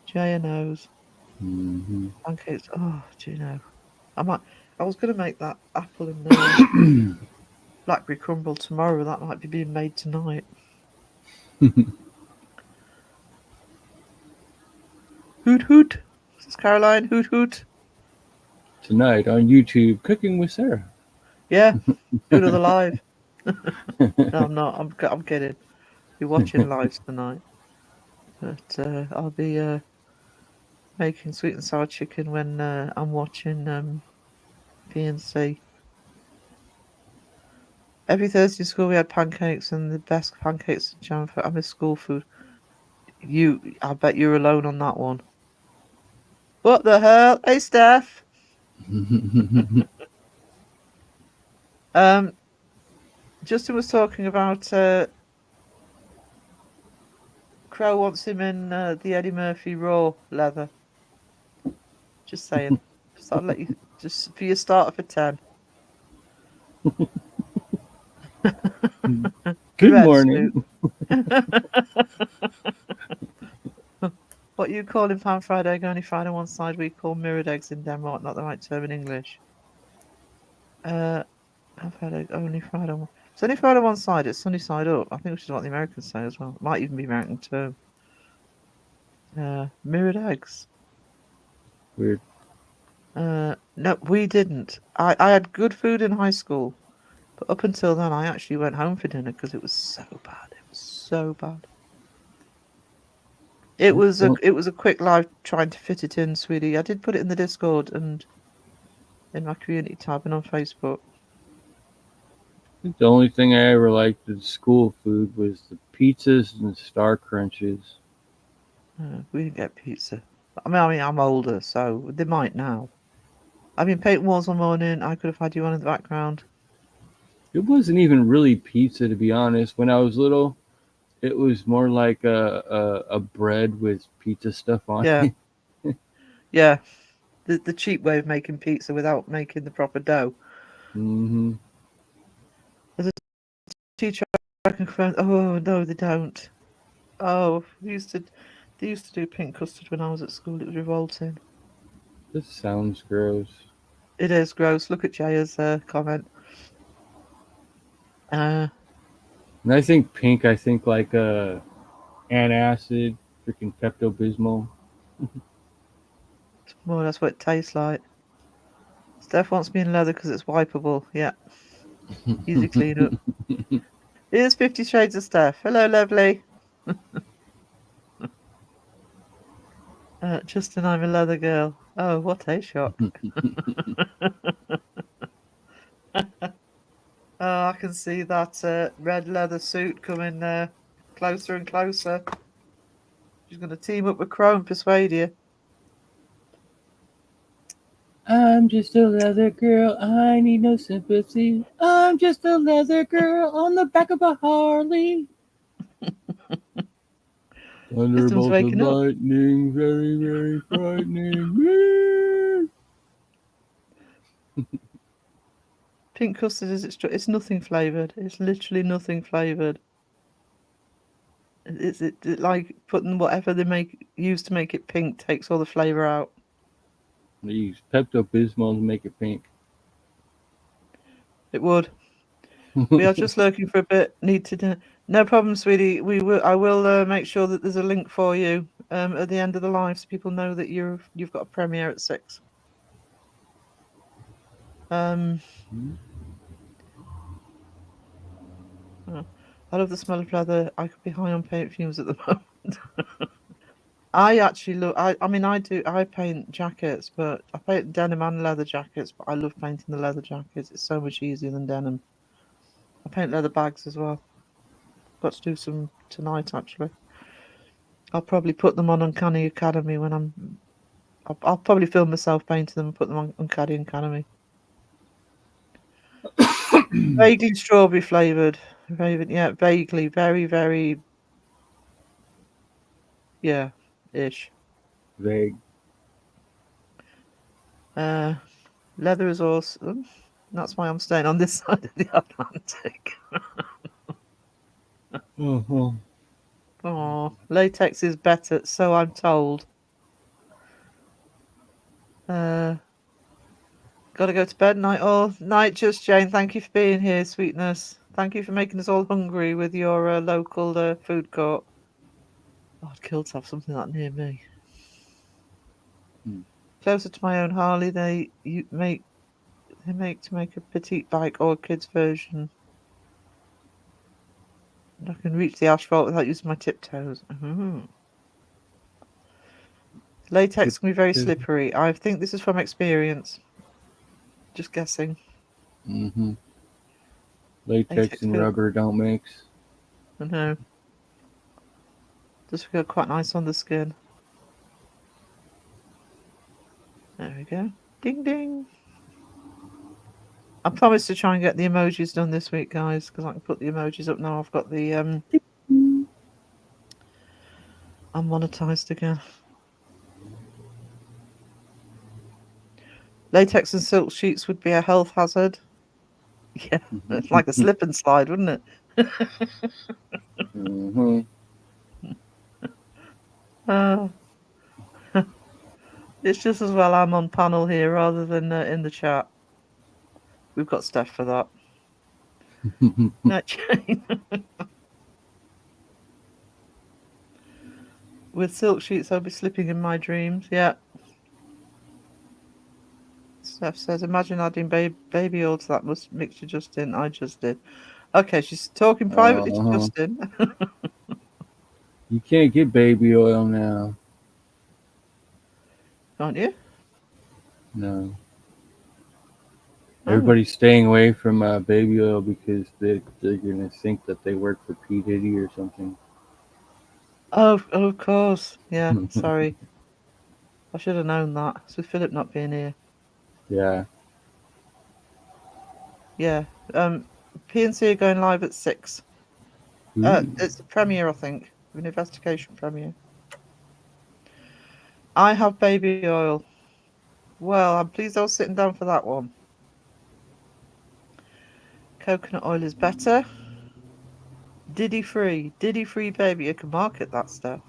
Mm-hmm. Pancakes. Oh, do you know? I was going to make that apple and blackberry crumble tomorrow. That might be being made tonight. Hoot hoot. This is Caroline. Hoot hoot. Tonight on YouTube, Cooking with Sarah. Yeah. Do another live. No, I'm not. I'm kidding. Be watching lives tonight. But I'll be making sweet and sour chicken when I'm watching PNC. Every Thursday in school we had pancakes and the best pancakes and jam for I miss school food. I bet you're alone on that one. What the hell? Hey, Steph. Justin was talking about Crow wants him in the Eddie Murphy Raw leather. Just saying. Just I'll let you just for your starter for 10. Good Red morning. What you call in pan fried egg, only fried on one side, we call mirrored eggs in Denmark, not the right term in English. Pan fried egg, only fried on one. It's only fried on one side, it's sunny side up. I think which is what the Americans say as well. It might even be American term. Mirrored eggs. Weird. No, we didn't. I had good food in high school, but up until then, I actually went home for dinner because it was so bad. It was so bad. It was a quick live trying to fit it in, sweetie. I did put it in the Discord and in my community tab and on Facebook. I think the only thing I ever liked at school food was the pizzas and Star Crunches. We didn't get pizza. I mean, I'm older, so they might now. I've been painting walls all morning. I could have had you on in the background. It wasn't even really pizza, to be honest. When I was little, it was more like a bread with pizza stuff on Yeah. it. Yeah, the cheap way of making pizza without making the proper dough. Mm-hmm. Teacher I can confirm. Oh no, they don't. Oh, they used to do pink custard when I was at school. It was revolting. This sounds gross. It is gross. Look at Jaya's comment. And I think pink, I think like antacid, freaking Pepto Bismol. More or less what it tastes like. Steph wants me in leather because it's wipeable. Yeah, easy clean up. Here's 50 Shades of Steph. Hello, lovely. Justin, I'm a leather girl. Oh, what a shock. Oh, I can see that red leather suit coming closer and closer. She's going to team up with Crow and persuade you. I'm just a leather girl. I need no sympathy. I'm just a leather girl on the back of a Harley. Thunderbolts of waking up. lightning, very, very frightening. Pink custard it's nothing flavoured. It's literally nothing flavoured. It's like putting whatever they use to make it pink takes all the flavour out. They use Pepto Bismol to make it pink. It would. We are just looking for a bit. No problem, sweetie. I will make sure that there's a link for you at the end of the live, so people know that you've got a premiere at 6. Oh, I love the smell of leather. I could be high on paint fumes at the moment. I actually look. I mean, I paint jackets, but I paint denim and leather jackets. But I love painting the leather jackets. It's so much easier than denim. I paint leather bags as well. Got to do some tonight, actually. I'll probably put them on Uncanny Academy when I'll probably film myself painting them and put them on Uncanny Academy. Vaguely strawberry flavoured. Vaguely. Very, very... Yeah, ish. Vague. Leather is awesome. That's why I'm staying on this side of the Atlantic. Uh-huh. Oh, latex is better, so I'm told. Gotta go to bed. Night all. Night, Just Jane. Thank you for being here, sweetness. Thank you for making us all hungry with your local food court. Oh, I'd kill to have something like that near me. Closer to my own Harley, they make to make a petite bike or a kid's version. And I can reach the asphalt without using my tiptoes. Latex can be very slippery. I think this is from experience. Just guessing. Mm-hmm. Latex and rubber don't mix. I know. Does feel quite nice on the skin. There we go. Ding ding. I promised to try and get the emojis done this week, guys, because I can put the emojis up now. I've got the I'm monetized again. Latex and silk sheets would be a health hazard. Yeah, it's like a slip and slide, wouldn't it? Mm-hmm. It's just as well I'm on panel here rather than in the chat. We've got Steph for that. Night, Jane. With silk sheets, I'll be slipping in my dreams. Yeah. Steph says, imagine adding baby oil to that mixture, Justin. I just did. Okay, she's talking privately to Justin. You can't get baby oil now. Can't you? No. Everybody's staying away from baby oil because they're going to think that they work for P. Diddy or something. Oh, of course. Yeah, sorry. I should have known that. It's with Philip not being here. Yeah. Yeah. PNC are going live at 6. It's the premiere, I think. An investigation premiere. I have baby oil. Well, I'm pleased I was sitting down for that one. Coconut oil is better. Diddy free baby. You can market that stuff.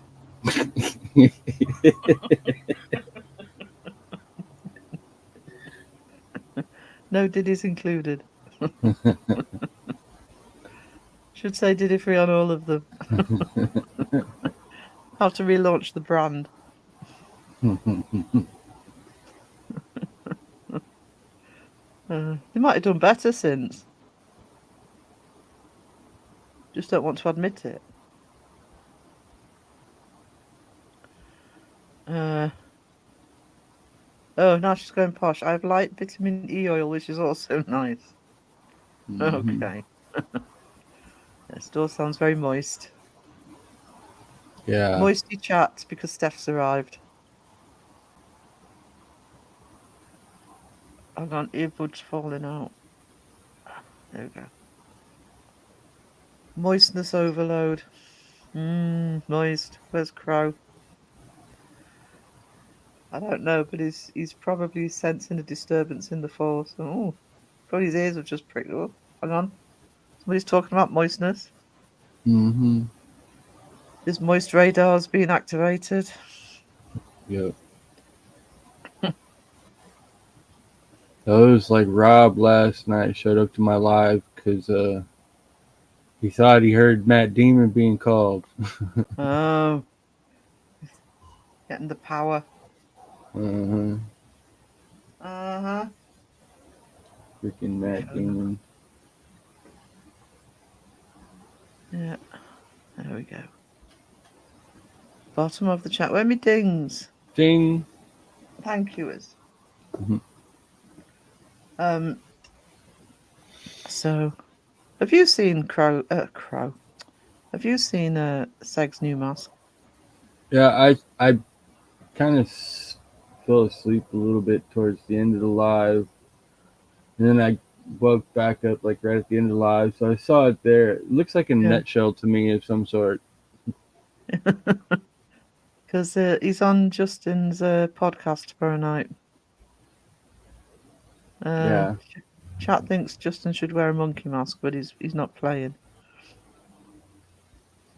No Diddy's included. Should say Diddy free on all of them. Have to relaunch the brand. They might have done better since. Just don't want to admit it. Oh, now she's going posh. I have light vitamin E oil, which is also nice. Okay. It still sounds very moist. Yeah. Moisty chat because Steph's arrived. I've got earbuds falling out. There we go. Moistness overload. Moist. Where's Crow? I don't know, but he's probably sensing a disturbance in the force. Oh, probably his ears have just pricked up. Hang on. Somebody's talking about moistness. Mm-hmm. His moist radar's being activated. Yep. Those like Rob last night showed up to my live because he thought he heard Matt Damon being called. Oh, getting the power. Uh-huh. Uh-huh. Freaking Matt Damon. Yeah. There we go. Bottom of the chat. Where are me dings? Ding. Thank you. Mhm. So, have you seen Crow? Have you seen Seg's new mask? Yeah, I kind of fell asleep a little bit towards the end of the live, and then I woke back up like right at the end of the live, so I saw it there. It looks like a nutshell to me of some sort. Because he's on Justin's podcast tomorrow night. Yeah. Chat thinks Justin should wear a monkey mask, but he's not playing.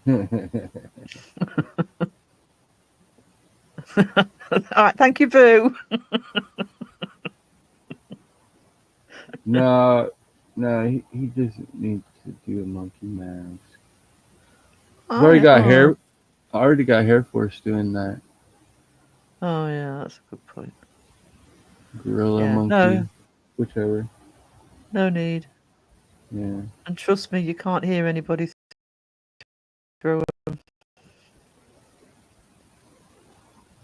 All right, thank you, Boo. No, he doesn't need to do a monkey mask. I've already got hair. I already got Hair Force doing that. Oh yeah, that's a good point. Gorilla, monkey, no, whichever. no need. Yeah. And trust me, you can't hear anybody through them.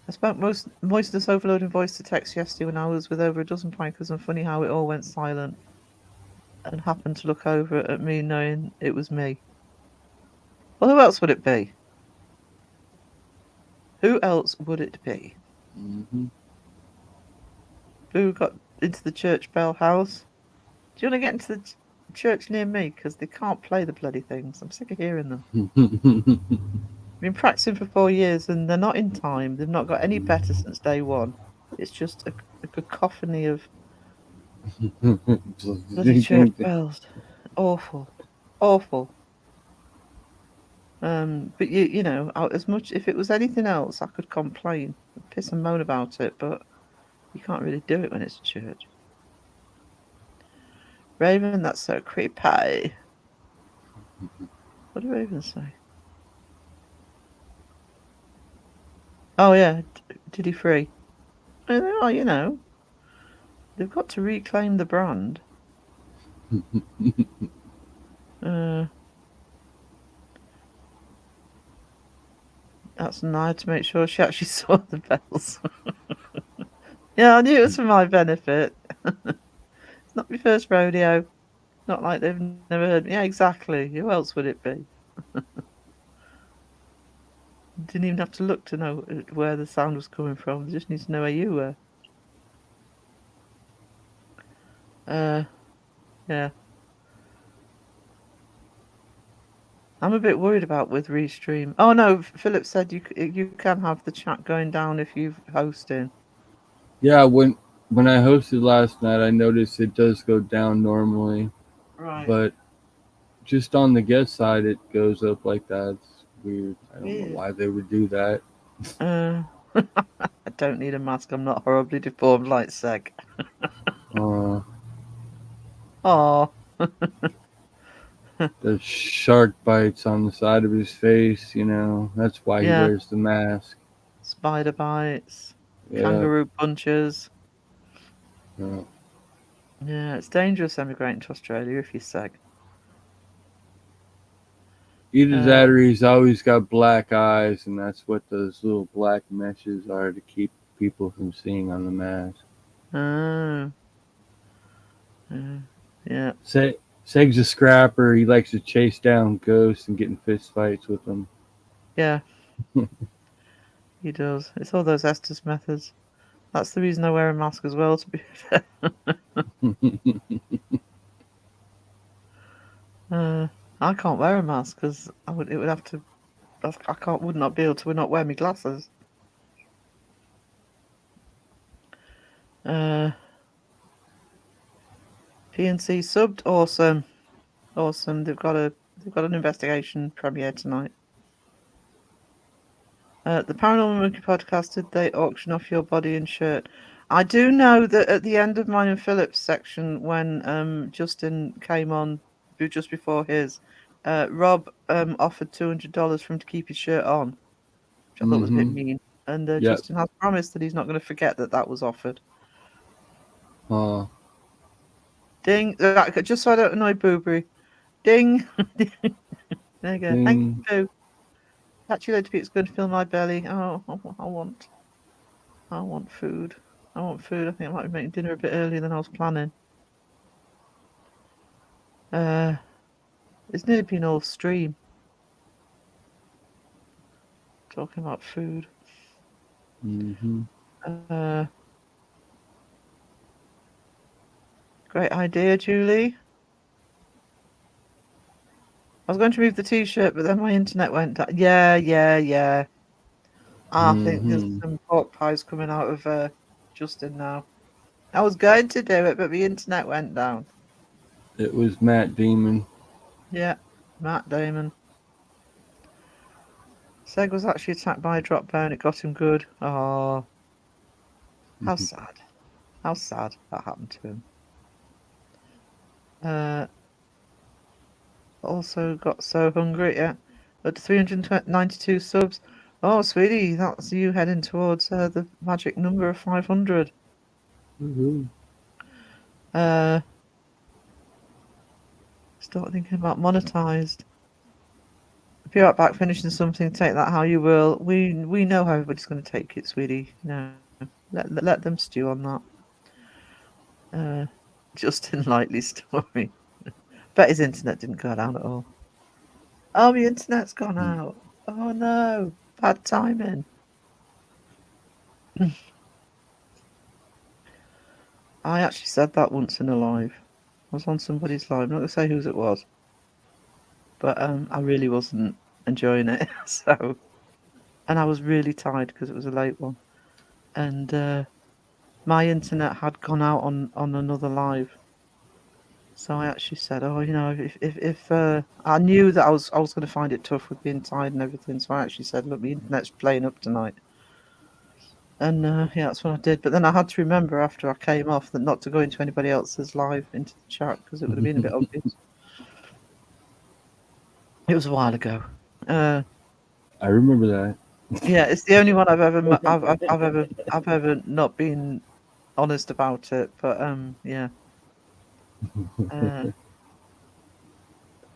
I spoke moistness overloading voice to text yesterday when I was with over a dozen prankers, and funny how it all went silent and happened to look over at me knowing it was me. Well, who else would it be? Who else would it be? Mm-hmm. Who got into the church bell house? Do you want to get into the church near me? Because they can't play the bloody things. I'm sick of hearing them. I've been practicing for 4 years and they're not in time. They've not got any better since day one. It's just a cacophony of bloody church bells. Awful. But you know, as much if it was anything else, I could complain, piss and moan about it, but you can't really do it when it's a church. Raven, that's so creepy. What did Raven say? Oh yeah, Diddy free. Oh, you know, they've got to reclaim the brand. That's nice to make sure she actually saw the bells. Yeah, I knew it was for my benefit. It's not my first rodeo. Not like they've never heard me. Yeah, exactly. Who else would it be? Didn't even have to look to know where the sound was coming from. They just need to know where you were. Yeah. I'm a bit worried about with Restream. Oh no, Philip said you can have the chat going down if you've hosting. Yeah, when I hosted last night, I noticed it does go down normally, Right. but just on the guest side, it goes up like that. It's weird. I don't know Weird. why they would do that. I don't need a mask. I'm not horribly deformed like Seg. Oh, The shark bites on the side of his face, that's why he yeah. wears the mask. Spider bites, Yeah. kangaroo punches. Yeah. Yeah, it's dangerous emigrating to Australia if you're Seg. Either that or he's always got black eyes, and that's what those little black meshes are to keep people from seeing on the mask. Oh. Yeah. Seg's a scrapper. He likes to chase down ghosts and get in fist fights with them. Yeah. He does. It's all those Estes methods. That's the reason I wear a mask as well, to be fair. I can't wear a mask because it would have to. Would not be able to not wear my glasses. PNC subbed, awesome. They've got an investigation premiere tonight. The Paranormal Monkey Podcast, did they auction off your body and shirt? I do know that at the end of mine and Philip's section, when Justin came on just before his, Rob offered $200 for him to keep his shirt on, which I thought was a bit mean. And Yep. Justin has promised that he's not going to forget that was offered. Ding! Just so I don't annoy Boobery. Ding! There you go. Ding. Thank you, Boo. Actually, it's going to fill my belly. Oh, I want food. I think I might be making dinner a bit earlier than I was planning. It's nearly been all stream. Talking about food. Great idea, Julie. I was going to remove the t-shirt, but then my internet went down. Yeah. I think there's some pork pies coming out of Justin now. I was going to do it, but the internet went down. It was Matt Damon. Yeah, Matt Damon. Seg was actually attacked by a drop bear and it got him good. Oh, how sad. How sad that happened to him. Also got so hungry, yeah. At 392 subs. Oh, sweetie, that's you heading towards the magic number of 500. Start thinking about monetized. If you're right back finishing something, take that how you will. We know how everybody's going to take it, sweetie. Let them stew on that. Justin Lightly story. Bet his internet didn't go down at all. Oh, the internet's gone out. Oh no, bad timing. I actually said that once in a live. I was on somebody's live. I'm not going to say whose it was. But I really wasn't enjoying it. And I was really tired because it was a late one. And my internet had gone out on another live. So I actually said, if I knew that I was going to find it tough with being tired and everything. So I actually said, look, the internet's playing up tonight. And that's what I did. But then I had to remember after I came off that not to go into anybody else's live into the chat because it would have been a bit obvious. It was a while ago. I remember that. Yeah, it's the only one I've ever not been honest about it. But yeah.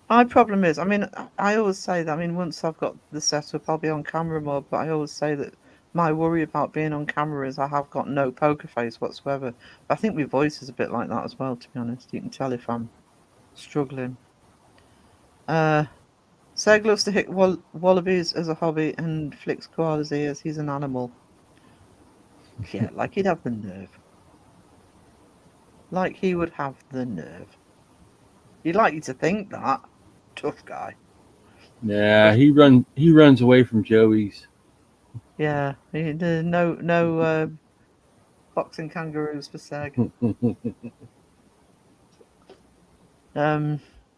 My problem is, I always say that. Once I've got the setup, I'll be on camera more. But I always say that my worry about being on camera is I have got no poker face whatsoever. But I think my voice is a bit like that as well. To be honest, you can tell if I'm struggling. Seg loves to hit wallabies as a hobby and flicks koalas' ears. He's an animal. Yeah, like he'd have the nerve. Like he would have the nerve. You'd like you to think that. Tough guy. Yeah, he runs away from Joey's. Yeah, no boxing kangaroos for Seg.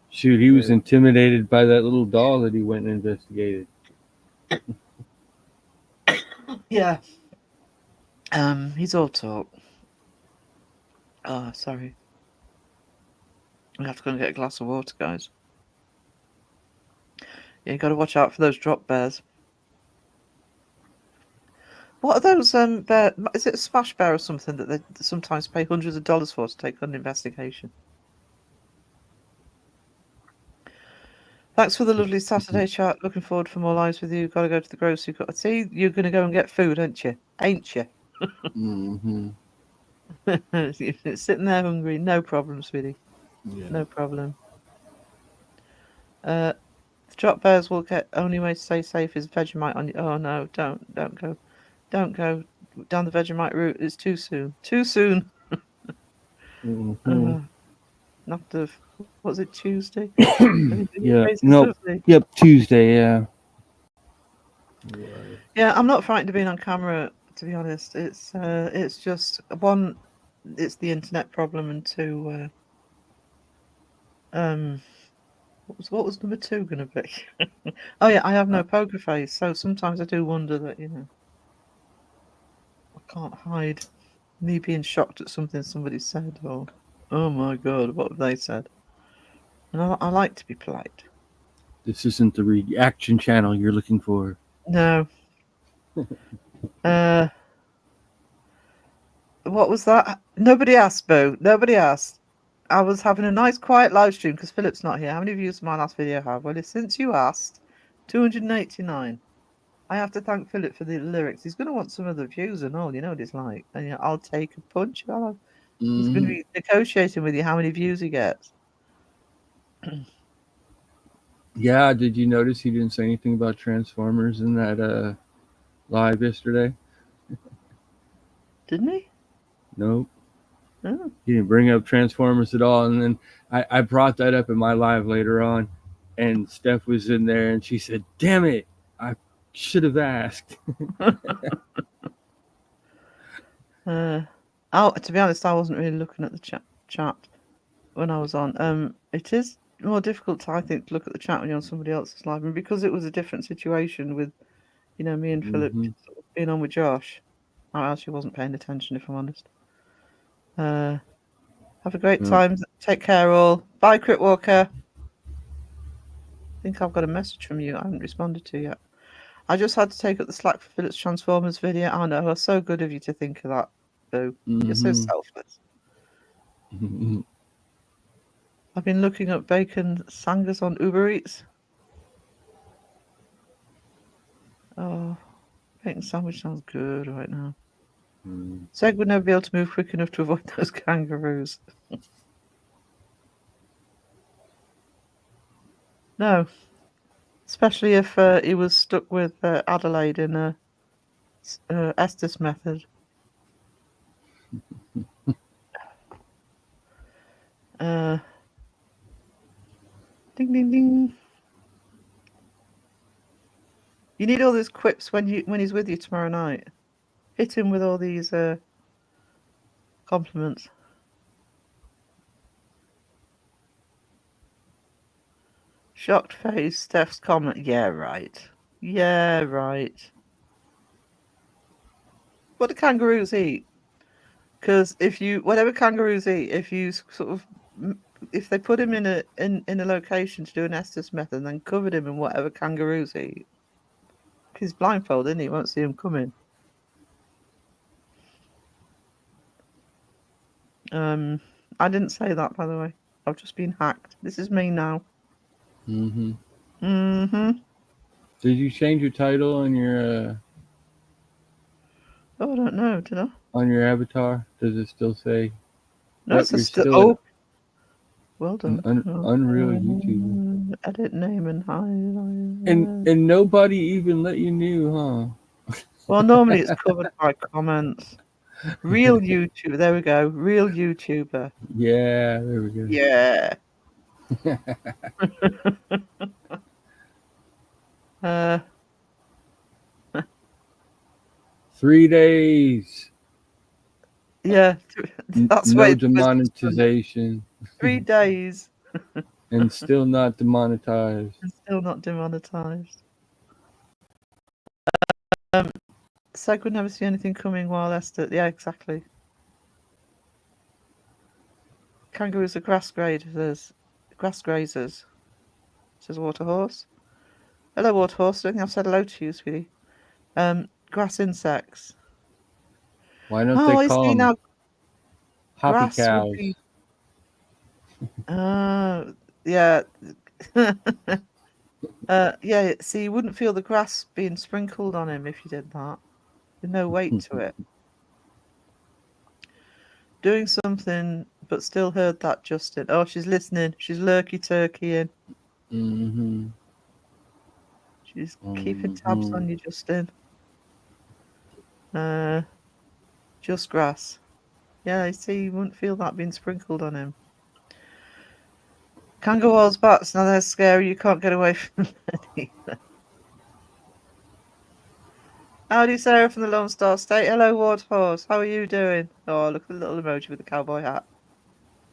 Shoot, he was intimidated by that little doll that he went and investigated. Yeah. He's all talk. Oh, sorry. We have to go and get a glass of water, guys. Yeah, you got to watch out for those drop bears. What are those bear? Is it a smash bear or something that they sometimes pay hundreds of dollars for to take on an investigation? Thanks for the lovely Saturday chat. Looking forward for more lives with you. Got to go to the grocery. See, you're going to go and get food, aren't you? Ain't you? Mm-hmm. You're sitting there hungry. No problem, sweetie. Yeah. No problem. The drop bears will get. Only way to stay safe is Vegemite on you. Oh no! Don't go. Don't go down the Vegemite route. It's too soon. Too soon. Mm-hmm. After, was it Tuesday? Yeah. No. Yep. Tuesday. Yeah. Yeah, I'm not frightened of being on camera. To be honest, it's just one. It's the internet problem, and two. What was number 2 going to be? Oh yeah, I have no poker face, so sometimes I do wonder that I can't hide me being shocked at something somebody said, or oh my god, what have they said? And I like to be polite. This isn't the reaction channel you're looking for. No. What was that? Nobody asked, Boo. Nobody asked. I was having a nice quiet live stream because Philip's not here. How many views my last video have? Well, since you asked, 289. I have to thank Philip for the lyrics. He's going to want some of the views and all. You know what it's like. And I'll take a punch. He's going to be negotiating with you how many views he gets. Yeah, did you notice he didn't say anything about Transformers in that live yesterday? Didn't he? Nope. Oh. He didn't bring up Transformers at all. And then I brought that up in my live later on, and Steph was in there, and she said, "Damn it, I should have asked." To be honest, I wasn't really looking at the chat when I was on. It is more difficult, I think, to look at the chat when you're on somebody else's live, and because it was a different situation with, me and Philip sort of being on with Josh, I actually wasn't paying attention, if I'm honest. Have a great time. Take care, all. Bye, Crit Walker. I think I've got a message from you I haven't responded to yet. I just had to take up the slack for Philip's Transformers video. I know, it's so good of you to think of that, Boo. You're so selfless. I've been looking up bacon sangas on Uber Eats. Oh, bacon sandwich sounds good right now. Seg would never be able to move quick enough to avoid those kangaroos. No. Especially if he was stuck with Adelaide in Estes method. Ding ding ding. You need all these quips when he's with you tomorrow night. Hit him with all these compliments. Shocked face, Steph's comment. Yeah, right. Yeah, right. What do kangaroos eat? Because whatever kangaroos eat, if they put him in a location to do an Estes method and then covered him in whatever kangaroos eat, he's blindfolded, isn't he? You won't see him coming. I didn't say that, by the way. I've just been hacked. This is me now. Mm-hmm. Mm-hmm. Did you change your title on your Oh, I don't know. Did I? on your avatar? Does it still say? No, Yep, it's you're still. still Oh, well done. Unreal YouTube. Edit name and hide. And nobody even let you know, huh? Well, normally it's covered by comments. Real YouTuber. There we go. Real YouTuber. Yeah, there we go. Yeah. Uh, 3 days. yeah, that's No why it's Christmas fun. demonetization 3 days and still not demonetized. and still not demonetized. So I could never see anything coming while Esther. Yeah, exactly. Kangaroos are grass grazers. Grass grazers. Says Waterhorse. Hello, Waterhorse. I don't think I've said hello to you, sweetie. Grass insects. Why don't Oh, they I call see them now. hoppy Grass would cows? be. Yeah. Yeah. See, you wouldn't feel the grass being sprinkled on him if you did that. With no weight to it. Doing something, but still heard that, Justin. Oh, she's listening. She's lurky turkeying. Mm-hmm. She's keeping tabs on you, Justin. Just grass. Yeah, I see. You wouldn't feel that being sprinkled on him. Kangaroos, bats. Now they're scary. You can't get away from them either. Howdy, Sarah from the Lone Star State. Hello, Warthorse. How are you doing? Oh, look at the little emoji with the cowboy hat.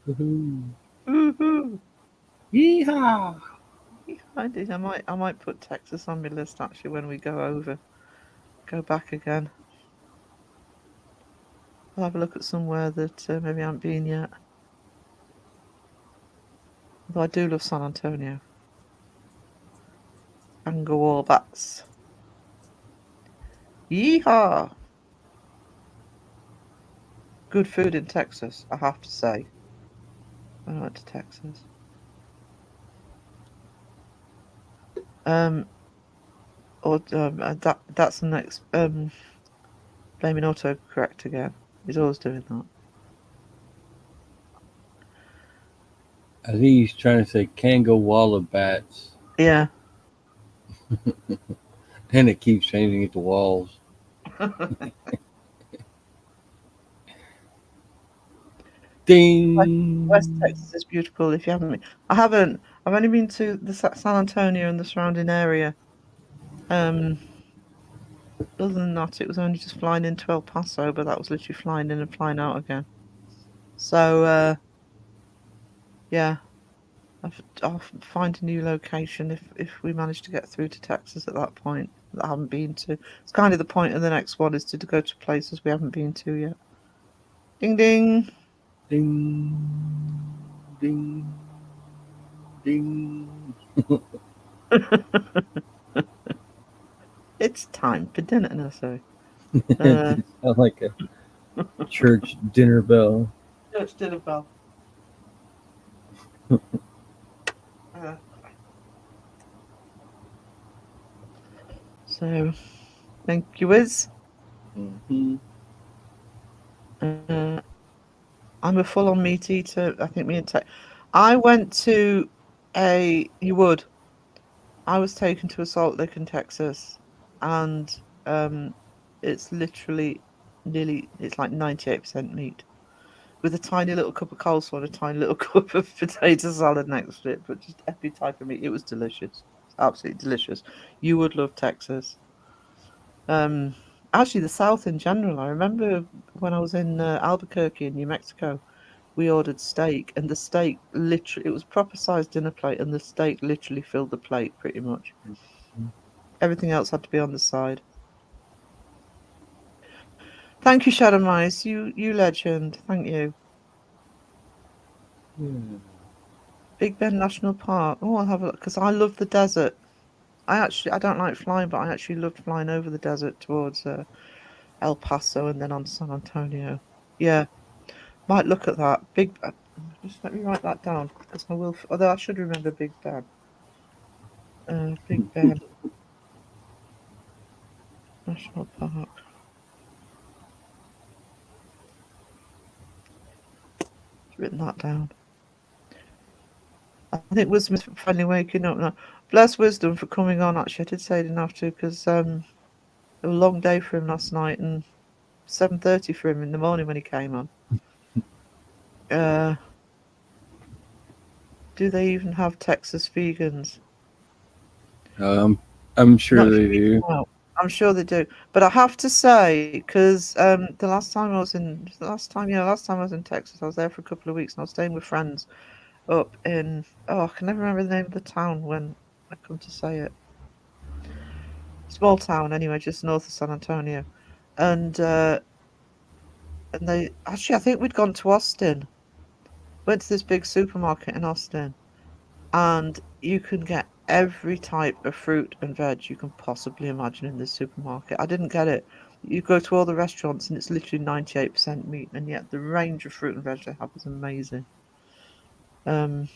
Woohoo. Woohoo! Yeehaw! I might put Texas on my list actually when we go back again. I'll have a look at somewhere that maybe I haven't been yet. Although I do love San Antonio. Kangaroo bats. Yeehaw! Good food in Texas, I have to say. I went to Texas. That's the next blaming autocorrect again. He's always doing that. I think he's trying to say Kango bats. Yeah. And it keeps changing it to walls. Ding! West Texas is beautiful. If you haven't been, I haven't. I've only been to the San Antonio and the surrounding area. Other than that, it was only just flying into El Paso, but that was literally flying in and flying out again. So yeah, I'll find a new location if we manage to get through to Texas at that point that I haven't been to. It's kind of the point of the next one is to go to places we haven't been to yet. Ding ding. Ding! Ding! Ding! It's time for dinner, nursery. Sounds like a church dinner bell. Church dinner bell. So, thank you, Wiz. Mm-hmm. I'm a full-on meat eater. I think me and I went to you would. I was taken to a Salt Lick in Texas, and it's literally it's like 98% meat, with a tiny little cup of coleslaw and a tiny little cup of potato salad next to it, but just every type of meat. It was delicious. Absolutely delicious. You would love Texas. Actually, the South in general. I remember when I was in Albuquerque in New Mexico, we ordered steak, and the steak literally, it was proper sized dinner plate, and the steak literally filled the plate pretty much. Everything else had to be on the side. Thank you, Shadow Mice. You legend. Thank you. Yeah. Big Bend National Park. Oh, I'll have a look because I love the desert. I don't like flying, but I actually loved flying over the desert towards El Paso and then on San Antonio. Yeah, might look at that. Big. Just let me write that down because I will. Although I should remember Big Ben. Big Ben National Park. Written that down. I think Wisdom is finally waking up now. Bless Wisdom for coming on. Actually, I did say I didn't have to because it was a long day for him last night and 7:30 for him in the morning when he came on. Do they even have Texas vegans? I'm sure Not they huge do. amount. I'm sure they do. But I have to say, because the last time I was in Texas, I was there for a couple of weeks and I was staying with friends up in, I can never remember the name of the town when I come to say it. Small town anyway, just north of San Antonio. And they actually, I think we'd gone to Austin. Went to this big supermarket in Austin, and you can get every type of fruit and veg you can possibly imagine in this supermarket. I didn't get it. You go to all the restaurants and it's literally 98% meat, and yet the range of fruit and veg they have is amazing. Um,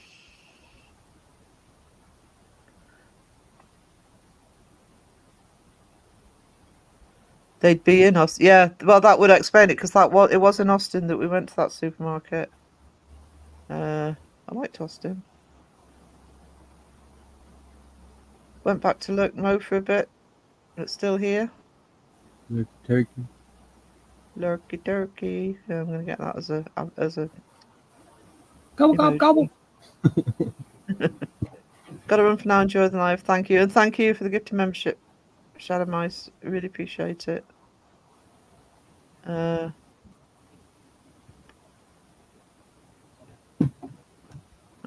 they'd be in Austin. Yeah, well, that would explain it because it was in Austin that we went to that supermarket. I liked Austin. Went back to Lurkmo for a bit. It's still here. The turkey. Lurky turkey. Yeah, I'm gonna get that as a Gobble, gobble, emoji. gobble. Got to run for now. Enjoy the live. Thank you, and thank you for the gift of membership, Shadow Mice. Really appreciate it. Hang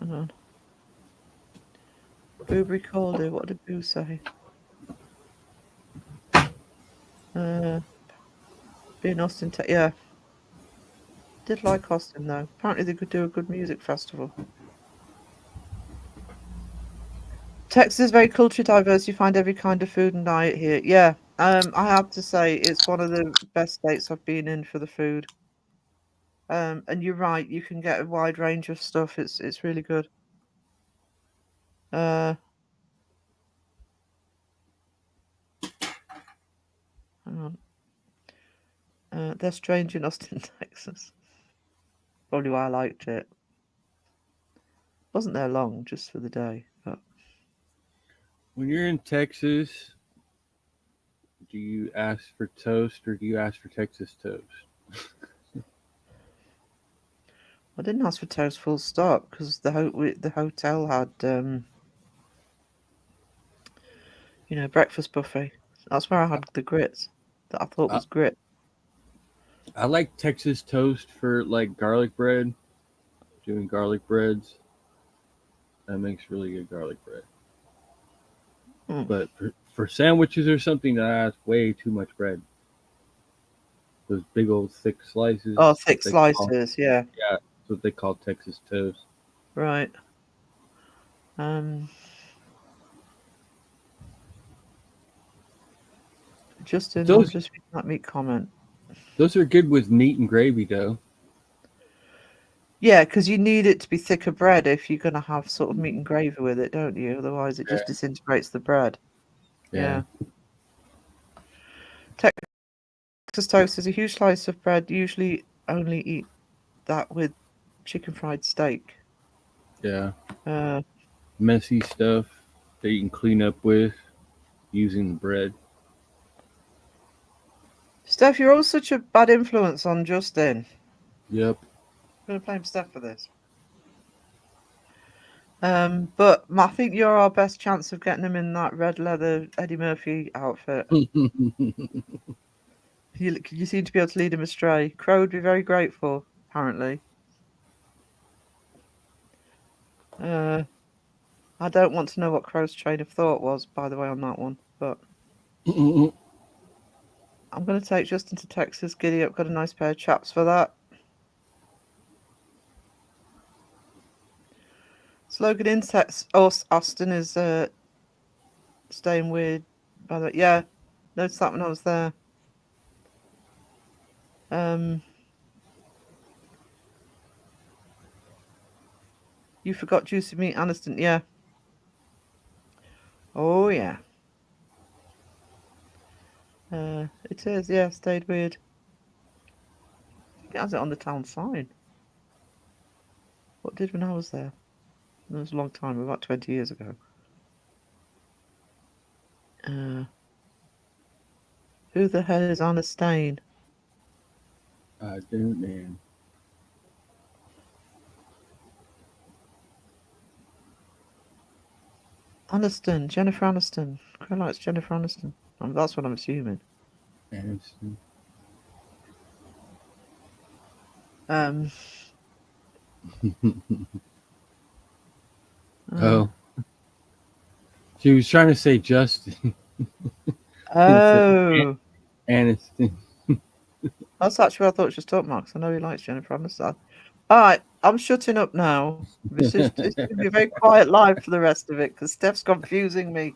on. Boo recalled it. What did Boo say? Being Austin, yeah. Did like Austin though. Apparently they could do a good music festival. Texas is very culturally diverse. You find every kind of food and diet here. Yeah. I have to say it's one of the best states I've been in for the food. And you're right, you can get a wide range of stuff. It's really good. Hang on. They're strange in Austin, Texas. Probably why I liked it. Wasn't there long, just for the day. But When you're in Texas, do you ask for toast or do you ask for Texas toast? I didn't ask for toast full stop because the hotel had breakfast buffet. That's where I had the grits that I thought Uh, was grit. I like Texas toast for like garlic bread. Doing garlic breads. That makes really good garlic bread. But for sandwiches or something, that's way too much bread. Those big old thick slices. Oh, thick slices, yeah. Yeah, that's what they call Texas toast. Right. Justin, I'm just reading that meat comment. Those are good with meat and gravy, though. Yeah, because you need it to be thicker bread if you're going to have sort of meat and gravy with it, don't you? Otherwise, it just disintegrates the bread. Yeah. Texas toast is a huge slice of bread. Usually only eat that with chicken fried steak. Yeah. Messy stuff that you can clean up with using the bread. Steph, you're all such a bad influence on Justin. Yep. I'm going to blame Steph for this. But I think you're our best chance of getting him in that red leather Eddie Murphy outfit. You seem to be able to lead him astray. Crow would be very grateful, apparently. I don't want to know what Crow's train of thought was, by the way, on that one. But I'm going to take Justin to Texas. Giddy up, got a nice pair of chaps for that. Slogan Insects. Oh, Austin is staying weird. By the way, yeah, noticed that when I was there. You forgot juicy meat, Aniston. Yeah. Oh yeah. It is. Yeah, stayed weird. It has it on the town sign. What did when I was there? It was a long time, about 20 years ago. Who the hell is Anna Stain? I don't know. Aniston, Jennifer Aniston. Crow likes Jennifer Aniston. That's what I'm assuming. Aniston. Uh, Oh. She was trying to say Justin. Oh. Aniston. That's actually what I thought she was talking about, 'cause I know he likes Jennifer Aniston. All right, I'm shutting up now. It's going to be a very quiet live for the rest of it because Steph's confusing me.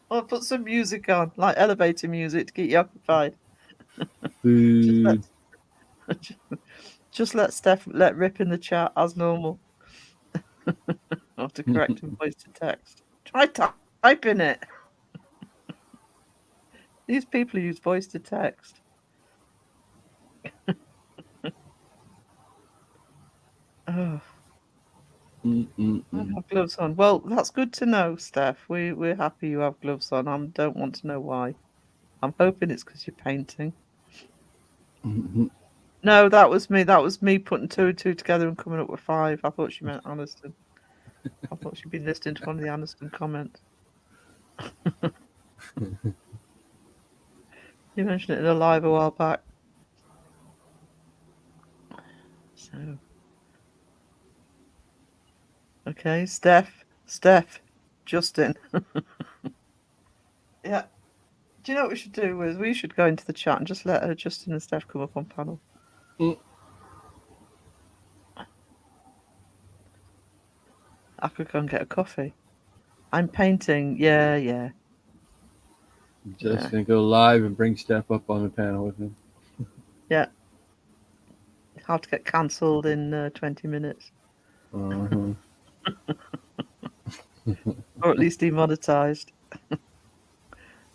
I'll put some music on, like elevator music, to keep you occupied. Food. Just let Steph let rip in the chat as normal. I'll have to correct him voice to text. Try typing it. These people use voice to text. Oh, I have gloves on. Well, that's good to know, Steph. We're happy you have gloves on. I don't want to know why. I'm hoping it's because you're painting. No, that was me. That was me putting 2 and 2 together and coming up with 5. I thought she meant Aniston. I thought she'd been listening to one of the Aniston comments. You mentioned it in a live a while back. So, okay, Steph, Justin. Yeah. Do you know what we should do? Is we should go into the chat and just let Justin and Steph come up on panel. I could go and get a coffee. I'm painting. Yeah. Just gonna go live and bring Steph up on the panel with him. Yeah. Have to get cancelled in 20 minutes. Uh-huh. Or at least demonetized.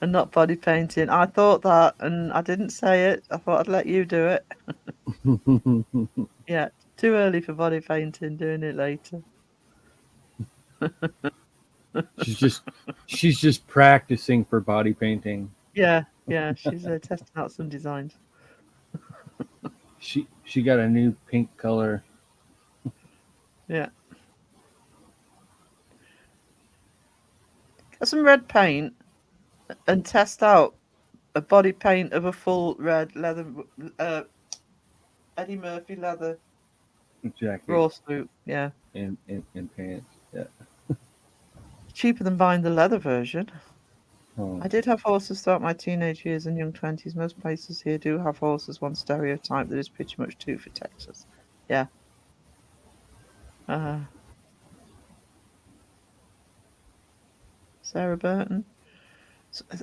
And not body painting. I thought that, and I didn't say it. I thought I'd let you do it. Yeah, too early for body painting. Doing it later. She's just practicing for body painting. Yeah. She's testing out some designs. She got a new pink color. Yeah. Get some red paint and test out a body paint of a full red leather, Eddie Murphy leather Jacket raw suit. Yeah. and pants. Yeah. Cheaper than buying the leather version. Oh. I did have horses throughout my teenage years and young 20s. Most places here do have horses. One stereotype that is pretty much true for Texas. Yeah. Sarah Burton.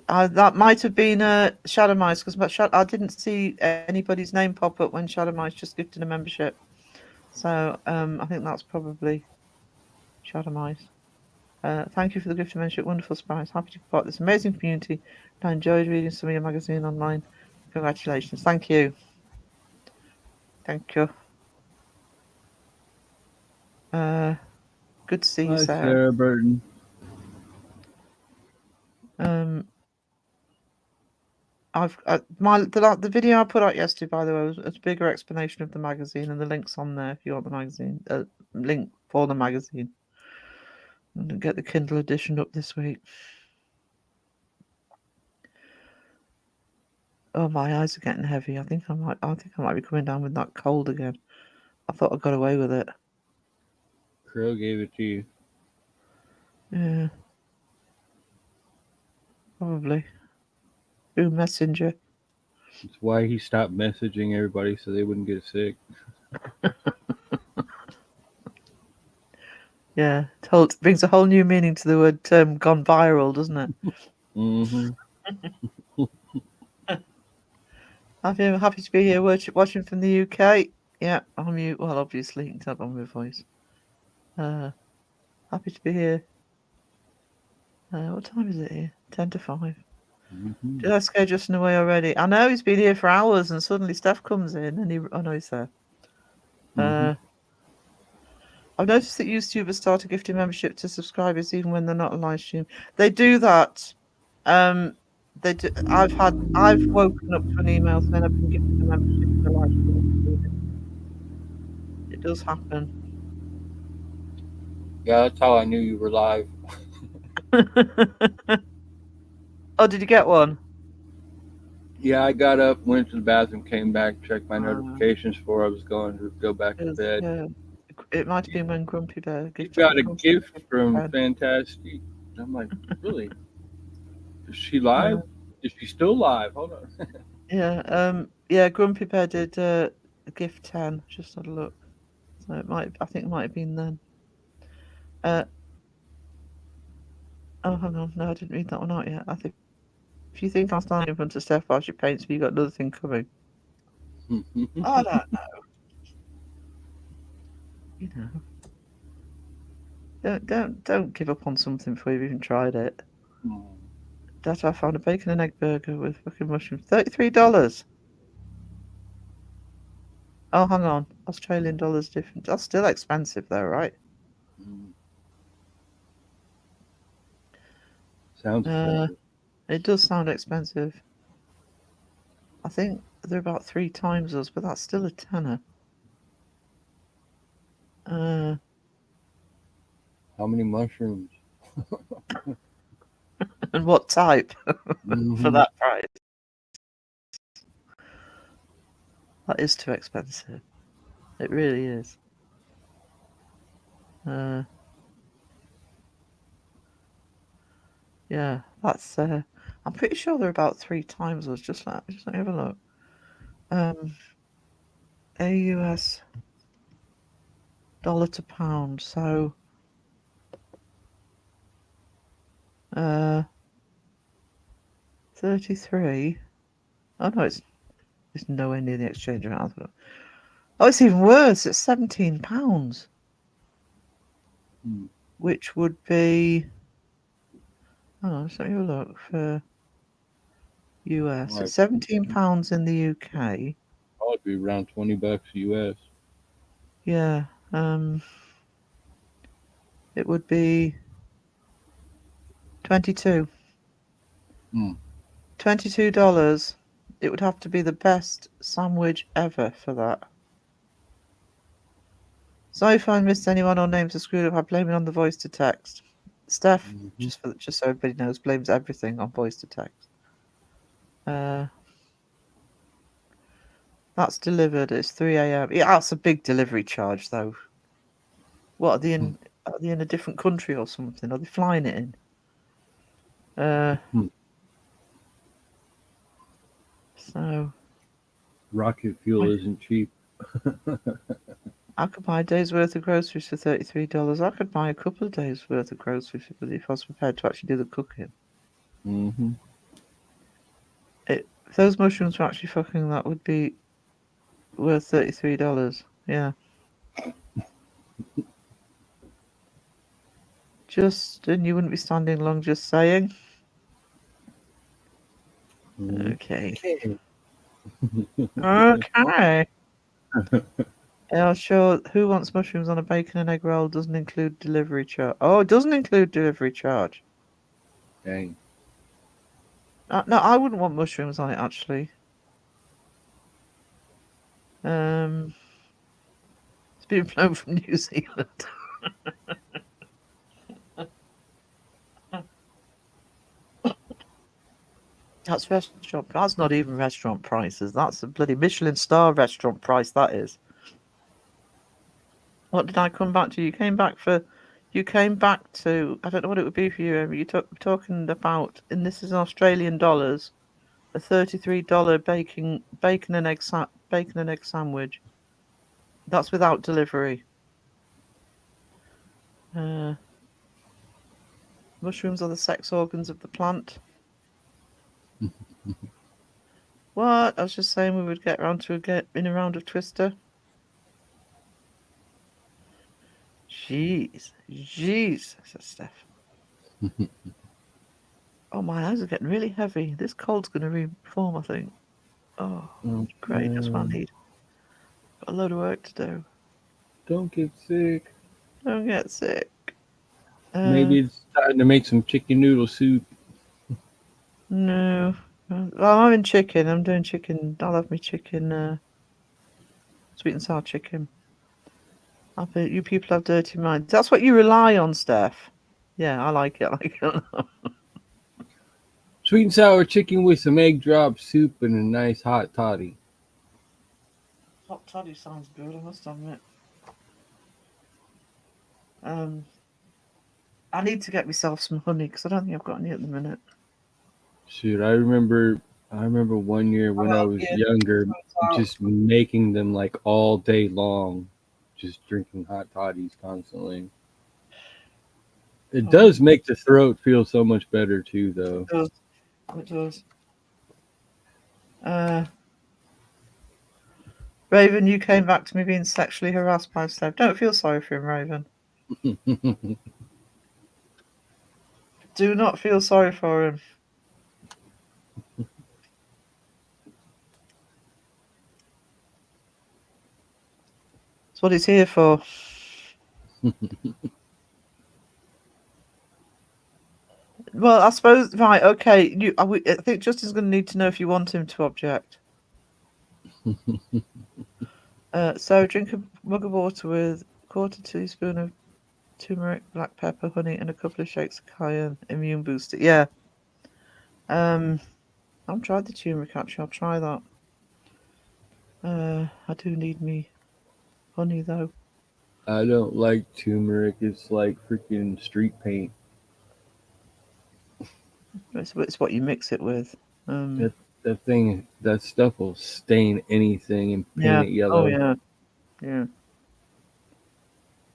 That might have been Shadow Mice, because I didn't see anybody's name pop up when Shadow Mice just gifted a membership. So I think that's probably Shadow Mice. Thank you for the gift of membership. Wonderful surprise. Happy to be part of this amazing community. I enjoyed reading some of your magazine online. Congratulations. Thank you. Thank you. Good to see you, Hi, Sarah. Sarah Burton. The video I put out yesterday, by the way, was a bigger explanation of the magazine, and the link's on there if you want the magazine. Link for the magazine. I'm gonna get the Kindle edition up this week. Oh, my eyes are getting heavy. I think I might be coming down with that cold again. I thought I got away with it. Crow gave it to you. Yeah. Probably. Through Messenger. It's why he stopped messaging everybody so they wouldn't get sick. Yeah. It brings a whole new meaning to the word term gone viral, doesn't it? Mm-hmm. Happy to be here watching from the UK. Yeah, I'm mute. Well, obviously, you can tell by my voice. Happy to be here. What time is it here? 10 to 5. Mm-hmm. Did I scare Justin away already? I know he's been here for hours, and suddenly Steph comes in, and he's there. I've noticed that YouTubers start a gifting membership to subscribers even when they're not on live stream. They do that. They do. I've woken up to an email saying I've been gifted a membership to the live stream. It does happen. Yeah, that's how I knew you were live. Oh, did you get one? Yeah, I got up, went to the bathroom, came back, checked my Oh. notifications before I was going to go back to bed. Yeah, it might have been when Grumpy Bear You gifted. got a Grumpy gift Bear from had. Fantastic. I'm like, really? Is she live? Is she still live? Hold on. Yeah, Grumpy Bear did gift 10. Just had a look. So I think it might have been then. Oh, hang on. No, I didn't read that one out yet. I think if you think I'm standing in front of Steph while she paints, you got another thing coming. I don't know. You know. Don't give up on something before you've even tried it. Dad, I found a bacon and egg burger with fucking mushrooms. $33. Oh, hang on. Australian dollars different. That's still expensive though, right? Sounds expensive. It does sound expensive. I think they're about 3 times us, but that's still a tenner. How many mushrooms? And what type for Mhm. that price? That is too expensive. It really is. Yeah, that's. I'm pretty sure they're about 3 times us. Just let me have a look. AUS dollar to pound. So, 33. Oh no, it's nowhere near the exchange amount. Oh, it's even worse. It's £17, which would be. Oh, let's have a look for US. Right. It's £17 in the UK. Probably be around $20 US. Yeah. It would be 22. $22. It would have to be the best sandwich ever for that. Sorry if I missed anyone or names are screwed up. I blame it on the voice to text. Steph, just so everybody knows, blames everything on voice to text. That's delivered. It's 3 a.m. Yeah, that's a big delivery charge, though. What are they in? Are they in a different country or something? Are they flying it in? So Rocket fuel isn't cheap. I could buy a day's worth of groceries for $33. I could buy a couple of days worth of groceries if I was prepared to actually do the cooking. If those mushrooms were actually fucking, that would be worth $33. Yeah. Justin, you wouldn't be standing long, just saying. Okay. Okay. Yeah, sure. Who wants mushrooms on a bacon and egg roll doesn't include delivery charge. Oh, it doesn't include delivery charge. Dang. No, I wouldn't want mushrooms on it, actually. It's been flown from New Zealand. That's restaurant. That's not even restaurant prices. That's a bloody Michelin star restaurant price. That is. What did I come back to? You came back to. I don't know what it would be for you. You talking about, and this is Australian dollars, a $33 bacon and egg sandwich. That's without delivery. Mushrooms are the sex organs of the plant. What? I was just saying we would get in a round of Twister. Jeez, says Steph. Oh, my eyes are getting really heavy. This cold's going to reform, I think. Oh, great. That's what I need. Got a load of work to do. Don't get sick. Don't get sick. Maybe it's time to make some chicken noodle soup. No. Well, I'm having chicken. I'm doing chicken. I'll have my chicken, sweet and sour chicken. I bet you people have dirty minds. That's what you rely on, Steph. Yeah, I like it. I like it. Sweet and sour chicken with some egg drop soup and a nice hot toddy. Hot toddy sounds good, I must admit. I need to get myself some honey because I don't think I've got any at the minute. Shoot, I remember one year when I Oh, was yeah. younger, just making them like all day long, just drinking hot toddies constantly. It does make the throat feel so much better too, though. It does. It does. Raven, you came back to me being sexually harassed by a slave. Don't feel sorry for him, Raven. Do not feel sorry for him. That's what he's here for. Well, I suppose, right, okay. I think Justin's going to need to know if you want him to object. So drink a mug of water with a quarter teaspoon of turmeric, black pepper, honey, and a couple of shakes of cayenne. Immune booster. Yeah. I haven't tried the turmeric actually. I'll try that. I do need me honey though. I don't like turmeric. It's like freaking street paint. It's what you mix it with. That stuff will stain anything and paint it yellow. Oh yeah, yeah.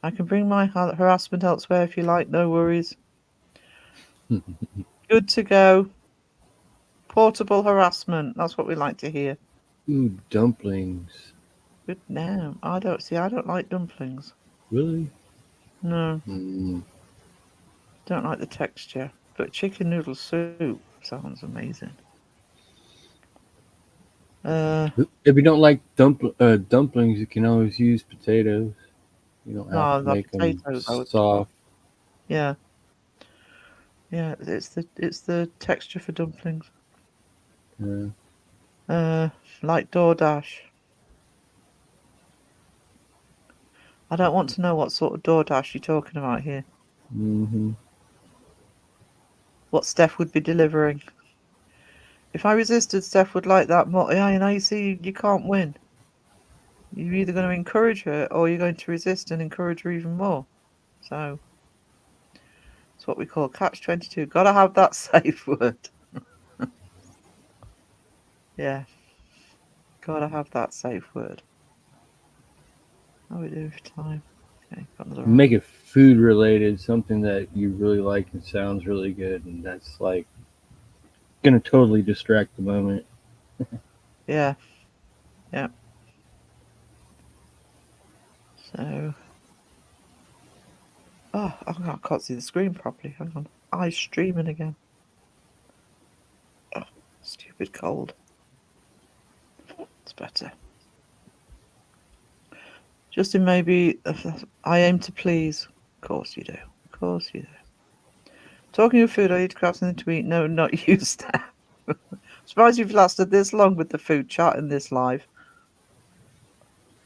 I can bring my harassment elsewhere if you like. No worries. Good to go. Portable harassment. That's what we like to hear. Ooh, dumplings. Good now. I don't like dumplings. Really? No, Mm. don't like the texture. But chicken noodle soup sounds amazing. If you don't like dumplings, you can always use potatoes. You don't have to the make them potatoes, I would- soft. Yeah. Yeah, it's the texture for dumplings. Yeah. Like DoorDash. I don't want to know what sort of DoorDash you're talking about here. Mm-hmm. What Steph would be delivering. If I resisted, Steph would like that more. Yeah, you see, you can't win. You're either going to encourage her or you're going to resist and encourage her even more. So, it's what we call catch-22. Gotta have that safe word. Yeah. Gotta have that safe word. How are we doing for time? Okay, got another round. Make it food related, something that you really like and sounds really good, and that's like gonna totally distract the moment. Yeah. Yeah. So. Oh, I can't see the screen properly. Hang on. Eyes streaming again. Oh, stupid cold. It's better. Justin, maybe I aim to please. Of course you do. Of course you do. Talking of food, I need to grab something to eat. No, not you, Steph. Surprised you've lasted this long with the food chat in this live.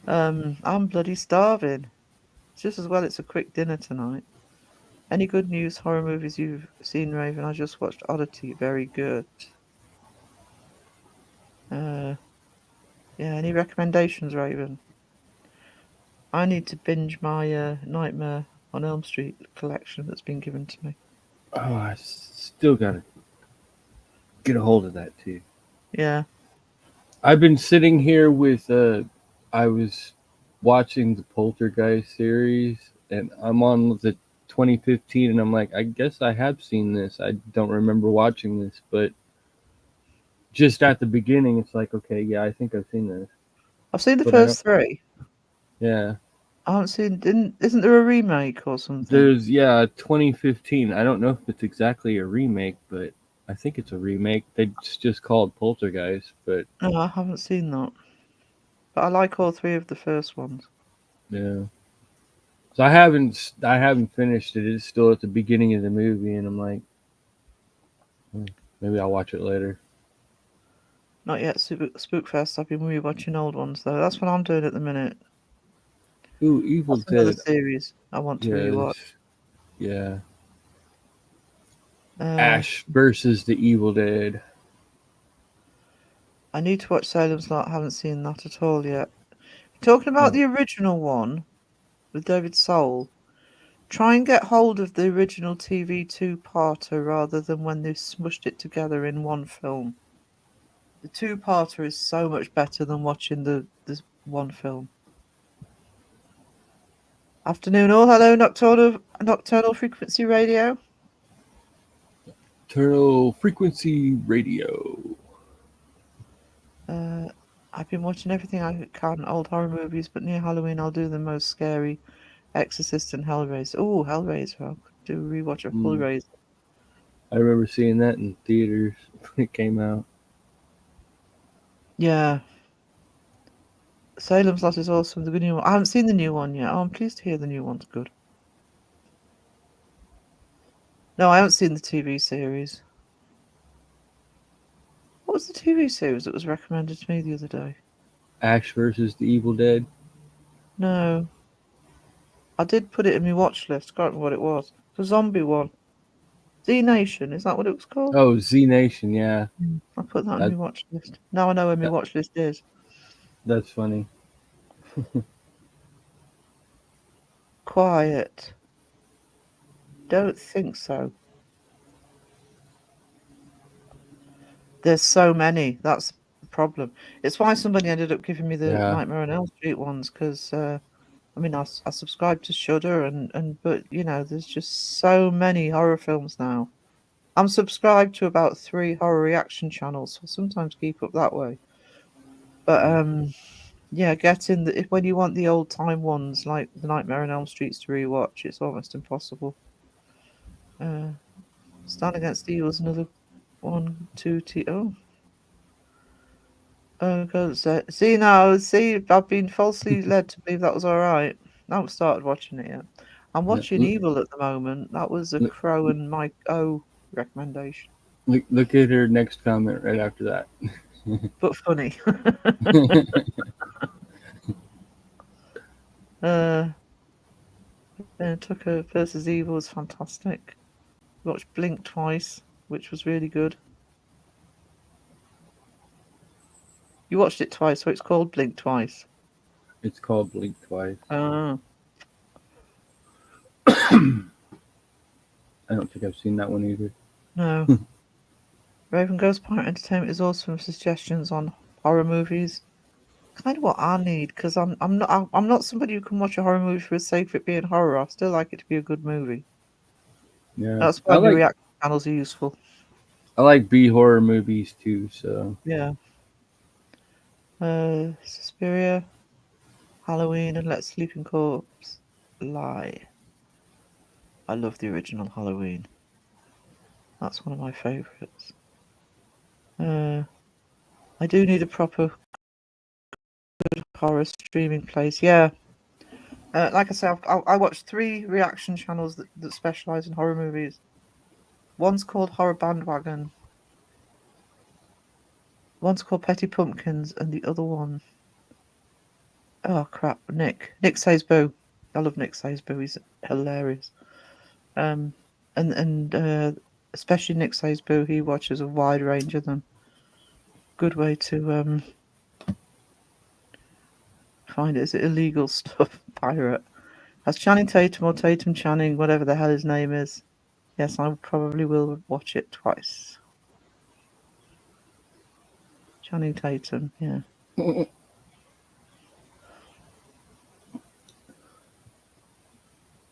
I'm bloody starving. It's just as well it's a quick dinner tonight. Any good news, horror movies you've seen, Raven? I just watched Oddity. Very good. Yeah, any recommendations, Raven? I need to binge my Nightmare on Elm Street collection that's been given to me. Oh, I still gotta get a hold of that too. Yeah. I've been sitting here with I was watching the Poltergeist series, and I'm on the 2015, and I'm like, I guess I have seen this. I don't remember watching this, but just at the beginning, it's like, okay, yeah, I think I've seen this. I've seen the But first three. Yeah. I haven't seen. Isn't there a remake or something? There's 2015. I don't know if it's exactly a remake, but I think it's a remake. It's just called Poltergeist, but No, I haven't seen that. But I like all three of the first ones. yeah. So I haven't finished it. It's still at the beginning of the movie, and I'm like, maybe I'll watch it later. Not yet. Spookfest. I've been rewatching old ones though. That's what I'm doing at the minute. Ooh, Evil That's another Dead. series I want to rewatch. Yeah. Ash versus the Evil Dead. I need to watch Salem's Lot. I haven't seen that at all yet. Talking about the original one with David Soul, try and get hold of the original TV two-parter rather than when they smushed it together in one film. The two-parter is so much better than watching the one film. Afternoon all. Hello, Nocturnal Frequency Radio. Nocturnal Frequency Radio. I've been watching everything I can, old horror movies, but near Halloween I'll do the most scary Exorcist and Hellraiser. Oh, Hellraiser. I could do a rewatch of Hellraiser. I remember seeing that in theaters when it came out. Yeah. Salem's Lot is awesome. The new one. I haven't seen the new one yet. Oh, I'm pleased to hear the new one's good. No, I haven't seen the TV series. What was the TV series that was recommended to me the other day? Ash versus the Evil Dead. No. I did put it in my watch list. Can't remember what it was. The zombie one. Z Nation, is that what it was called? Oh, Z Nation, yeah. I put that on my watch list. Now I know where my watch list is. That's funny. Quiet. Don't think so. There's so many. That's the problem. It's why somebody ended up giving me the Nightmare on Elm Street ones, because I mean, I subscribe to Shudder, but you know, there's just so many horror films now. I'm subscribed to about 3 horror reaction channels, so I sometimes keep up that way. But yeah, when you want the old time ones like the Nightmare on Elm Streets to rewatch, it's almost impossible. Stand Against Evil's another 1, 2, see now, I've been falsely led to believe that was all right. I haven't started watching it yet. I'm watching Evil at the moment. That was a Crow and Mike O recommendation. Look at her next comment right after that. But funny. Tucker versus Evil was fantastic. Watched Blink twice, which was really good. You watched it twice, so it's called Blink Twice. It's called Blink Twice. Oh. I don't think I've seen that one either. No. Raven Ghost Pirate Entertainment is awesome for suggestions on horror movies. Kind of what I need, because I'm not somebody who can watch a horror movie for the sake of it being horror. I still like it to be a good movie. Yeah, that's why the reaction channels are useful. I like B horror movies too, so yeah. Suspiria, Halloween, and Let Sleeping Corpse Lie. I love the original Halloween. That's one of my favourites. I do need a proper good horror streaming place. Yeah. Like I said, I watched 3 reaction channels that specialise in horror movies. One's called Horror Bandwagon. One's called Petty Pumpkins, and the other one... Oh, crap. Nick Says Boo. I love Nick Says Boo. He's hilarious. And especially Nick Says Boo, he watches a wide range of them. Good way to find it. Is it illegal stuff? Pirate. Has Channing Tatum or Tatum Channing, whatever the hell his name is. Yes, I probably will watch it twice. Channing Tatum, yeah.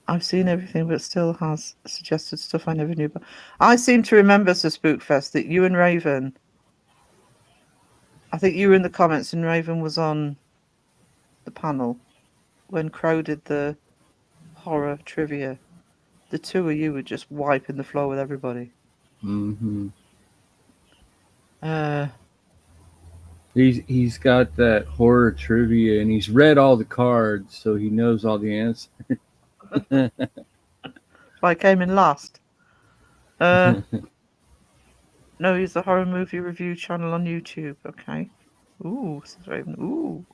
I've seen everything, but still has suggested stuff I never knew about. I seem to remember, Sir Spookfest, that you and Raven, I think you were in the comments and Raven was on the panel when Crow did the horror trivia. The 2 of you were just wiping the floor with everybody. Mm-hmm. He's He's got that horror trivia, and he's read all the cards, so he knows all the answers. I came in last. No, he's the horror movie review channel on YouTube. Okay. Ooh, says Raven. Ooh.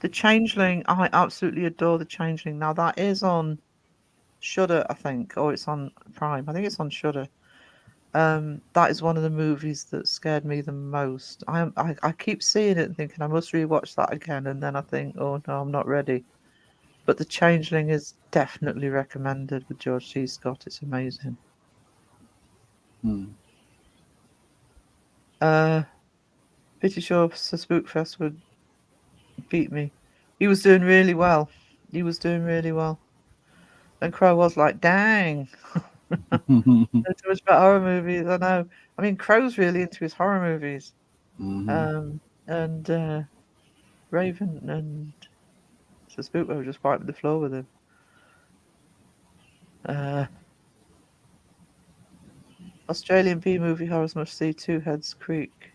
The Changeling. I absolutely adore The Changeling. Now that is on Shudder, I think, or it's on Prime. I think it's on Shudder. That is one of the movies that scared me the most. I keep seeing it and thinking I must rewatch that again, and then I think, oh no, I'm not ready. But The Changeling is definitely recommended with George C. Scott. It's amazing. Pretty sure Sir Spookfest would beat me. He was doing really well. He was doing really well. And Crow was like, dang. Too much about horror movies, I know. I mean, Crow's really into his horror movies. And Raven and Sir Spook were just wiping the floor with him. Australian B-movie horrors must see Two Heads Creek.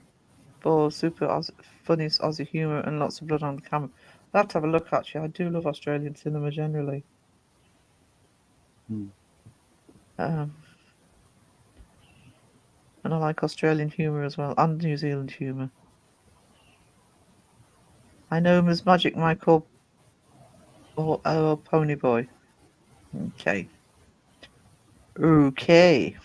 For super funny Aussie humour and lots of blood on the camera. I'll have to have a look, actually. I do love Australian cinema generally. And I like Australian humour as well, and New Zealand humour. I know him as Magic Michael or Pony Boy. Okay. Okay.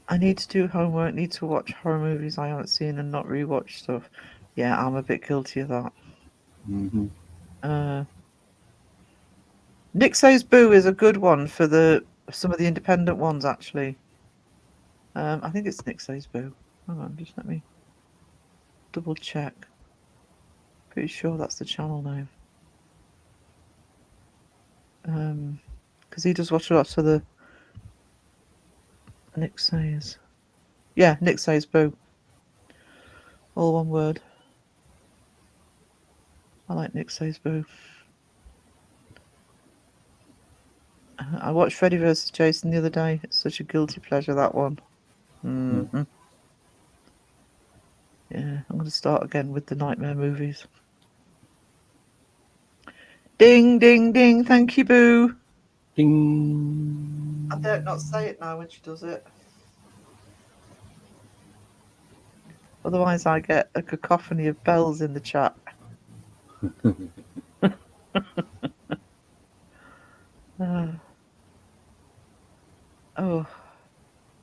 I need to do homework, need to watch horror movies I haven't seen and not rewatch stuff. Yeah, I'm a bit guilty of that. Nick Says Boo is a good one for some of the independent ones, actually. I think it's Nick Says Boo. Hang on, just let me double check. Pretty sure that's the channel name. Because he does watch a lot of the Nick Says. Yeah, Nick Says Boo. All one word. I like Nick Says Boo. I watched Freddy vs. Jason the other day. It's such a guilty pleasure, that one. Yeah, I'm going to start again with the Nightmare movies. Ding, ding, ding. Thank you, Boo. Ding. I dare not say it now when she does it. Otherwise, I get a cacophony of bells in the chat. Oh,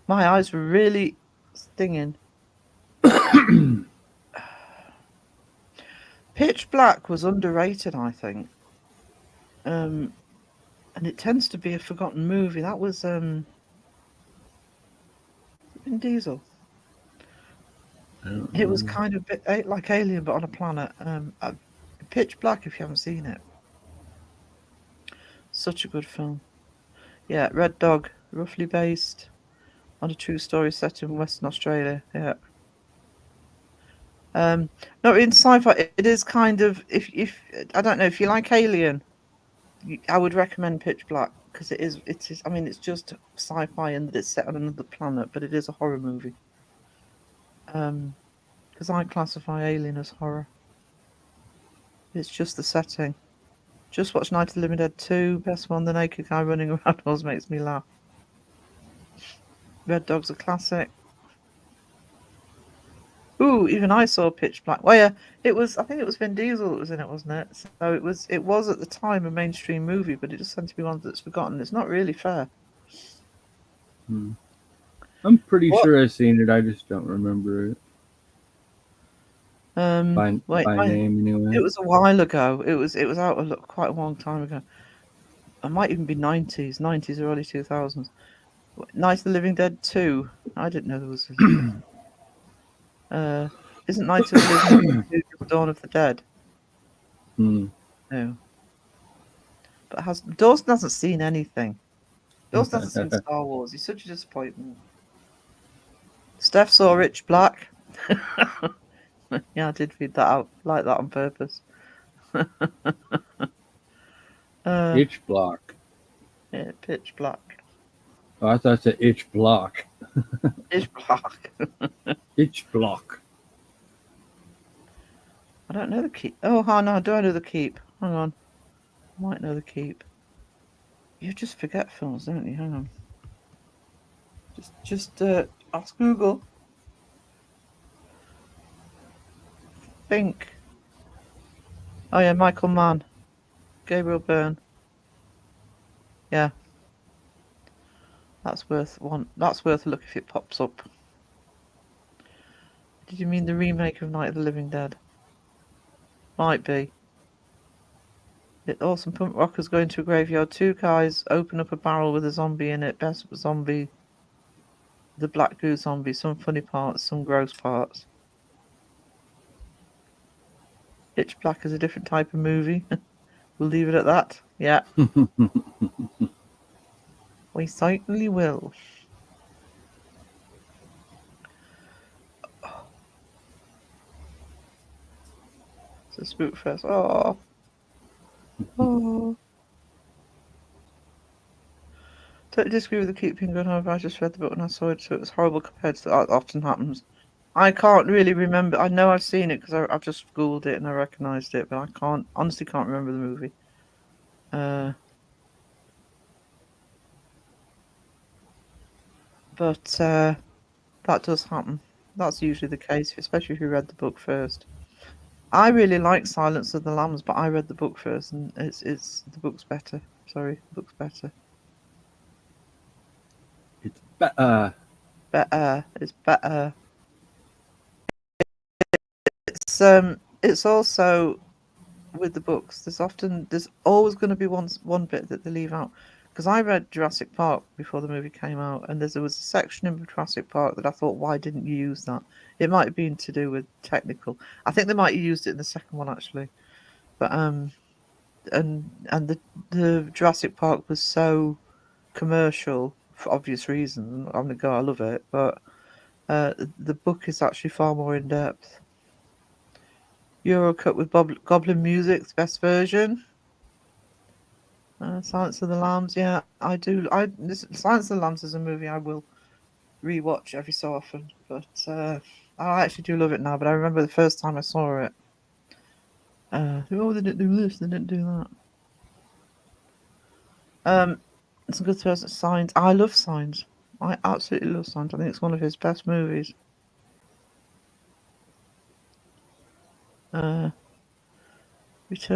my eyes were really stinging. Pitch Black was underrated, I think. And it tends to be a forgotten movie. That was Vin Diesel. It was kind of like Alien, but on a planet. Pitch Black, if you haven't seen it. Such a good film. Yeah, Red Dog, roughly based on a true story set in Western Australia. Yeah. Not in sci-fi. It is kind of if I don't know if you like Alien, I would recommend Pitch Black because it is. I mean, it's just sci-fi and that it's set on another planet, but it is a horror movie. Because I classify Alien as horror. It's just the setting. Just watch Night of the Living Dead 2. Best one, the naked guy running around always makes me laugh. Red Dog's a classic. Ooh, even I saw Pitch Black. Well, yeah, I think it was Vin Diesel that was in it, wasn't it? So it was at the time a mainstream movie, but it just tends to be one that's forgotten. It's not really fair. I'm pretty sure I've seen it. I just don't remember it. By name, anyway. It was a while ago. It was out quite a long time ago. It might even be 90s or early 2000s. Night of the Living Dead 2. I didn't know there was isn't Night of the Living Dead 2 Dawn of the Dead? No. But Dawson hasn't seen anything. Dawson hasn't seen Star Wars. He's such a disappointment. Steph saw Rich Black. Yeah, I did feed that out like that on purpose. Pitch Black. Yeah, Pitch Black. Oh, I thought it said Itch Block. Pitch Black. Itch Block. I don't know the keep. Oh, no, do I know the keep? Hang on. I might know the keep. You just forget films, don't you? Hang on. Just ask Google. Think. Oh yeah, Michael Mann. Gabriel Byrne. Yeah. That's worth a look if it pops up. Did you mean the remake of Night of the Living Dead? Might be. Awesome punk rockers go into a graveyard. Two guys open up a barrel with a zombie in it. Best zombie. The black goo zombie. Some funny parts, some gross parts. Pitch Black is a different type of movie. We'll leave it at that. Yeah. We certainly will. So Spook Fest. Oh. Oh. Totally disagree with the keeping gun. However, I just read the book and I saw it, so it was horrible compared to that often happens. I can't really remember. I know I've seen it because I've just Googled it and I recognised it, but I honestly can't remember the movie. But that does happen. That's usually the case, especially if you read the book first. I really like Silence of the Lambs, but I read the book first, and it's the book's better. Sorry, the book's better. It's better. Better. It's better. It's also with the books. There's always going to be one bit that they leave out. Because I read Jurassic Park before the movie came out, and there was a section in Jurassic Park that I thought, why didn't you use that? It might have been to do with technical. I think they might have used it in the second one actually, but and the Jurassic Park was so commercial for obvious reasons. I'm gonna go, I love it, but the book is actually far more in depth. Eurocut with Goblin Music, the best version. Silence of the Lambs, yeah, I do. Silence of the Lambs is a movie I will rewatch every so often, but I actually do love it now. But I remember the first time I saw it. They didn't do this, they didn't do that. Some good first Signs. I love Signs. I absolutely love Signs. I think it's one of his best movies. Return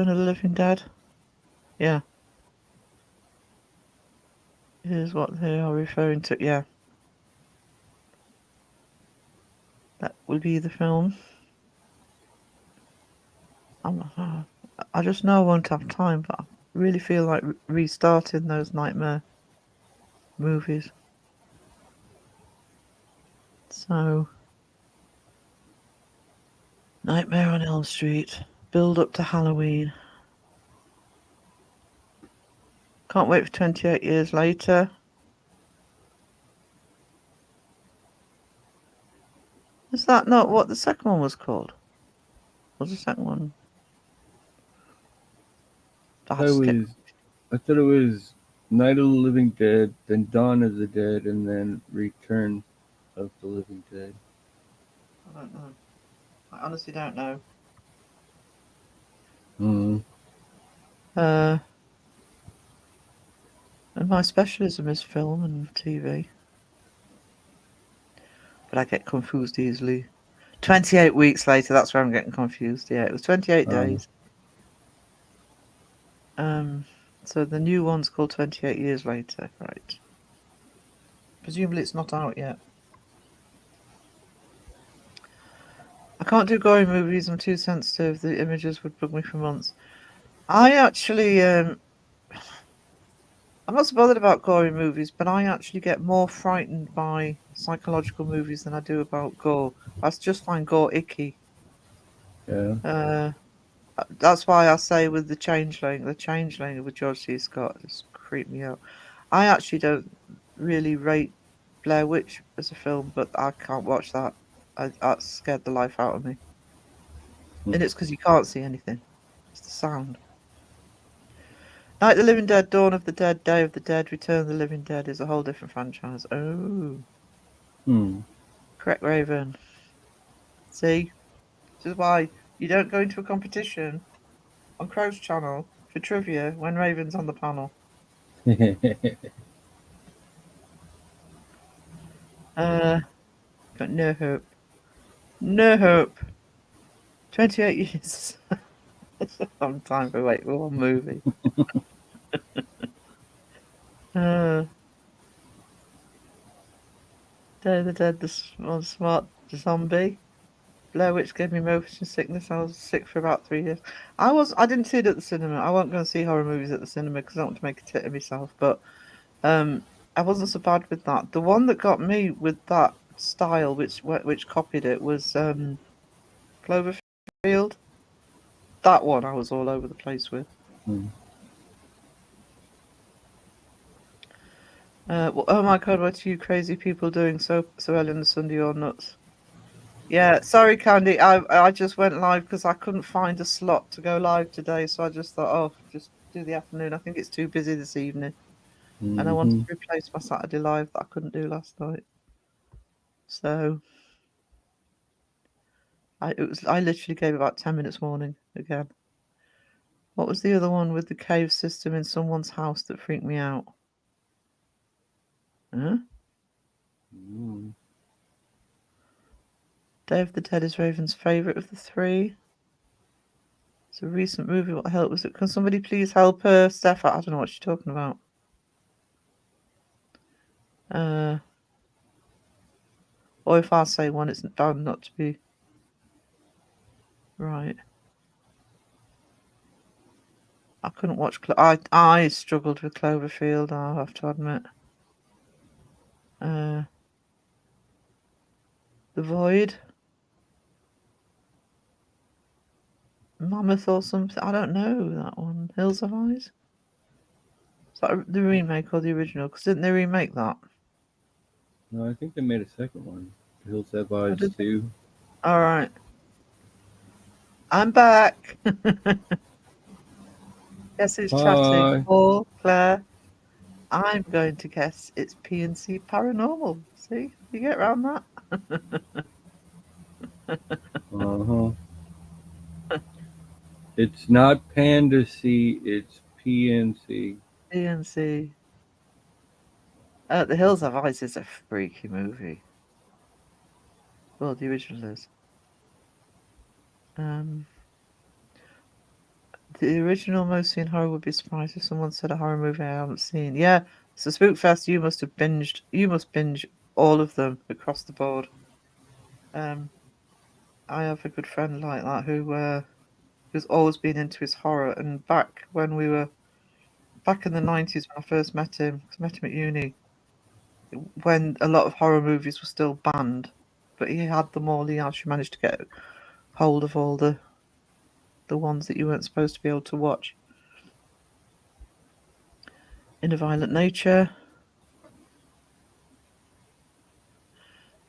of the Living Dead. Yeah. Here's what they are referring to. Yeah. That will be the film. I just know I won't have time, but I really feel like restarting those Nightmare movies. So, Nightmare on Elm Street, build up to Halloween. Can't wait for 28 years later. Is that not what the second one was called? What was the second one? I thought it was Night of the Living Dead, then Dawn of the Dead, and then Return of the Living Dead. I don't know. I honestly don't know. And my specialism is film and TV. But I get confused easily. 28 weeks later, that's where I'm getting confused. Yeah, it was 28 days. So the new one's called 28 Years Later, right? Presumably it's not out yet. I can't do gory movies, I'm too sensitive. The images would bug me for months. I actually, I'm not so bothered about gory movies, but I actually get more frightened by psychological movies than I do about gore. I just find gore icky. Yeah. That's why I say with the Changeling with George C. Scott just creeped me out. I actually don't really rate Blair Witch as a film, but I can't watch that. That scared the life out of me. And it's because you can't see anything. It's the sound. Night of the Living Dead, Dawn of the Dead, Day of the Dead, Return of the Living Dead is a whole different franchise. Oh. Correct, Raven. See? This is why you don't go into a competition on Crow's channel for trivia when Raven's on the panel. But no hope. No hope. 28 years. It's a long time to wait for one movie. Day of the Dead, Smart Zombie. Blair Witch gave me motion sickness. I was sick for about 3 years. I didn't see it at the cinema. I won't go and see horror movies at the cinema because I don't want to make a tit of myself. But I wasn't so bad with that. The one that got me with that style, which copied it, was Cloverfield. That one I was all over the place with. Hmm. Oh my God, what are you crazy people doing so early on the Sunday? You're nuts. Yeah, sorry, Candy. I just went live because I couldn't find a slot to go live today, so I just thought, oh, just do the afternoon. I think it's too busy this evening, and I wanted to replace my Saturday live that I couldn't do last night. So I literally gave about 10 minutes warning again. What was the other one with the cave system in someone's house that freaked me out? Huh? Mm. Day of the Dead is Raven's favourite of the three. It's a recent movie. What the hell was it? Can somebody please help her? Steph, I don't know what she's talking about. Or if I say one, it's bound not to be right. I couldn't watch. I struggled with Cloverfield. I have to admit. The Void, Mammoth or something. I don't know that one. Hills of Eyes. Is that the remake or the original? Because didn't they remake that? No, I think they made a second one. Hills Have Eyes did they? 2. All right. I'm back. Guess who's Hi. chatting? Paul, Claire. I'm going to guess it's PNC Paranormal. See, you get around that. Uh-huh. It's not Pandacy, it's PNC. PNC. The Hills Have Eyes is a freaky movie. Well, the original is. The original most seen horror would be surprised if someone said a horror movie I haven't seen. Yeah, so Spookfest, you must binge all of them across the board. I have a good friend like that who's always been into his horror, and back in the 90s when I first met him, 'cause I met him at uni, when a lot of horror movies were still banned, but he had them all. He actually managed to get hold of all the ones that you weren't supposed to be able to watch. In a Violent Nature.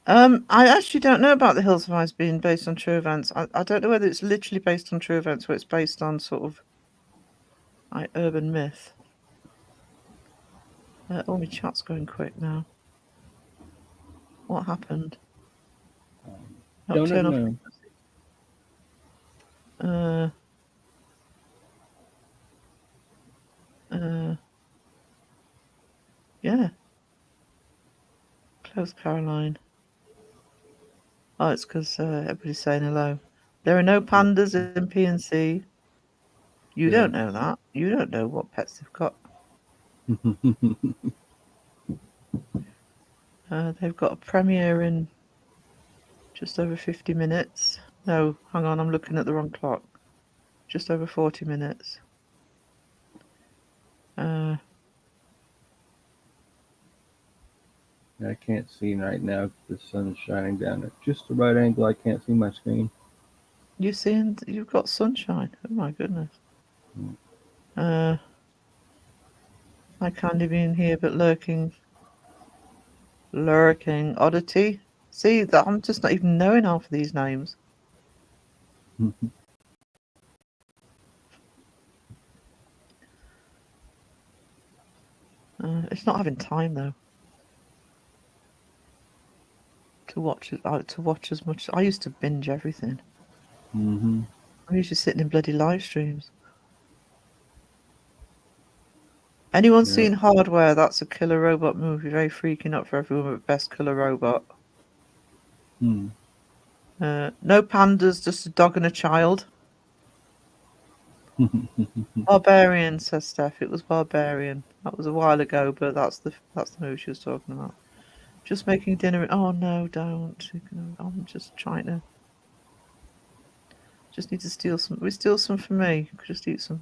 I actually don't know about the Hills of Eyes being based on true events. I don't know whether it's literally based on true events or it's based on sort of like urban myth. Oh, my chat's going quick now. What happened? Don't Turn know. Yeah. Close, Caroline. Oh, it's because everybody's saying hello. There are no pandas in PNC. You don't know that. You don't know what pets they've got. They've got a premiere in just over 50 minutes. No, hang on, I'm looking at the wrong clock. Just over 40 minutes. I can't see right now. The sun is shining down at just the right angle. I can't see my screen. You've got sunshine. Oh my goodness. I can't even in here, but lurking. Oddity. See, that I'm just not even knowing half of these names. It's not having time though to watch as much. I used to binge everything. Mm-hmm. I'm usually sitting in bloody live streams. Anyone seen Hardware? That's a killer robot movie. Very freaky, not for everyone, but best killer robot. Hmm. No pandas, just a dog and a child. Barbarian, says Steph. It was Barbarian. That was a while ago, but that's the movie she was talking about. Just making dinner. Oh no, don't. I'm just trying to. Just need to steal some. We steal some for me. Could just eat some.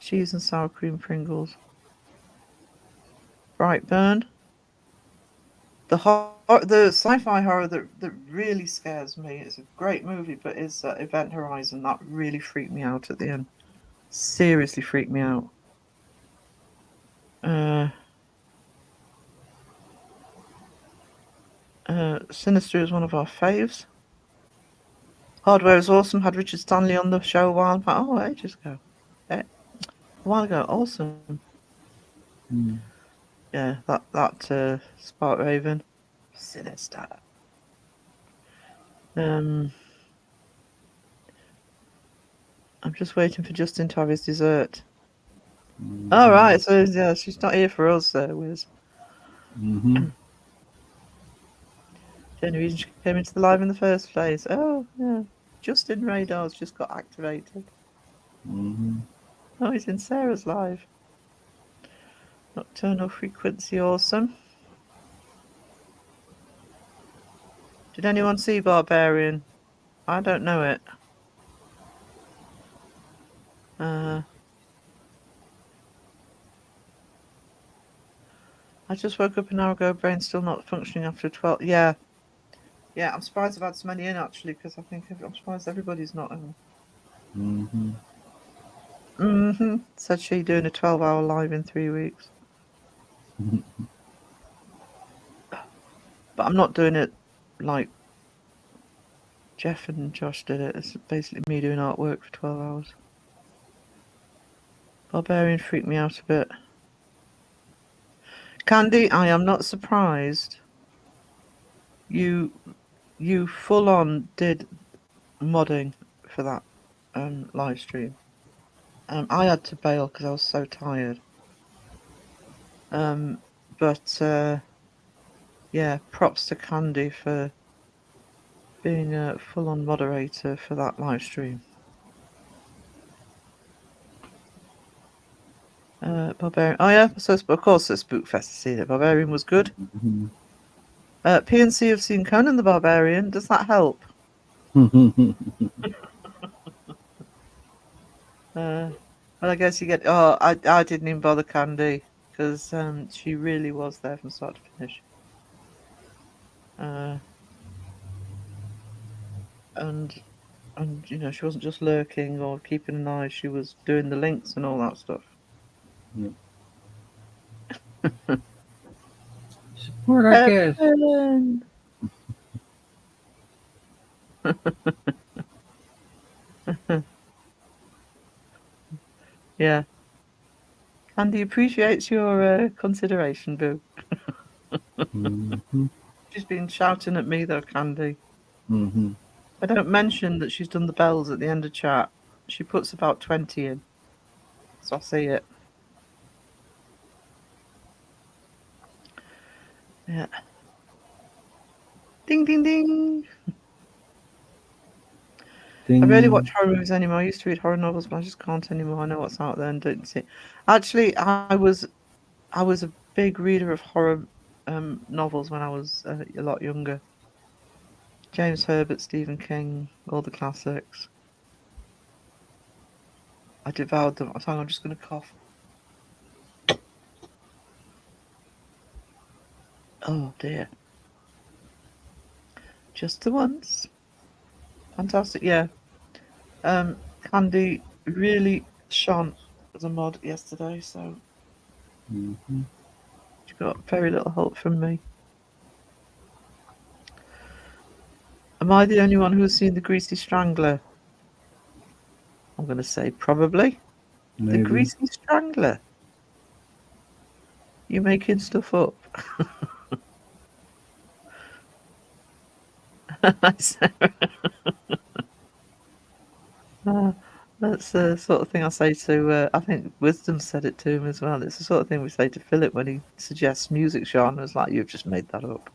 Cheese and sour cream Pringles. Brightburn. The sci-fi horror that really scares me. It's a great movie, but is Event Horizon. That really freaked me out at the end. Seriously freaked me out. Sinister is one of our faves. Hardware is awesome. Had Richard Stanley on the show a while back. Oh, ages ago. A while ago. Awesome. Yeah, that Spark Raven. Sinister. I'm just waiting for Justin to have his dessert. All right, so yeah, she's not here for us, Wiz. The only reason she came into the live in the first place. Oh, yeah. Justin Radar's just got activated. Oh, he's in Sarah's live. Nocturnal Frequency, awesome. Did anyone see Barbarian? I don't know it. I just woke up an hour ago, brain still not functioning after 12. Yeah. Yeah, I'm surprised I've had so many in, actually, because I'm surprised everybody's not in. Said she, doing a 12-hour live in 3 weeks. But I'm not doing it like Jeff and Josh did it. It's basically me doing artwork for 12 hours. Barbarian freaked me out a bit. Candy, I am not surprised. You full on did modding for that live stream. I had to bail because I was so tired. But yeah, props to Candy for being a full on moderator for that live stream. Barbarian. Oh yeah, so of course at Spookfest to see that Barbarian was good. PNC have seen Conan the Barbarian. Does that help? Well, I guess you get. Oh, I didn't even bother Candy because she really was there from start to finish. And you know, she wasn't just lurking or keeping an eye. She was doing the links and all that stuff. Support our guest. Yeah. Candy appreciates your consideration, Boo. She's been shouting at me though, Candy. I don't mention that she's done the bells at the end of chat. She puts about 20 in. So I see it. Yeah. Ding, ding, ding. I rarely watch horror movies anymore. I used to read horror novels, but I just can't anymore. I know what's out there and don't see it. Actually, I was a big reader of horror novels when I was a lot younger. James Herbert, Stephen King, all the classics. I devoured them. I'm just going to cough. Oh dear. Just the once. Fantastic, yeah. Candy really shone as a mod yesterday, so she got very little help from me. Am I the only one who has seen The Greasy Strangler? I'm going to say probably. Maybe. The Greasy Strangler. You making stuff up? That's the sort of thing I say to, I think Wisdom said it to him as well. It's the sort of thing we say to Philip when he suggests music genres, like, you've just made that up.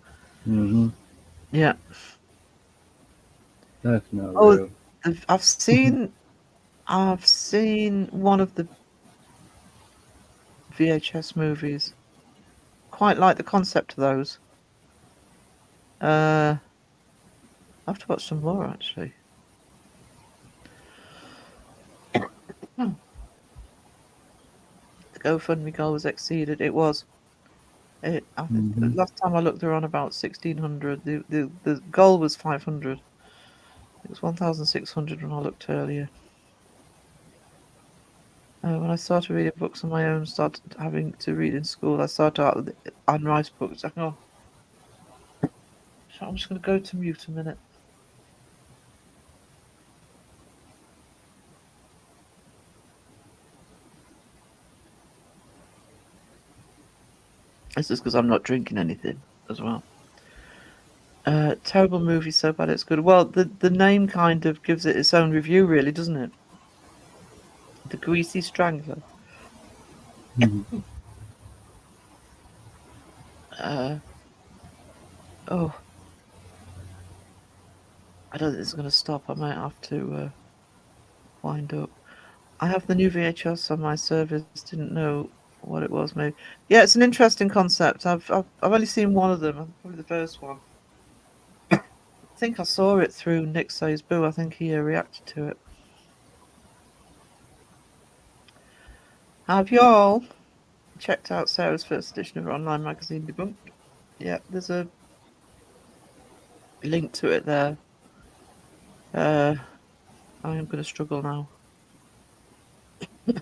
Yeah. That's not real. I've seen one of the VHS movies. Quite like the concept of those. I have to watch some more actually. The GoFundMe goal was exceeded. It was. I think last time I looked, they're on about 1,600. The goal was 500. It was 1,600 when I looked earlier. When I started reading books on my own, started having to read in school, I started out with Anne Rice books. Hang on. So I'm just going to go to mute a minute. This is because I'm not drinking anything as well. Terrible movie, so bad it's good. Well, the name kind of gives it its own review, really, doesn't it? The Greasy Strangler. Oh, I don't think it's going to stop. I might have to wind up. I have the new VHS on my service. Didn't know what it was. Maybe. Yeah, it's an interesting concept. I've only seen one of them. Probably the first one. I think I saw it through Nick Says Boo. I think he reacted to it. Have you all checked out Sarah's first edition of her online magazine, Debunked? Yeah, there's a link to it there. I am going to struggle now.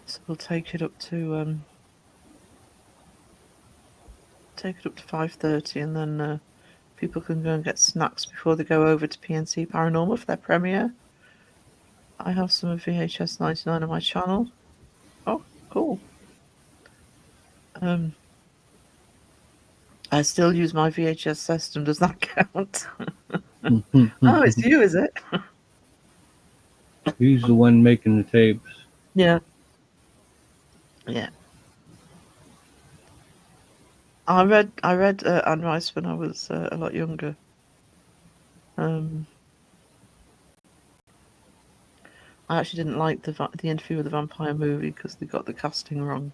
So we'll take it up to 5:30, and then people can go and get snacks before they go over to PNC Paranormal for their premiere. I have some of VHS 99 on my channel. Oh, cool. I still use my VHS system. Does that count? Oh, it's you, is it? He's the one making the tapes. Yeah. Yeah. I read Anne Rice when I was a lot younger. I actually didn't like the Interview with the Vampire movie because they got the casting wrong.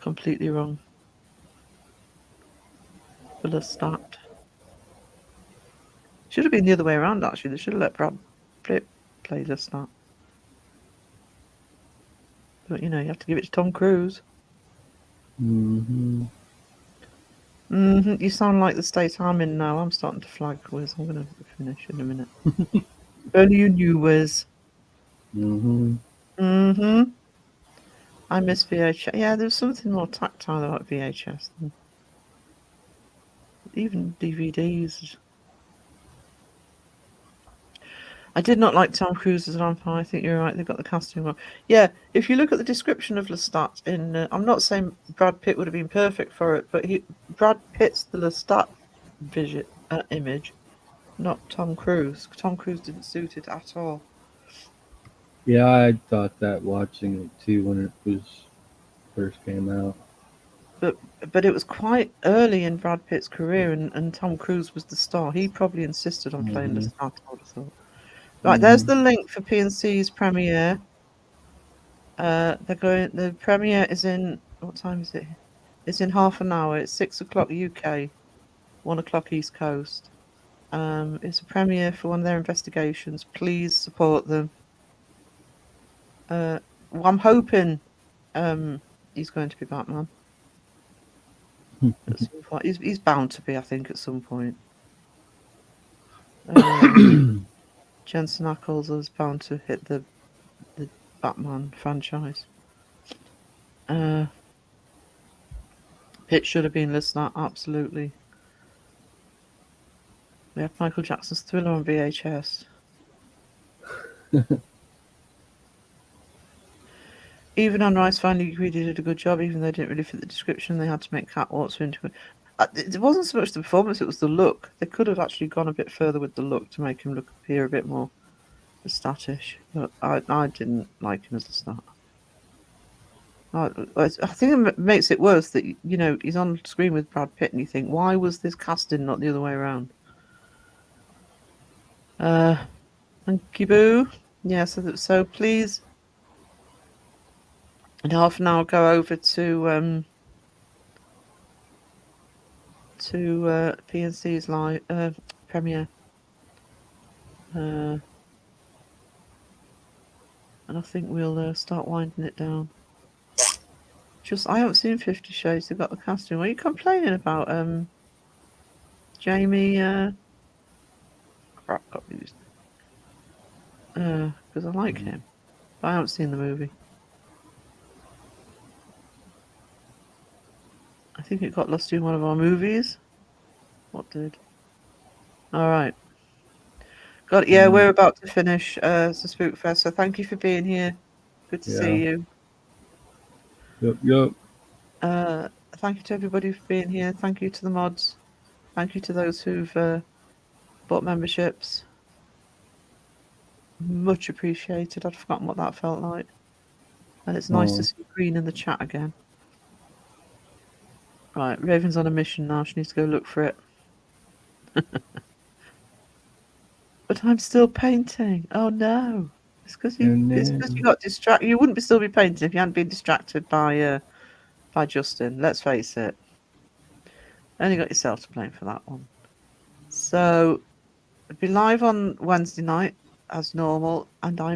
Completely wrong. For Lestat. Should have been the other way around, actually. They should have let Brad Pitt play Lestat. But, you have to give it to Tom Cruise. You sound like the state I'm in now. I'm starting to flag, Wiz. I'm going to finish in a minute. Only you knew, Wiz. I miss VHS. Yeah, there's something more tactile about VHS than even DVDs. I did not like Tom Cruise as a vampire. I think you're right. They got the casting wrong. Yeah, if you look at the description of Lestat I'm not saying Brad Pitt would have been perfect for it, but Brad Pitt's the Lestat image, not Tom Cruise. Tom Cruise didn't suit it at all. Yeah, I thought that watching it too when it first came out. But it was quite early in Brad Pitt's career, and Tom Cruise was the star. He probably insisted on playing Lestat, I would have thought. Right, there's the link for PNC's premiere. The premiere is in, what time is it? It's in half an hour. It's 6 o'clock UK, 1 o'clock East Coast. It's a premiere for one of their investigations. Please support them. Well, I'm hoping he's going to be Batman. At some point. He's bound to be, I think, at some point. Jensen Ackles is bound to hit the Batman franchise. Pitt should have been Lestat, absolutely. We have Michael Jackson's Thriller on VHS. Even Anne Rice finally agreed he did a good job, even though they didn't really fit the description. They had to make Cat Waltzer into it. It wasn't so much the performance, it was the look. They could have actually gone a bit further with the look to make him appear a bit more Lestat-ish. But I didn't like him as Lestat. I think it makes it worse that, he's on screen with Brad Pitt and you think, why was this casting not the other way around? Thank you, Boo. Yeah, so please, in half an hour, go over to PNC's live premiere. And I think we'll start winding it down. I haven't seen 50 Shades. They've got the casting. What are you complaining about? Jamie. Crap, got used. Because I like him. But I haven't seen the movie. I think it got lost in one of our movies. What did? All right. Got it. Yeah, we're about to finish the Spook Fest. So thank you for being here. Good to see you. Yep. Thank you to everybody for being here. Thank you to the mods. Thank you to those who've bought memberships. Much appreciated. I'd forgotten what that felt like. And it's nice to see Green in the chat again. Right, Raven's on a mission now. She needs to go look for it. But I'm still painting. Oh no. It's because you got distracted. You wouldn't still be painting if you hadn't been distracted by Justin. Let's face it. Only got yourself to blame for that one. So, I'll be live on Wednesday night as normal, and I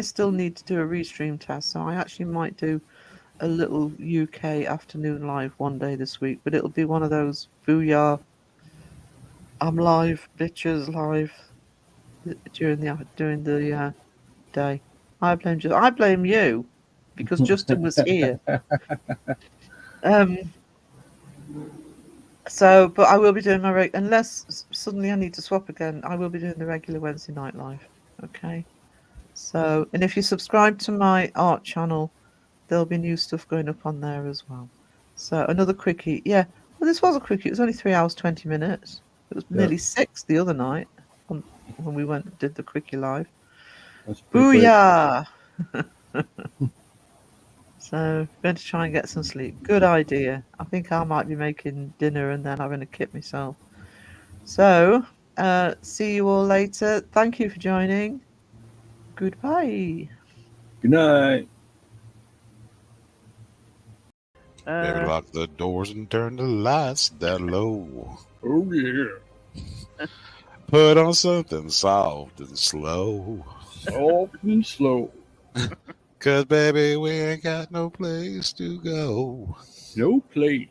still need to do a restream test, so I actually might do a little UK afternoon live one day this week, but it'll be one of those booyah. I'm live, bitches live during the day. I blame you because Justin was here. So, but I will be doing my unless suddenly I need to swap again. I will be doing the regular Wednesday night live. Okay. So, and if you subscribe to my art channel, there'll be new stuff going up on there as well. So another quickie. Yeah. Well, this was a quickie. It was only 3 hours 20 minutes. It was nearly 6 the other night when we went and did the quickie live. Booyah! So I'm going to try and get some sleep. Good idea. I think I might be making dinner and then having a kip myself. So see you all later. Thank you for joining. Goodbye. Good night. Maybe lock the doors and turn the lights down low. Oh yeah. Put on something soft and slow. Soft and slow. 'Cause baby, we ain't got no place to go. No place.